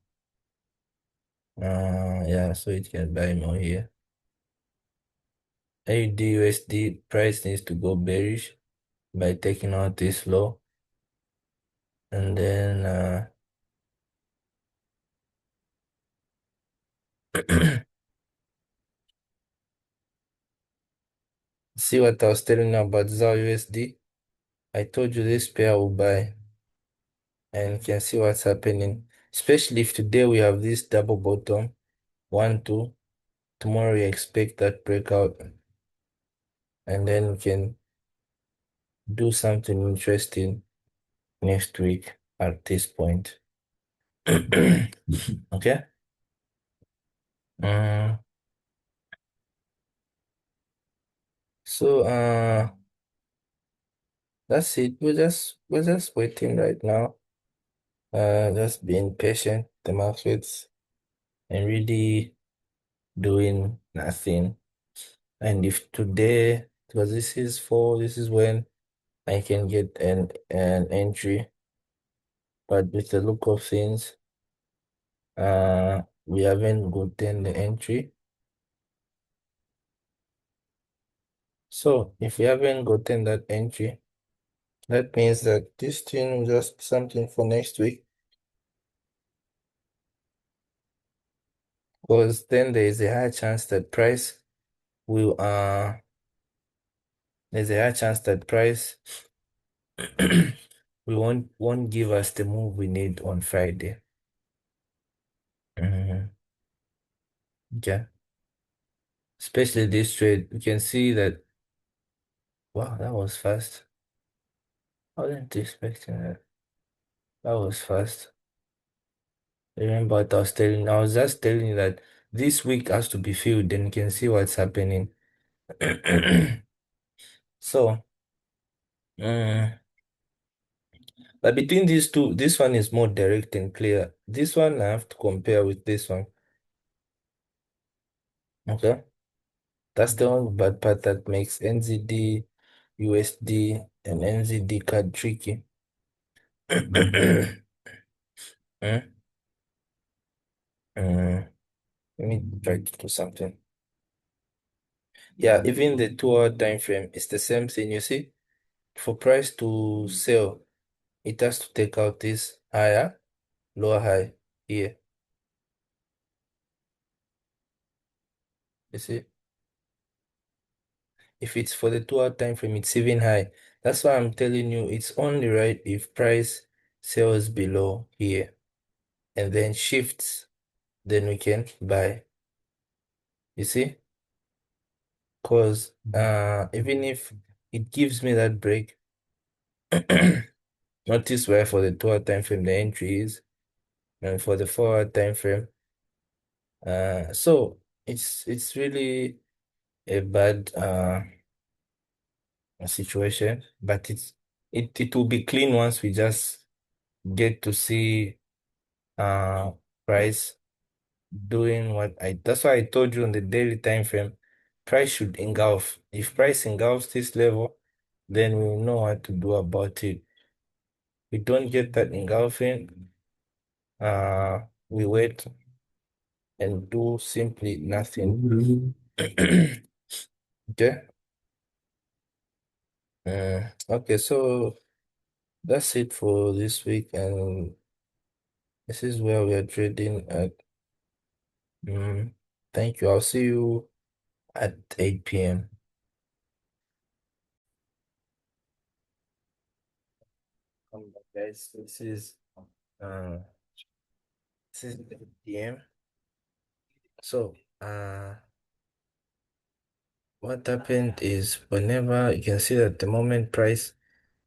Yeah, so it can buy more here. AUD USD price needs to go bearish by taking out this low, and then see what I was telling you about ZAR USD. I told you this pair will buy, and you can see what's happening. Especially if today we have this double bottom, 1, 2. Tomorrow we expect that breakout. and then we can do something interesting next week at this point. Okay? Mm, so that's it. We're just waiting right now. Just being patient, the markets, and really doing nothing. And if today, because this is when I can get an entry, but with the look of things, we haven't gotten the entry. So if we haven't gotten that entry, that means that this thing will just be something for next week. Because then there is a high chance that price will there's a high chance that price we won't give us the move we need on Friday. Mhm. Okay. Especially this trade, we can see that wow, that was fast. I wasn't expecting that. That was fast. Remember what I was telling I was just telling you that this week has to be filled, then you can see what's happening. So, mm, but between these two, this one is more direct and clear. This one I have to compare with this one. Okay. That's the only bad part that makes NZD, USD, and NZD card tricky. Mm, mm. Let me try to do something. Yeah, even the 2 hour time frame is the same thing. You see, for price to sell, it has to take out this higher, lower high here. You see, if it's for the 2 hour time frame, it's even high. That's why I'm telling you it's only right if price sells below here and then shifts, then we can buy. You see? Because even if it gives me that break, notice where for the 2 hour time frame the entry is, and for the 4 hour time frame. So it's really a bad situation, but it will be clean once we just get to see uh price doing what I that's why I told you on the daily time frame, price should engulf. If price engulfs this level, then we'll know what to do about it. We don't get that engulfing, we wait and do simply nothing. Okay. Okay, so that's it for this week, and this is where we are trading at. Mm, thank you. I'll see you at 8 p.m. Guys. Uh this is 8 p.m. So what happened is whenever you can see that the moment price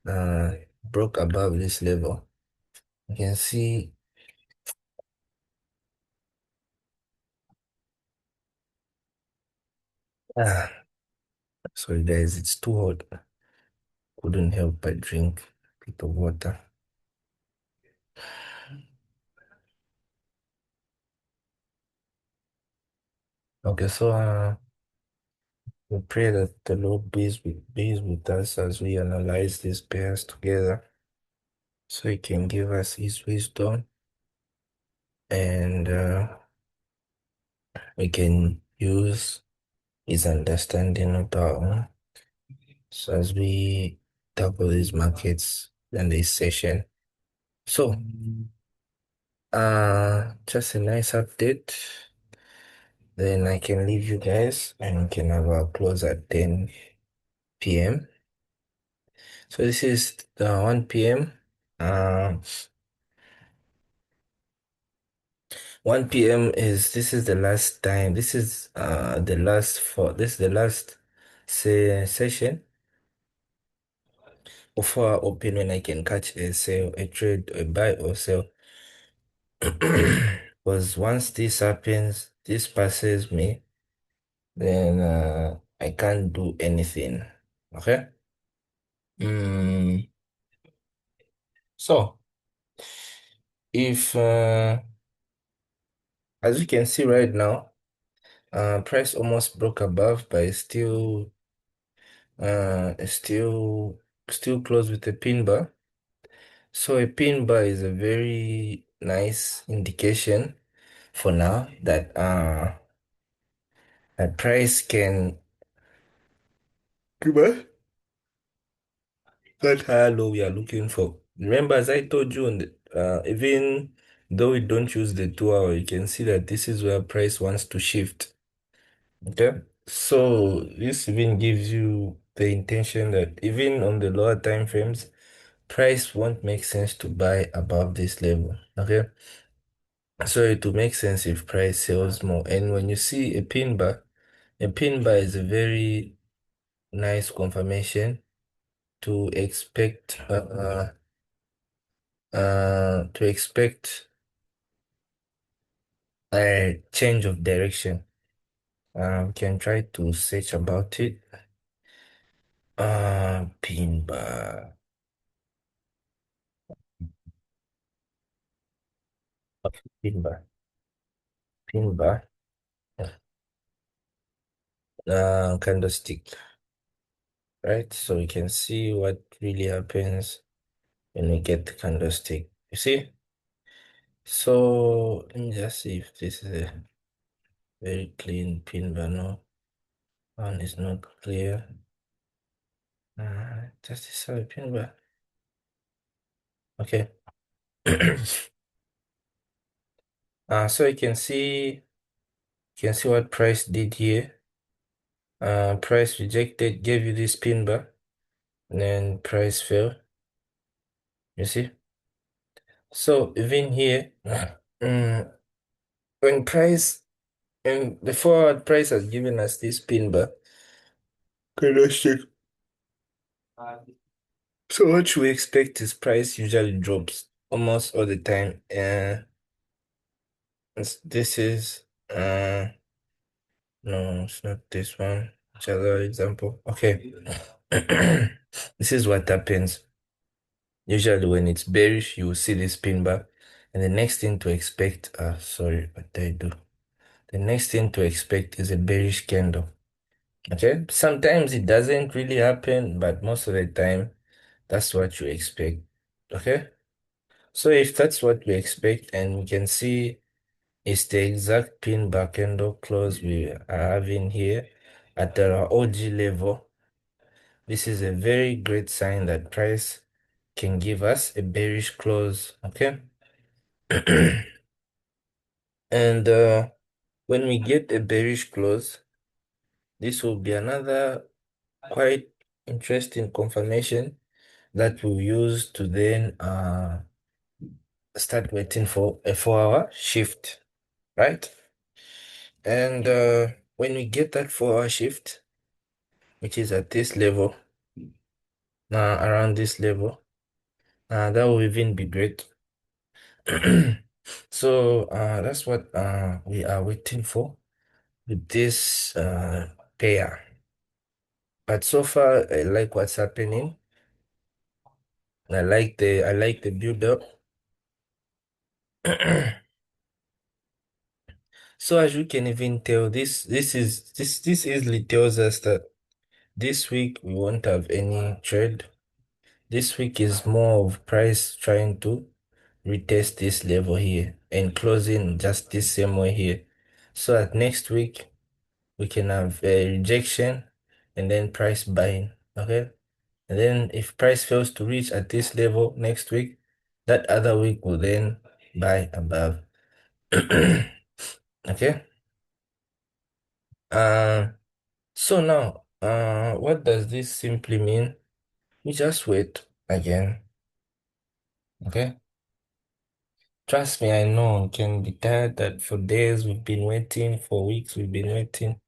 uh broke above this level, you can see ah sorry guys, it's too hot. Couldn't help but drink a bit of water. Okay, so we pray that the Lord be with us as we analyze these pairs together, so He can give us His wisdom and we can use His understanding of our own. So as we tackle these markets and this session. So, just a nice update. Then I can leave you guys and we can have our close at 10 p.m. So this is 1 p.m. Uh, 1 p.m. is this is the last time. This is the last session before I open when I can catch a sale, a trade, a buy or sell. Because once this happens, this passes me, then I can't do anything. Okay? Mm, so if as you can see right now, price almost broke above, but it's still close with a pin bar. So a pin bar is a very nice indication for now that a price can give us that higher low we are looking for. Remember, as I told you, even though we don't use the 2 hour, you can see that this is where price wants to shift. Okay, so this even gives you the intention that even on the lower time frames, price won't make sense to buy above this level. Okay, so it will make sense if price sells more. And when you see a pin bar is a very nice confirmation to expect a change of direction. We can try to search about it. Pin bar, pin bar, pin bar. Candlestick, right? So we can see what really happens when we get the candlestick. You see? So let me just see if this is a very clean pin bar. No, one is not clear. Just this a pin bar. Okay. So you can see what price did here. Price rejected, gave you this pin bar, and then price fell. You see? So even here, mm, when price and the forward price has given us this pin bar. Okay, let's check. So what we expect is price usually drops almost all the time. This is no, it's not this one. Which other example? Okay. This is what happens. Usually when it's bearish, you will see this pin bar. And the next thing to expect, sorry, what did I do? The next thing to expect is a bearish candle. Okay. Sometimes it doesn't really happen, but most of the time, that's what you expect. Okay. So if that's what we expect, and we can see it's the exact pin bar candle close we are having here at our OG level, this is a very great sign that price can give us a bearish close. Okay. And when we get a bearish close, this will be another quite interesting confirmation that we'll use to then start waiting for a 4 hour shift, right? And when we get that 4 hour shift, which is at this level, around this level, that will even be great. So that's what we are waiting for with this pair. But so far, I like what's happening. I like the build up. So as you can even tell, this easily tells us that this week we won't have any trade. This week is more of price trying to retest this level here and closing just this same way here. So at next week we can have a rejection and then price buying. Okay. And then if price fails to reach at this level next week, that other week will then buy above. Okay. Uh, so now, what does this simply mean? We just wait again. Okay. Trust me, I know it can be tired that for days we've been waiting, for weeks we've been waiting.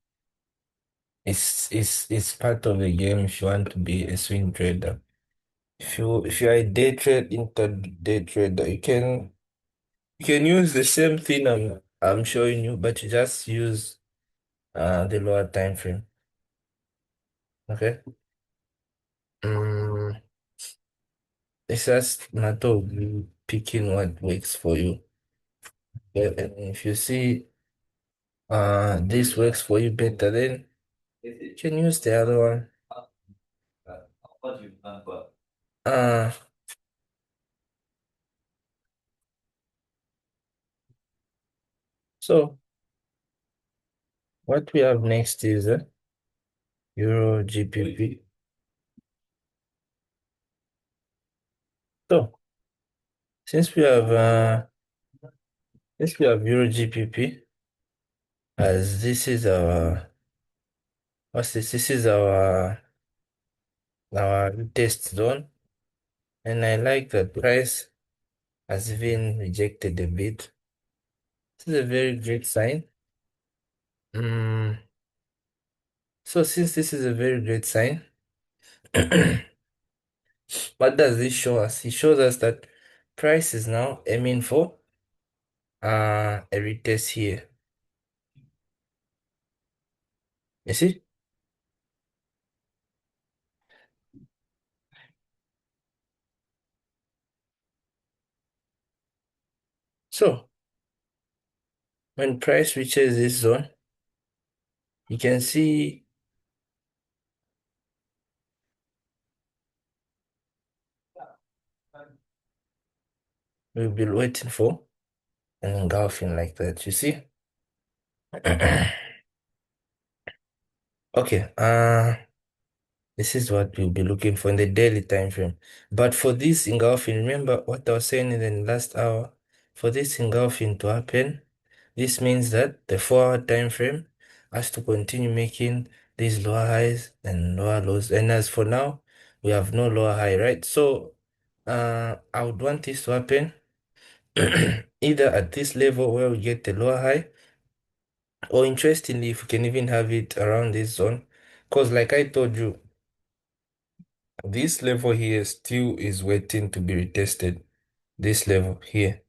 It's part of the game if you want to be a swing trader. If you're a day trader, you can use the same thing I'm showing you, but you just use the lower time frame. Okay. Mm, it's just a matter of you picking what works for you. Yeah, and if you see this works for you better, then you can use the other one. Uh so what we have next is Euro GPP. So since we have Euro GPP, as this is our what's this? This is our test zone, and I like that price has even rejected a bit. This is a very great sign. Mm, so since this is a very great sign, what does this show us? It shows us that price is now aiming for a retest here. You see? So when price reaches this zone, you can see we'll be waiting for and engulfing like that. You see? Okay. This is what we'll be looking for in the daily time frame. But for this engulfing, remember what I was saying in the last hour. For this engulfing to happen, this means that the 4 hour time frame has to continue making these lower highs and lower lows. And as for now, we have no lower high, right? So I would want this to happen either at this level where we get the lower high, or interestingly, if we can even have it around this zone. Because like I told you, this level here still is waiting to be retested. This level here.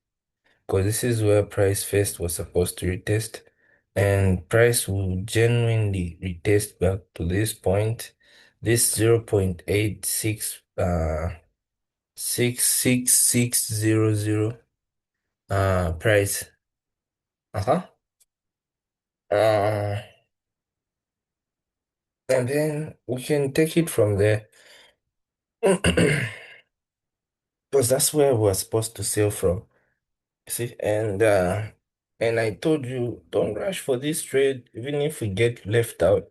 Because this is where price first was supposed to retest. And price will genuinely retest back to this point. This 0.86 66600 price. Uh-huh. Uh and then we can take it from there. Because that's where we're supposed to sell from. See, and I told you don't rush for this trade, even if we get left out.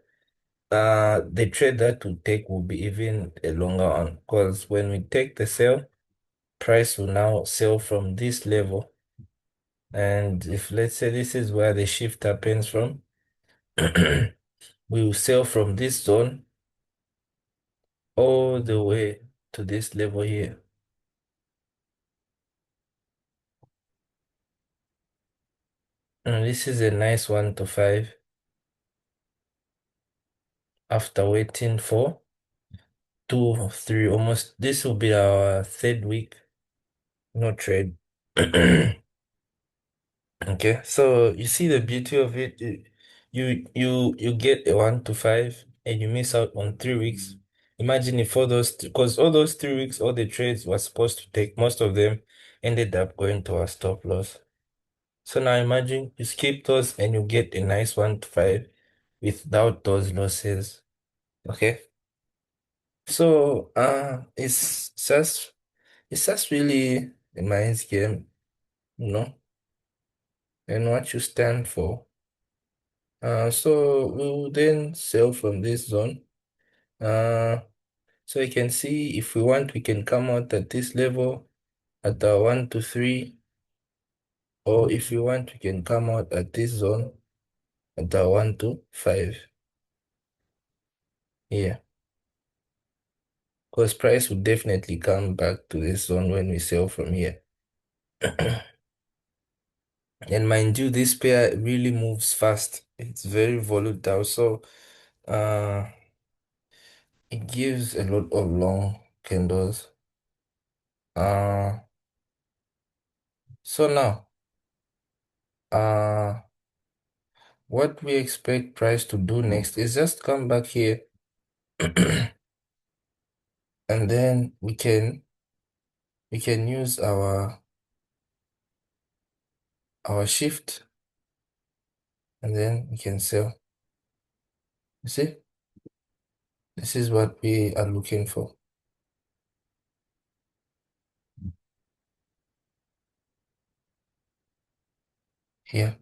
The trade that we take will be even a longer one because when we take the sell, price will now sell from this level. And if let's say this is where the shift happens from, we will sell from this zone all the way to this level here. And this is a nice 1 to 5 after waiting for 2 3 almost. This will be our third week no trade. Okay, so you see the beauty of it. You get a 1 to 5 and you miss out on 3 weeks. Imagine if all those, because all those 3 weeks, all the trades were supposed to take, most of them ended up going to our stop loss. So now imagine you skip those and you get a nice 1 to 5 without those losses. Okay, so it's just really a nice game, you know, and what you stand for. So we will then sell from this zone. Uh, so you can see if we want, we can come out at this level at the 1 to 3, or if you want, we can come out at this zone at the 1 to 5. Yeah, because price will definitely come back to this zone when we sell from here. And mind you, this pair really moves fast. It's very volatile. So Uh, it gives a lot of long candles. Uh, so now, uh, what we expect price to do next is just come back here, and then we can use our shift, and then we can sell. You see, this is what we are looking for here.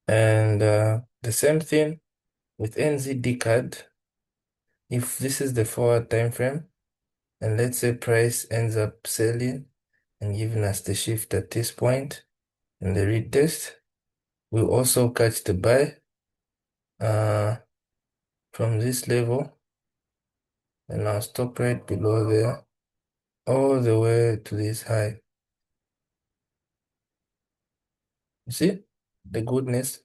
And the same thing with NZD card. If this is the forward time frame, and let's say price ends up selling and giving us the shift at this point in the retest, we'll also catch the buy uh, from this level, and I'll stop right below there all the way to this high. You see the goodness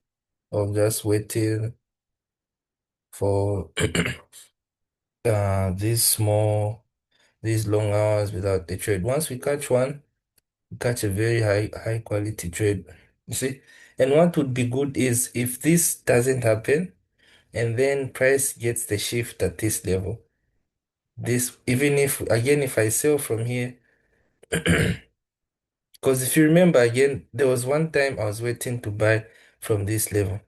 of just waiting for these long hours without the trade. Once we catch one, we catch a very high quality trade. You see? And what would be good is if this doesn't happen and then price gets the shift at this level. This, even if again if I sell from here, because if you remember again, there was one time I was waiting to buy from this level.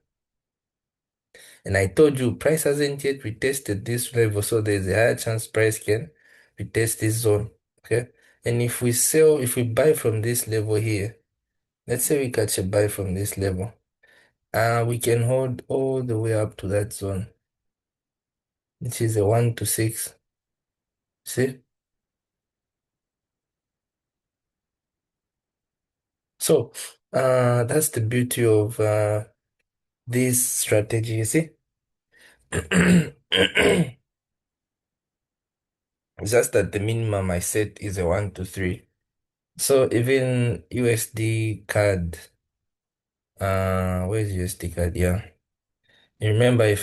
And I told you price hasn't yet retested this level, so there's a higher chance price can retest this zone. Okay. And if we buy from this level here, let's say we catch a buy from this level, we can hold all the way up to that zone, which is a 1 to 6. See? So that's the beauty of this strategy, you see? Just that the minimum I set is a 1 to 3. So even USD card, where's USD card? Yeah. You remember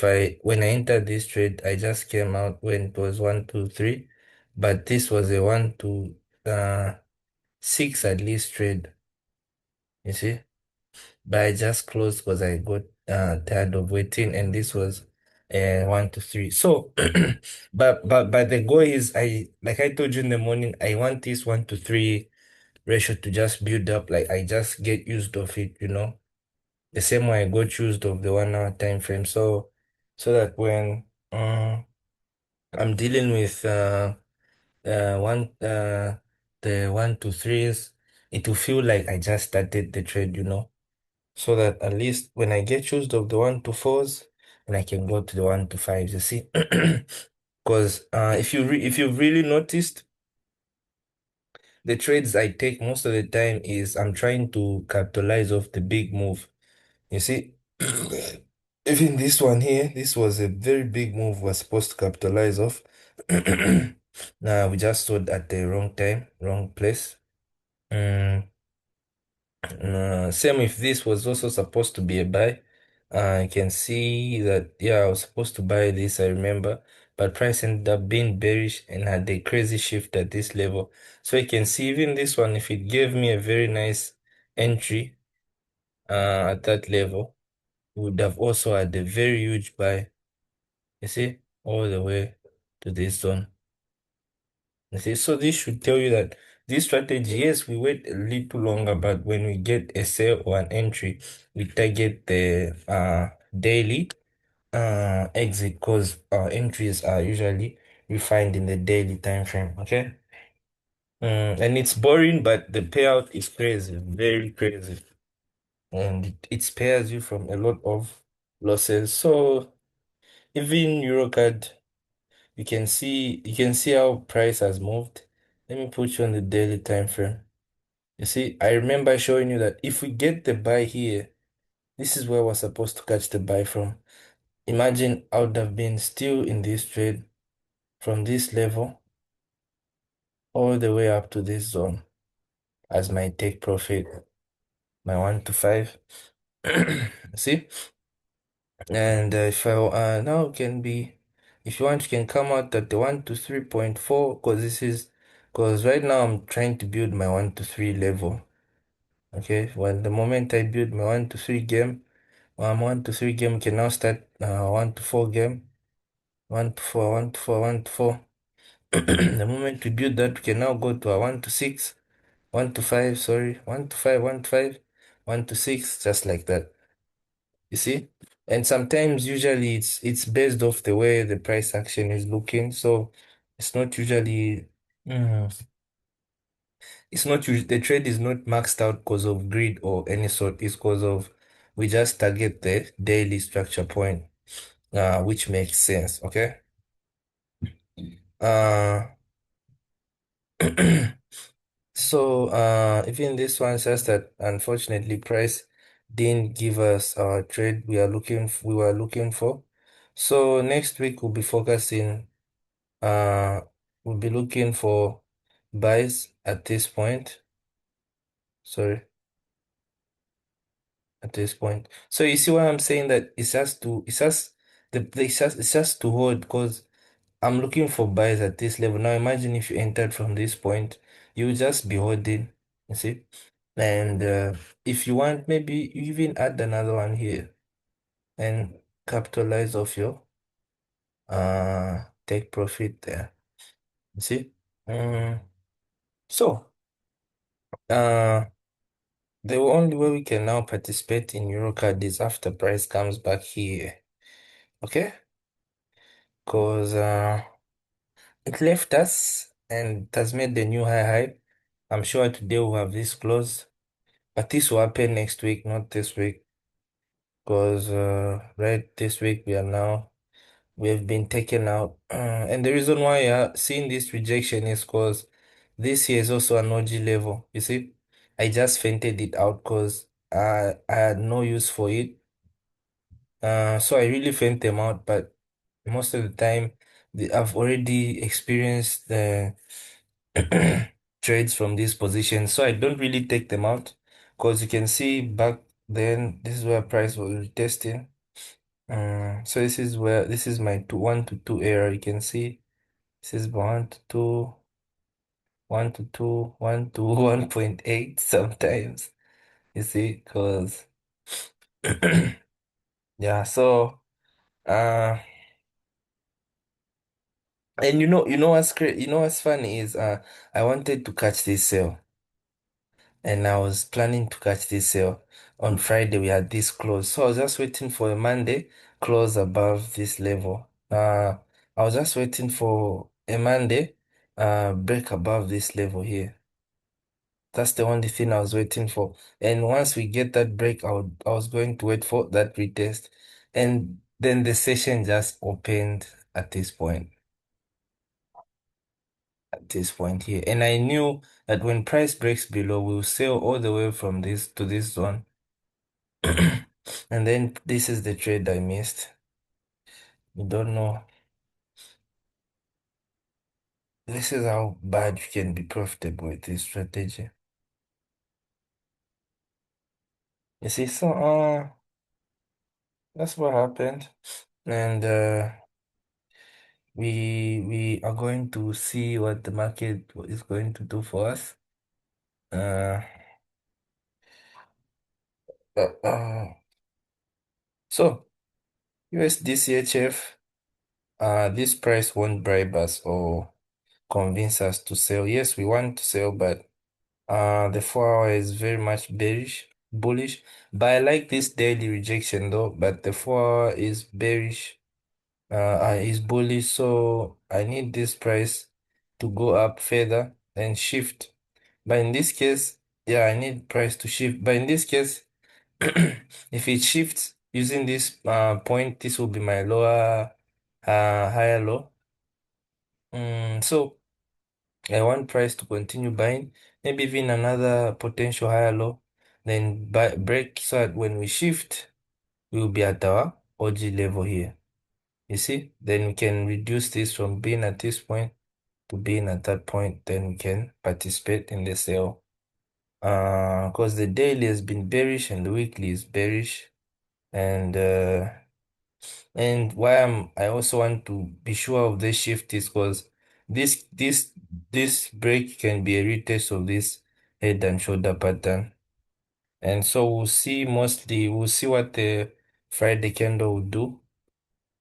when I entered this trade, I just came out when it was 1 to 3, but this was a 1 to 6 at least trade, you see? But I just closed because I got tired of waiting, and this was 1 to 3. So, but the goal is like I told you in the morning, I want this 1 to 3 ratio to just build up. Like I just get used of it, the same way I got used of the 1 hour time frame. So that when I'm dealing with one the 1 to 3s, it will feel like I just started the trade. So that at least when I get used of the 1 to 4s, and I can go to the 1 to 5s, you see. Because if you've really noticed, the trades I take most of the time is I'm trying to capitalize off the big move. You see, even this one here, this was a very big move we're supposed to capitalize off. Now we just sold at the wrong time, wrong place. Mm, Same if this was also supposed to be a buy. I can see that, yeah, I was supposed to buy this, I remember, but price ended up being bearish and had a crazy shift at this level. So you can see even this one, if it gave me a very nice entry at that level, would have also had a very huge buy, you see, all the way to this zone. You see, so this should tell you that this strategy, yes, we wait a little longer, but when we get a sale or an entry, we target the daily exit, because our entries are usually refined in the daily time frame. Okay. And it's boring, but the payout is crazy, very crazy. And it spares you from a lot of losses. So even Eurocard, you can see how price has moved. Let me put you on the daily time frame. You see, I remember showing you that if we get the buy here, this is where we're supposed to catch the buy from. Imagine I would have been still in this trade from this level. all the way up to this zone as my take profit, my 1 to 5. See? And if I now can be, if you want, you can come out at the 1 to 3.4, because right now I'm trying to build my 1 to 3 level. Okay, when the moment I build my 1 to 3 game, 1 to 3 game can now start 1 to 4 game, 1 to 4, 1 to 4, 1 to 4. The moment we build that, we can now go to a 1 to 6, 1 to 5, sorry, 1 to 5, 1 to 5, 1 to 6, just like that. You see? And sometimes usually it's based off the way the price action is looking. So it's not usually mm, it's not the trade is not maxed out because of greed or any sort. It's because of we just target the daily structure point, which makes sense, okay? Uh so even this one says that unfortunately price didn't give us our trade we were looking for. So next week we'll be focusing we'll be looking for buys at this point. Sorry, at this point. So you see why I'm saying that it's just to hold because I'm looking for buys at this level. Now imagine if you entered from this point, you would just be holding, you see? And if you want, maybe you even add another one here and capitalize off your take profit there. You see? Mm, so uh the only way we can now participate in Eurocard is after price comes back here. Okay? Because it left us and it has made the new high. I'm sure today we'll have this close. But this will happen next week, not this week. Because right this week we have been taken out. And the reason why you're seeing this rejection is because this here is also an OG level. You see? I just fainted it out because I had no use for it. So I really faint them out, but most of the time I've already experienced the trades from these positions, so I don't really take them out because you can see back then this is where price was retesting. So this is my 1 to 2 error. You can see this is 1 to 2, 1 to 2, 1 to 1.8 sometimes. You see, because yeah, so uh. And you know what's funny is I wanted to catch this sale and I was planning to catch this sale on Friday. We had this close, so I was just waiting for a Monday close above this level. I was just waiting for a Monday break above this level here. That's the only thing I was waiting for. And once we get that break, I was going to wait for that retest, and then the session just opened at this point. At this point here. And I knew that when price breaks below, we'll sell all the way from this to this zone. And then this is the trade I missed. You don't know. This is how bad you can be profitable with this strategy. You see, so that's what happened. And we are going to see what the market is going to do for us. Uh, uh, uh so USDCHF, this price won't bribe us or convince us to sell. Yes, we want to sell, but the 4 hour is very much bullish. But I like this daily rejection though, but the 4 hour is bearish, is bullish, so I need this price to go up further and shift. But in this case, yeah, I need price to shift. But in this case, if it shifts using this point, this will be my higher low. So I want price to continue buying, maybe even another potential higher low, then buy break so that when we shift, we will be at our OG level here. You see? Then we can reduce this from being at this point to be in at that point, then we can participate in the sale. Because the daily has been bearish and the weekly is bearish. And why I also want to be sure of this shift is because this this this break can be a retest of this head and shoulder pattern. And so we'll see what the Friday candle will do.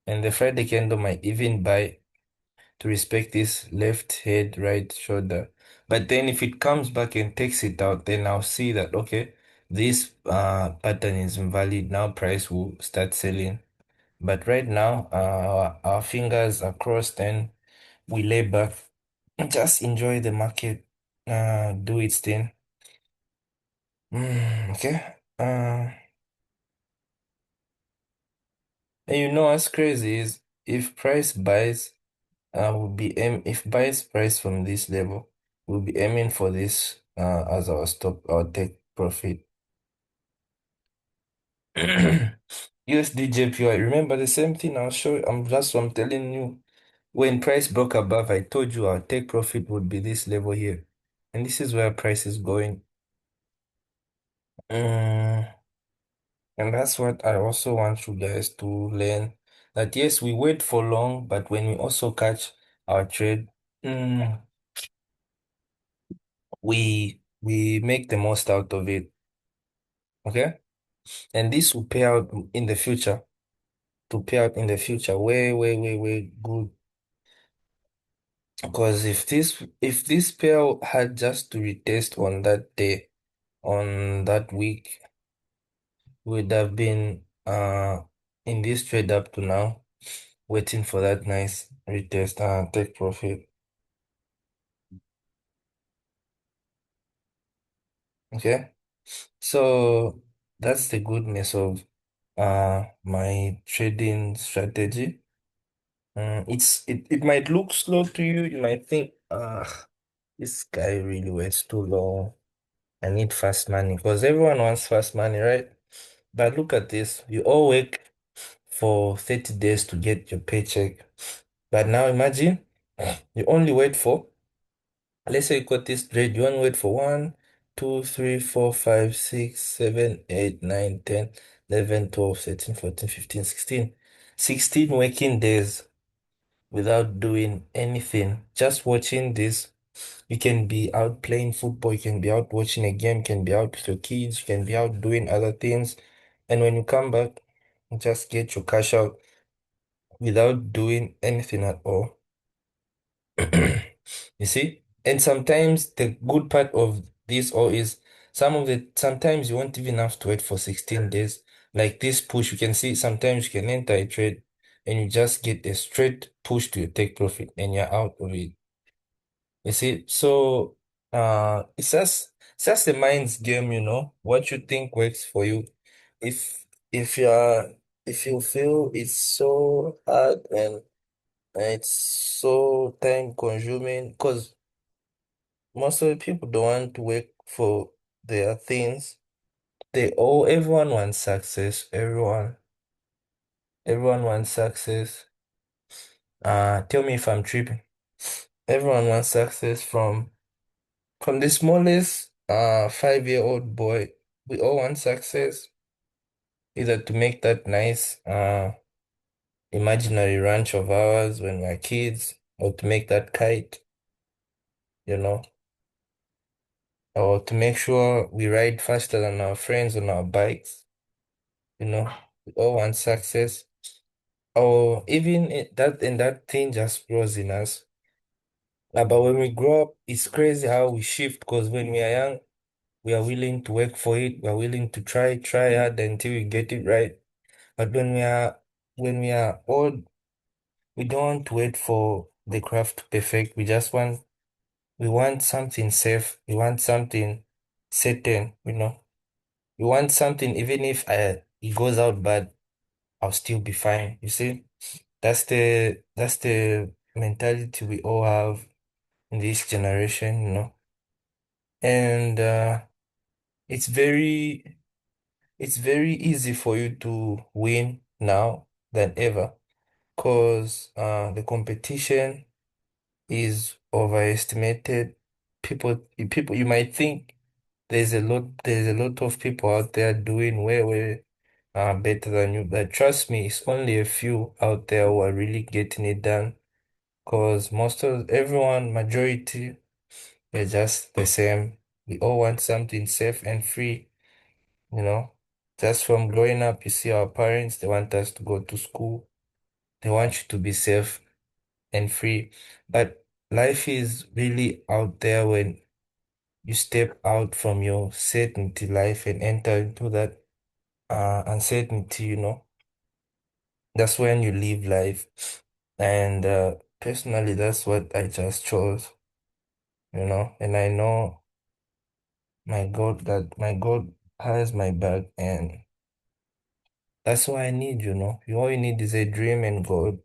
And the Friday candle might even buy to respect this left head, right shoulder. But then if it comes back and takes it out, then I'll see that okay, this pattern is invalid. Now price will start selling. But right now, our fingers are crossed and we lay back, just enjoy the market, do its thing. Okay. And you know what's crazy is if price buys, we'll be aim if buys price from this level, we'll be aiming for this as our stop, our take profit. USD remember the same thing I'll show. I'm telling you. When price broke above, I told you our take profit would be this level here. And this is where price is going. Mm, and that's what I also want you guys to learn. That yes, we wait for long, but when we also catch our trade, mm, we make the most out of it. Okay? And this will pay out in the future. To pay out in the future. Way, way, way, way good. Because if this pair had just to retest on that day, on that week, would have been in this trade up to now, waiting for that nice retest and take profit. Okay, so that's the goodness of my trading strategy. It might look slow to you. You might think, this guy really waits too long. I need fast money because everyone wants fast money, right? But look at this. You all work for 30 days to get your paycheck. But now imagine you only wait for, let's say you got this trade, you only wait for 16 working days without doing anything. Just watching this. You can be out playing football, you can be out watching a game, you can be out with your kids, you can be out doing other things. And when you come back, just get your cash out without doing anything at all. You see? And sometimes the good part of this all is sometimes you won't even have to wait for 16 days. Like this push, you can see sometimes you can enter a trade and you just get a straight push to your take profit and you're out of it. You see? So it's just a mind's game, you know, what you think works for you. If you're if you feel it's so hard and it's so time consuming because most of the people don't want to work for their things. Everyone wants success. Everyone wants success. Tell me if I'm tripping. Everyone wants success from the smallest 5-year-old boy. We all want success, either to make that nice imaginary ranch of ours when we're kids, or to make that kite, you know. Or to make sure we ride faster than our friends on our bikes, you know, we all want success. Or even that thing just grows in us. But when we grow up, it's crazy how we shift because when we are young, we are willing to work for it, we are willing to try hard until we get it right. But when we are old, we don't want to wait for the craft to perfect. We want something safe, we want something certain, you know. We want something, even if it goes out bad, I'll still be fine. You see, that's the mentality we all have in this generation, you know. And it's very it's very easy for you to win now than ever, because the competition. is overestimated. People, you might think there's a lot of people out there doing way better than you, but trust me, it's only a few out there who are really getting it done. Cause most of everyone, majority, they're just the same. We all want something safe and free, you know. Just from growing up, you see our parents, they want us to go to school. They want you to be safe and free. But life is really out there when you step out from your certainty life and enter into that uncertainty, That's when you live life. And personally, that's what I just chose. And I know my God has my back, and that's what I need. All you need is a dream and God,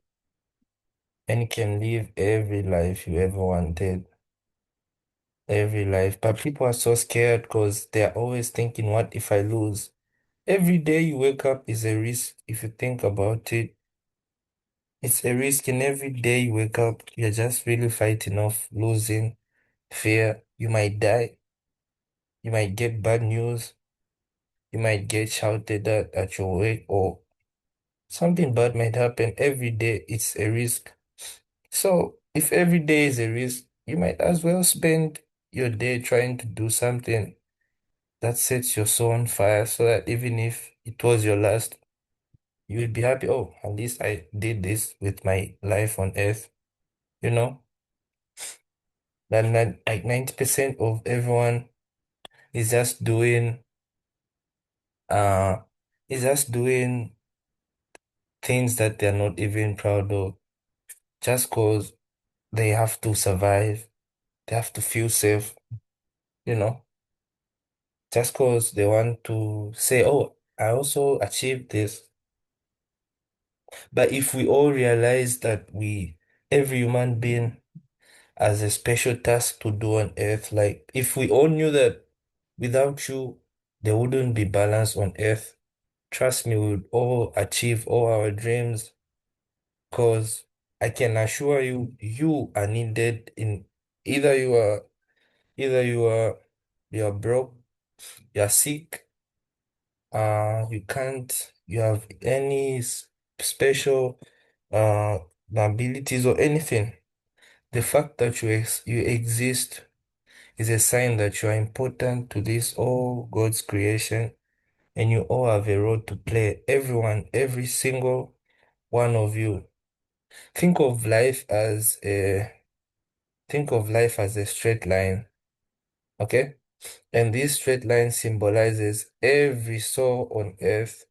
and you can live every life you ever wanted. Every life. But people are so scared because they're always thinking, what if I lose? Every day you wake up is a risk. If you think about it, it's a risk. And every day you wake up, you're just really fighting off losing, fear. You might die. You might get bad news. You might get shouted at your work, or something bad might happen. Every day it's a risk. So if every day is a risk, you might as well spend your day trying to do something that sets your soul on fire, so that even if it was your last, you will be happy. Oh, at least I did this with my life on earth. You know, that like 90% of everyone is just doing uh is just doing things that they're not even proud of, just cause they have to survive, they have to feel safe, you know, just cause they want to say, oh, I also achieved this. But if we all realize that every human being has a special task to do on earth, like if we all knew that without you, there wouldn't be balance on earth, trust me, we would all achieve all our dreams. Because I can assure you, you are needed in either you are, either you are broke, you are sick, you have any special uh abilities or anything. The fact that you exist is a sign that you are important to this all God's creation, and you all have a role to play. Everyone, every single one of you. Think of life as a think of life as a straight line, okay? And this straight line symbolizes every soul on earth,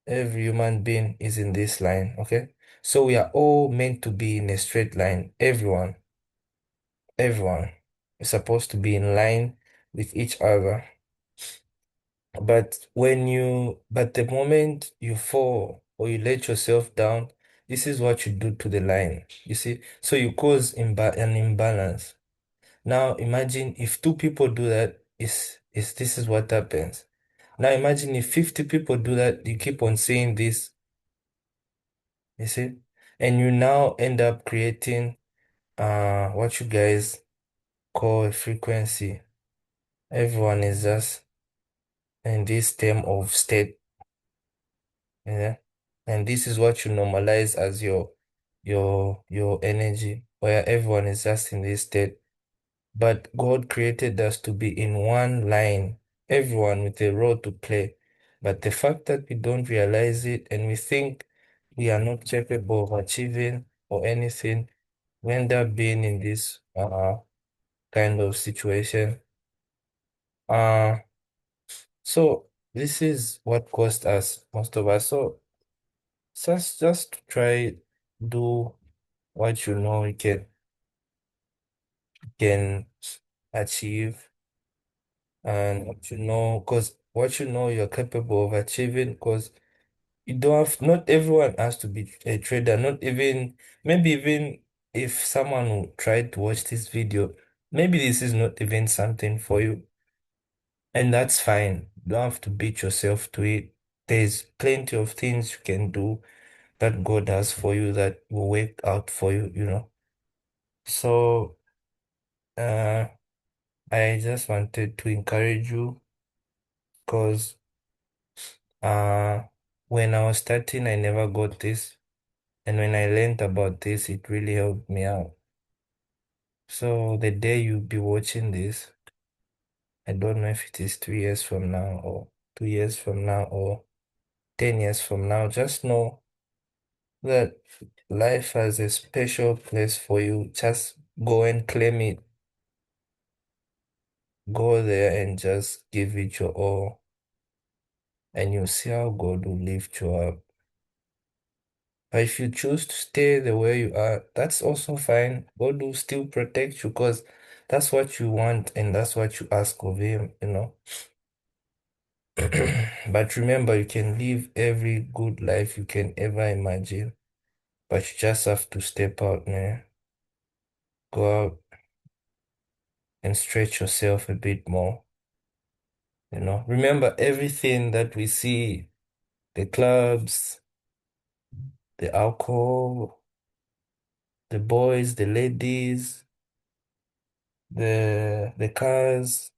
every human being is in this line, okay? So we are all meant to be in a straight line. Everyone is supposed to be in line with each other. But the moment you fall or you let yourself down, this is what you do to the line, you see? So you cause an imbalance. Now imagine if two people do that, is this is what happens. Now imagine if 50 people do that, you keep on saying this, you see? And you now end up creating what you guys call a frequency. Everyone is just in this term of state, yeah. And this is what you normalize as your energy, where everyone is just in this state. But God created us to be in one line, everyone with a role to play. But the fact that we don't realize it and we think we are not capable of achieving or anything, we end up being in this kind of situation. Uh, so this is what cost us, most of us. So just try do what you know you can achieve, and what you know you're capable of achieving, because you don't have, not everyone has to be a trader, not even, maybe even if someone will try to watch this video, maybe this is not even something for you, and that's fine. You don't have to beat yourself to it. There's plenty of things you can do that God has for you that will work out for you, So, uh, I just wanted to encourage you because, uh, when I was starting, I never got this. And when I learned about this, it really helped me out. So the day you'll be watching this, I don't know if it is 2 years from now or 2 years from now or 10 years from now, just know that life has a special place for you. Just go and claim it. Go there and just give it your all, and you'll see how God will lift you up. But if you choose to stay the way you are, that's also fine. God will still protect you because that's what you want and that's what you ask of Him, you know. But remember, you can live every good life you can ever imagine, but you just have to step out, man. Go out and stretch yourself a bit more, you know. Remember, everything that we see, the clubs, the alcohol, the boys, the ladies, the cars,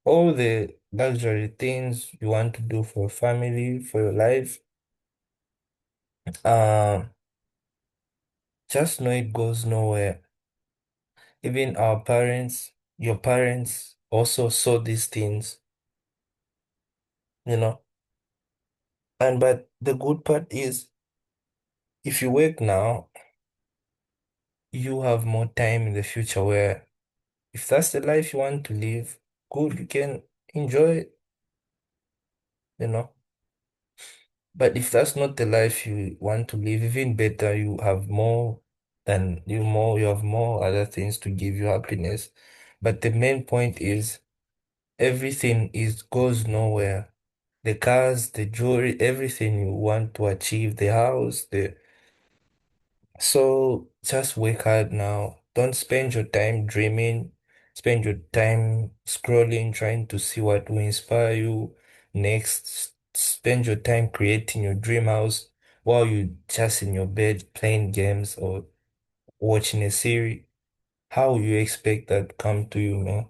all the luxury things you want to do for your family, for your life, um, just know it goes nowhere. Even our parents, your parents also saw these things, you know. And but the good part is if you work now, you have more time in the future where if that's the life you want to live, good, you can enjoy it, you know. But if that's not the life you want to live, even better, you have more other things to give you happiness. But the main point is everything is goes nowhere. The cars, the jewelry, everything you want to achieve, the house, the so just work hard now. Don't spend your time dreaming. Spend your time scrolling, trying to see what will inspire you next. Spend your time creating your dream house while you just in your bed playing games or watching a series. How you expect that come to you, man?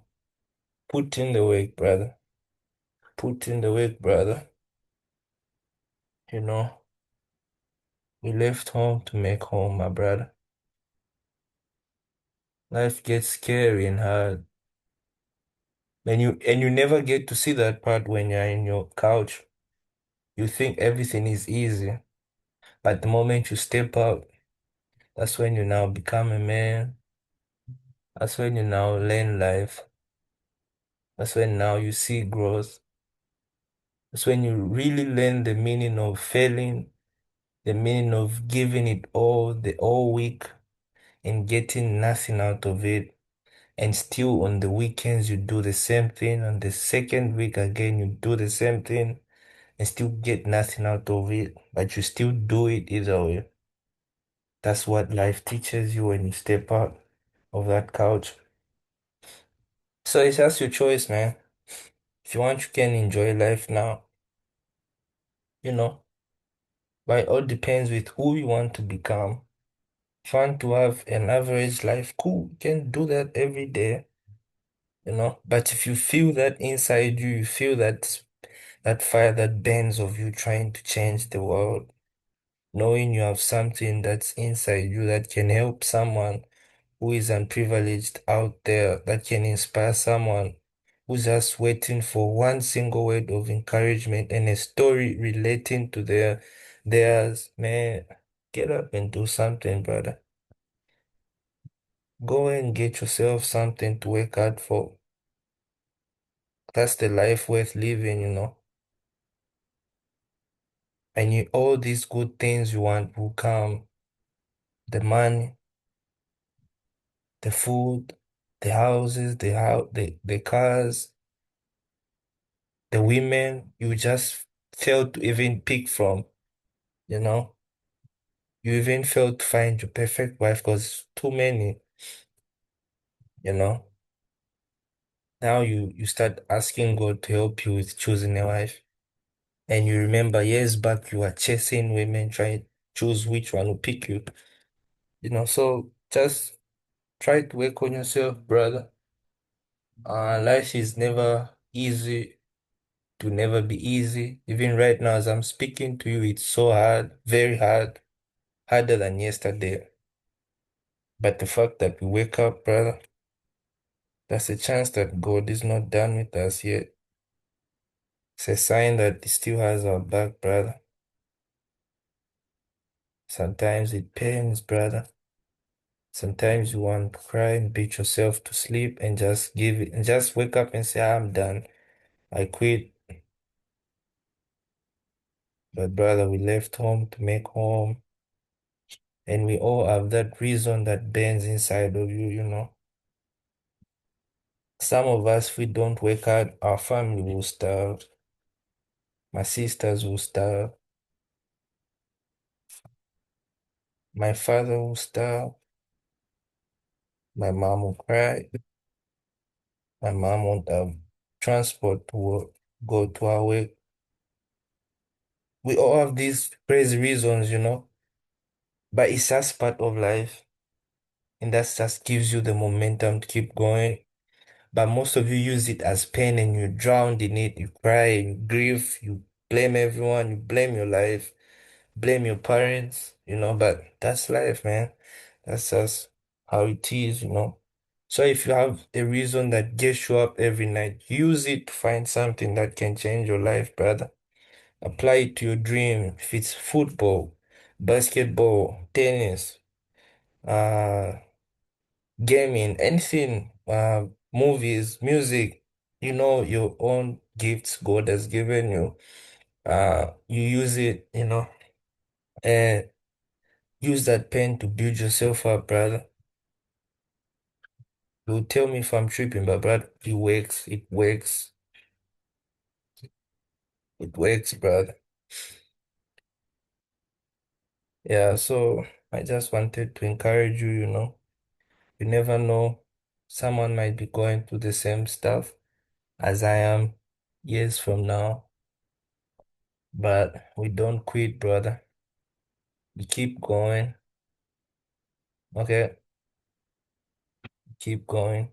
Put in the work, brother. Put in the work, brother. You know, we left home to make home, my brother. Life gets scary and hard. And you never get to see that part when you're in your couch. You think everything is easy. But the moment you step out, that's when you now become a man. That's when you now learn life. That's when now you see growth. That's when you really learn the meaning of failing, the meaning of giving it all the whole week and getting nothing out of it. And still on the weekends you do the same thing. On the second week again you do the same thing and still get nothing out of it, but you still do it either way. That's what life teaches you when you step out of that couch. So it's just your choice, man. If you want, you can enjoy life now, you know, but it all depends with who you want to become. If you want to have an average life, cool, you can do that every day, you know. But if you feel that inside you, you feel that fire that burns of you trying to change the world, knowing you have something that's inside you that can help someone who is unprivileged out there, that can inspire someone who's just waiting for one single word of encouragement and a story relating to theirs, man, get up and do something, brother. Go and get yourself something to work hard for. That's the life worth living, you know. And all these good things you want will come. The money, the food, the houses, the cars, the women you just failed to even pick from, you know? You even failed to find your perfect wife because too many, you know? Now you start asking God to help you with choosing a wife. And you remember years back you were chasing women, trying to choose which one will pick you. You know, so just Try to work on yourself, brother. Life is never easy, to never be easy. Even right now, as I'm speaking to you, it's so hard, very hard, harder than yesterday. But the fact that we wake up, brother, that's a chance that God is not done with us yet. It's a sign that He still has our back, brother. Sometimes it pains, brother. Sometimes you want to cry and beat yourself to sleep and just give it and just wake up and say, I'm done. I quit. But brother, we left home to make home. And we all have that reason that burns inside of you, you know. Some of us, if we don't wake up, our family will starve. My sisters will starve. My father will starve. My mom will cry. My mom won't have transport to work, go to our work. We all have these crazy reasons, you know. But it's just part of life. And that just gives you the momentum to keep going. But most of you use it as pain and you drown in it. You cry and you grieve. You blame everyone. You blame your life. Blame your parents, you know. But that's life, man. That's just how it is, you know. So if you have a reason that gets you up every night, use it to find something that can change your life, brother. Apply it to your dream. If it's football, basketball, tennis, uh, gaming, anything, movies, music, you know, your own gifts God has given you. You use it, you know, and use that pen to build yourself up, brother. You tell me if I'm tripping, but brother, it works, it works, it works, brother. Yeah, so I just wanted to encourage you, you know. You never know. Someone might be going through the same stuff as I am years from now. But we don't quit, brother. We keep going. Okay, keep going.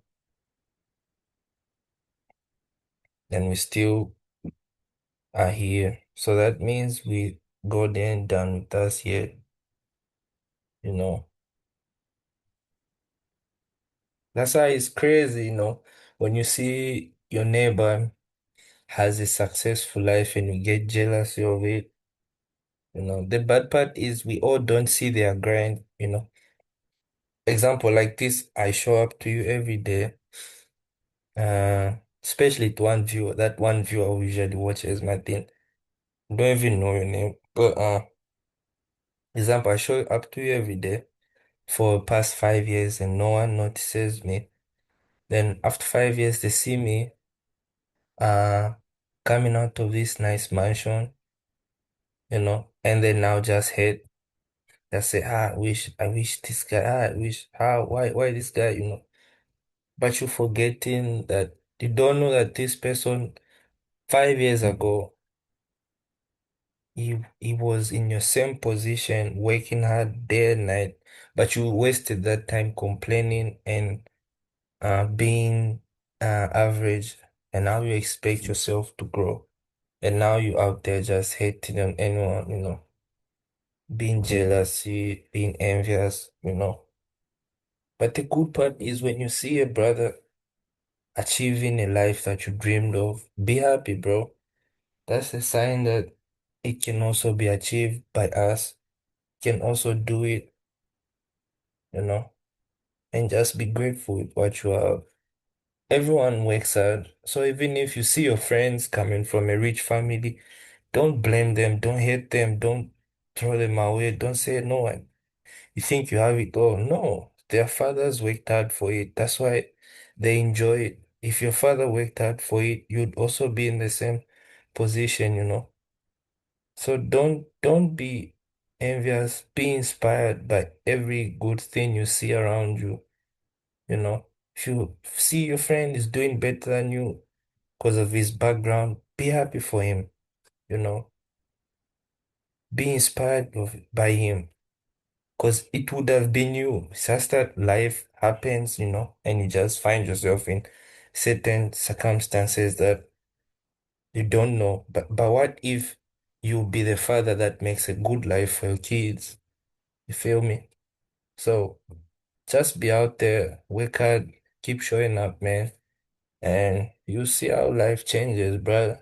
And we still are here. So that means we God ain't done with us yet, you know. That's why it's crazy, you know, when you see your neighbor has a successful life and you get jealous of it. You know, the bad part is we all don't see their grind, you know. Example like this, I show up to you every day. Especially to one viewer, that one viewer who usually watches my thing. Don't even know your name. But example, I show up to you every day for past 5 years and no one notices me. Then after 5 years, they see me uh coming out of this nice mansion, you know, and they now just hate. They say, I wish this guy, I wish, why this guy, you know. But you're forgetting that you don't know that this person 5 years ago, he was in your same position, working hard day and night, but you wasted that time complaining and being average, and now you expect yourself to grow. And now you out there just hating on anyone, you know, being jealousy, being envious, you know. But the good part is when you see a brother achieving a life that you dreamed of, be happy, bro. That's a sign that it can also be achieved by us, can also do it, you know, and just be grateful with what you have. Everyone works hard. So even if you see your friends coming from a rich family, don't blame them, don't hate them, don't throw them away, don't say no. You think you have it all. No, their fathers worked hard for it. That's why they enjoy it. If your father worked hard for it, you'd also be in the same position, you know. So don't be envious. Be inspired by every good thing you see around you, you know. If you see your friend is doing better than you because of his background, be happy for him, you know. Be inspired by him because it would have been you. It's just that life happens, and you just find yourself in certain circumstances that you don't know. But what if you be the father that makes a good life for your kids? You feel me? So just be out there, work hard, keep showing up, man, and you see how life changes, brother.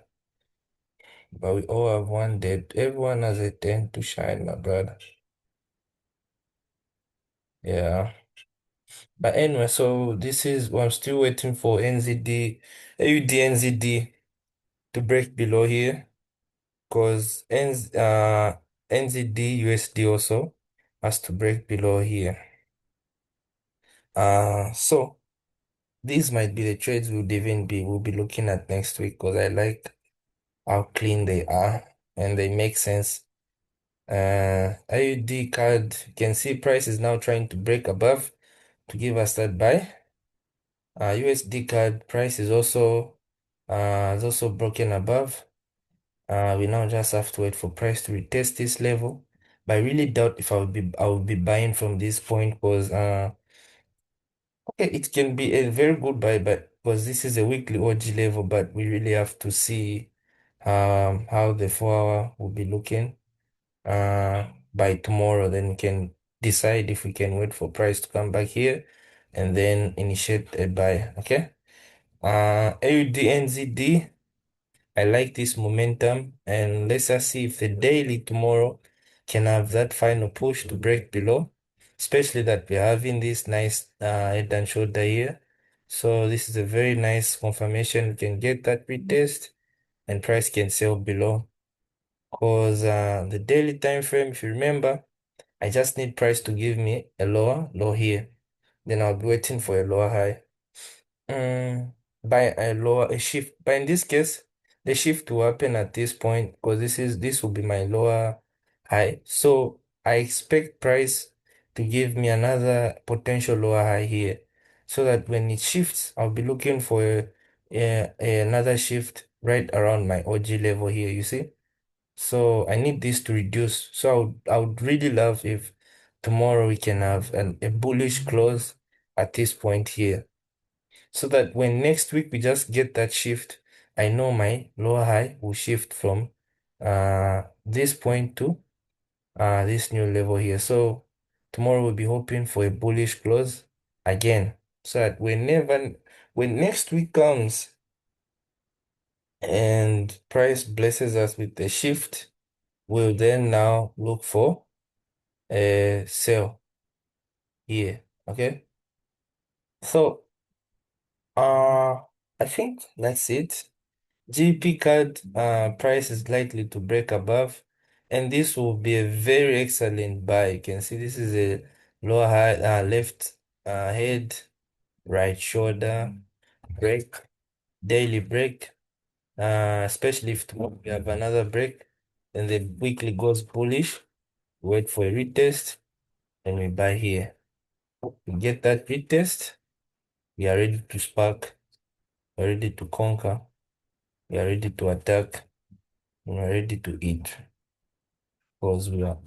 But we all have one day. Everyone has a turn to shine, my brother. Yeah. But anyway, so I'm still waiting for NZD, AUD NZD to break below here because NZD USD also has to break below here. So these might be the trades we'll be looking at next week because I like how clean they are and they make sense. AUD card, you can see price is now trying to break above to give us that buy. USD card price is also broken above. We now just have to wait for price to retest this level. But I really doubt if I would be buying from this point because okay, it can be a very good buy, but because this is a weekly OG level, but we really have to see how the 4 hour will be looking by tomorrow. Then we can decide if we can wait for price to come back here and then initiate a buy. Okay. AUD NZD. I like this momentum, and let's just see if the daily tomorrow can have that final push to break below, especially that we're having this nice head and shoulder here. So this is a very nice confirmation. We can get that retest and price can sell below. Because the daily time frame, if you remember, I just need price to give me a lower low here. Then I'll be waiting for a lower high. Mm, by a shift. But in this case, the shift will happen at this point because this will be my lower high. So I expect price to give me another potential lower high here. So that when it shifts, I'll be looking for another shift right around my OG level here, you see? So I need this to reduce. So I would really love if tomorrow we can have a bullish close at this point here so that when next week we just get that shift, I know my lower high will shift from this point to this new level here. So tomorrow we'll be hoping for a bullish close again, so that when next week comes and price blesses us with the shift, we'll then now look for a sell here. Okay, so uh I think that's it. GP card price is likely to break above, and this will be a very excellent buy. You can see this is a lower high, left head, right shoulder break, daily break. Especially if tomorrow we have another break, and the weekly goes bullish. Wait for a retest, and we buy here. We get that retest, we are ready to spark, we are ready to conquer, we are ready to attack, we are ready to eat. Because we are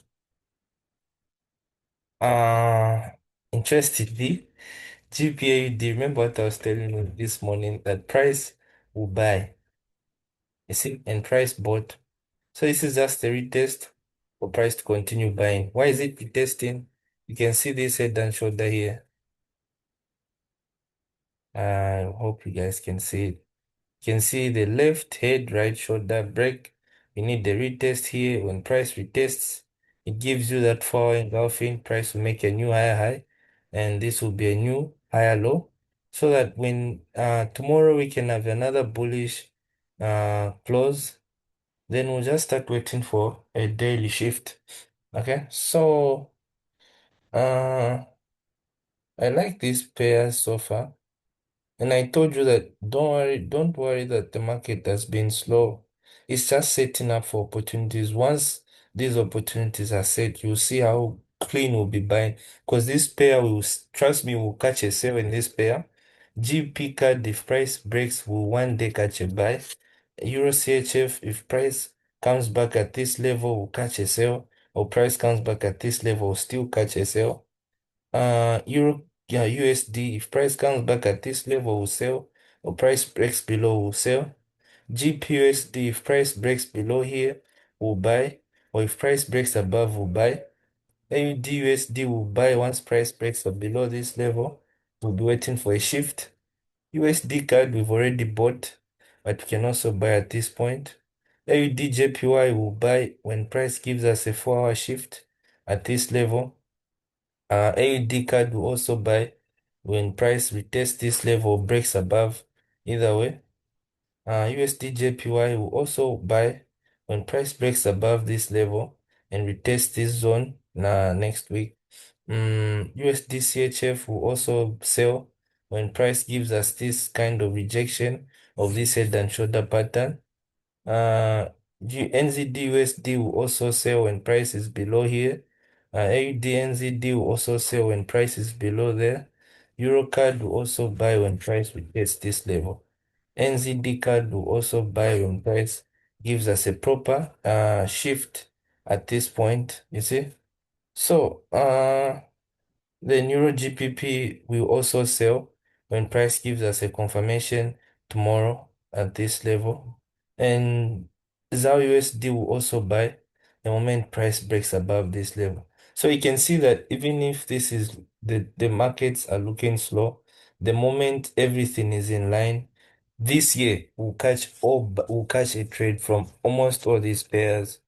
uh interestingly, GPAUD, remember what I was telling you this morning that price will buy. You see, and price bought. So this is just a retest for price to continue buying. Why is it retesting? You can see this head and shoulder here. I hope you guys can see it. You can see the left head, right shoulder break. We need the retest here. When price retests, it gives you that 4 engulfing. Price will make a new higher high, and this will be a new higher low. So that when tomorrow we can have another bullish close, then we'll just start waiting for a daily shift. Okay, so uh I like these pairs so far. And I told you that don't worry that the market has been slow. It's just setting up for opportunities. Once these opportunities are set, you'll see how clean we'll be buying. Because this pair trust me, will catch a sale in this pair. GP card, if price breaks, will one day catch a buy. Euro CHF, if price comes back at this level, will catch a sale. Or price comes back at this level, will still catch a sale. Euro yeah, USD, if price comes back at this level, we'll sell, or price breaks below, we'll sell. GPUSD, if price breaks below here, we'll buy, or if price breaks above, we'll buy. AUD will buy once price breaks below this level. We'll be waiting for a shift. USD CAD we've already bought, but we can also buy at this point. AUD JPY will buy when price gives us a 4-hour shift at this level. AUD CAD will also buy when price retests this level or breaks above. Either way. USD JPY will also buy when price breaks above this level and retests this zone next week. USD CHF will also sell when price gives us this kind of rejection of this head and shoulder pattern. NZD USD will also sell when price is below here. AUD NZD will also sell when price is below there. EuroCAD will also buy when price retests this level. NZD CAD will also buy when price gives us a proper shift at this point, you see. So the Euro GPP will also sell when price gives us a confirmation tomorrow at this level. And ZAR USD will also buy the moment price breaks above this level. So you can see that even if this is the markets are looking slow, the moment everything is in line, this year we'll catch a trade from almost all these pairs.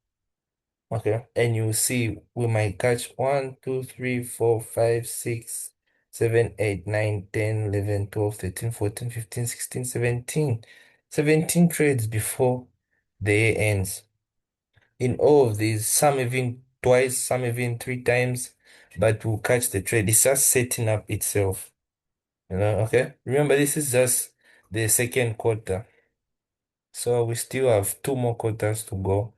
Okay. And you see, we might catch 1, 2, 3, 4, 5, 6, 7, 8, 9, 10, 11, 12, 13, 14, 15, 16, 17. 17 trades before the year ends. In all of these, some even twice, some even 3 times, but we'll catch the trade. It's just setting up itself. Okay? Remember, this is just the second quarter. So we still have 2 more quarters to go.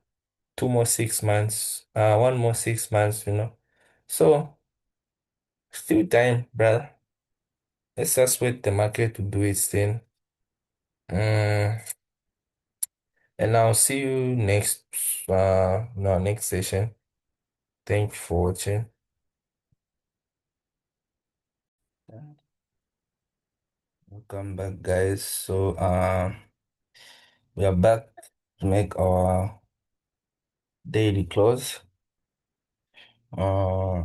2 more 6 months, 1 more 6 months. So still time, brother. Let's just wait the market to do its thing. Mm, and I'll see you next no next session. Thank you for watching. Welcome back, guys. So we are back to make our daily close. Uh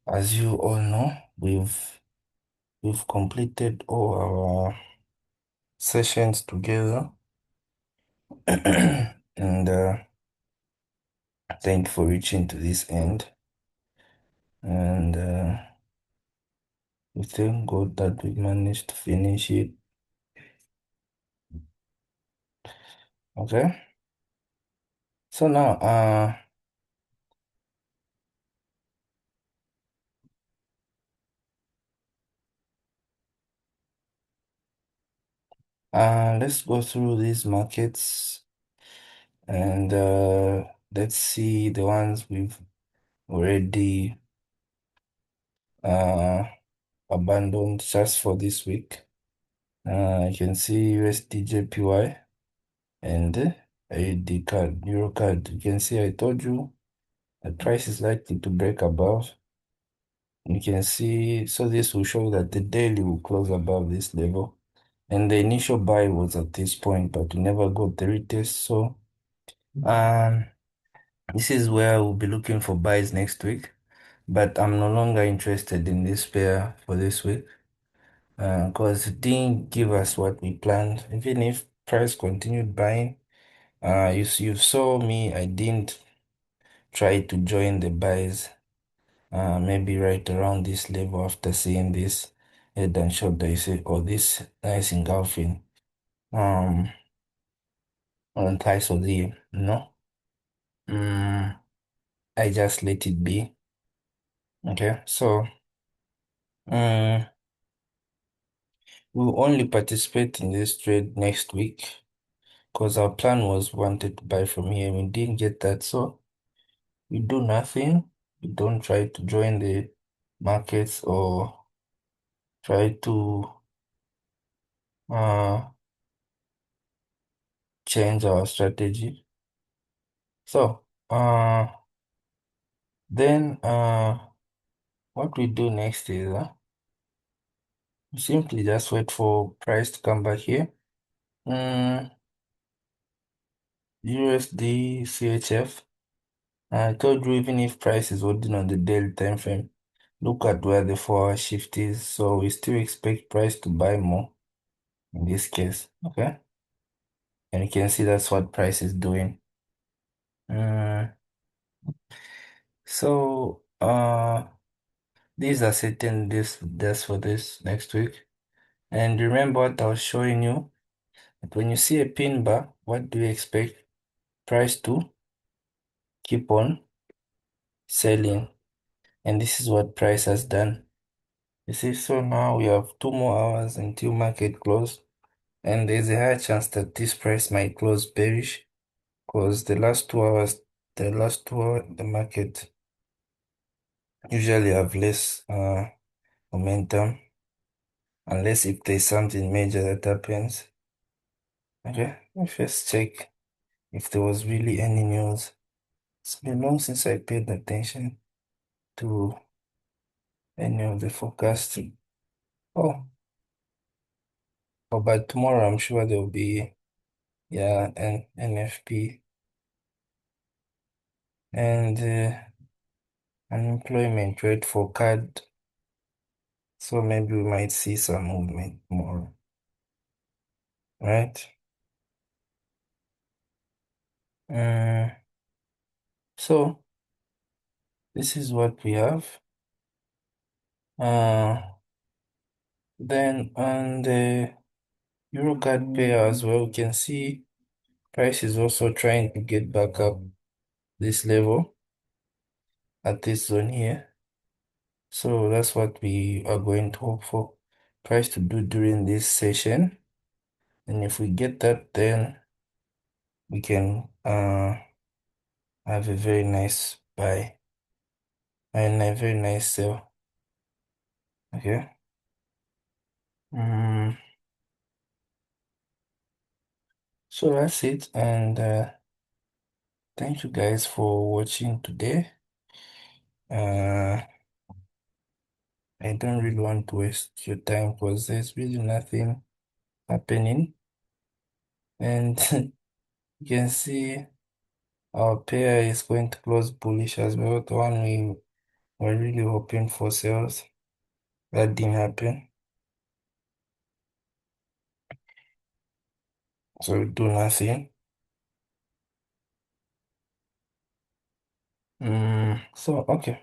as you all know, we've completed all our sessions together. And thank you for reaching to this end. And we thank God that we managed to finish it. Okay. So now, let's go through these markets and let's see the ones we've already uh abandoned just for this week. You can see USD JPY and AUD card, Euro card. You can see I told you the price is likely to break above. You can see, so this will show that the daily will close above this level. And the initial buy was at this point, but we never got the retest. So um, this is where we'll be looking for buys next week. But I'm no longer interested in this pair for this week because it didn't give us what we planned. Even if price continued buying, you saw me, I didn't try to join the buys. Maybe right around this level after seeing this head and shoulder, you say, oh, this nice engulfing. On price of the no. Mm, I just let it be. Okay, so mm, we'll only participate in this trade next week because our plan was wanted to buy from here. We didn't get that, so we do nothing. We don't try to join the markets or try to uh change our strategy. So then what we do next is we simply just wait for price to come back here. Mm, USD CHF. I told you even if price is holding on the daily time frame, look at where the 4 hour shift is. So we still expect price to buy more in this case. Okay. And you can see that's what price is doing. Mm, so these are setting this for this next week. And remember what I was showing you, that when you see a pin bar, what do you expect? Price to keep on selling. And this is what price has done. You see, so now we have 2 more hours until market close. And there's a high chance that this price might close bearish because the last 2 hours, the market usually have less momentum unless if there's something major that happens. Okay, let me first check if there was really any news. It's been long since I paid attention to any of the forecasting. Oh, oh, but tomorrow I'm sure there'll be, yeah, an NFP and unemployment rate for card. So maybe we might see some movement tomorrow, right? Uh, so this is what we have. Then on the Eurocard pair as well, we can see price is also trying to get back up this level at this zone here. So that's what we are going to hope for price to do during this session. And if we get that, then we can have a very nice buy and a very nice sell. Okay. Mm, so that's it. And thank you guys for watching today. Uh, I don't really want to waste your time because there's really nothing happening. And you can see our pair is going to close bullish as well. The one we were really hoping for sales. That didn't happen. So we do nothing. So okay.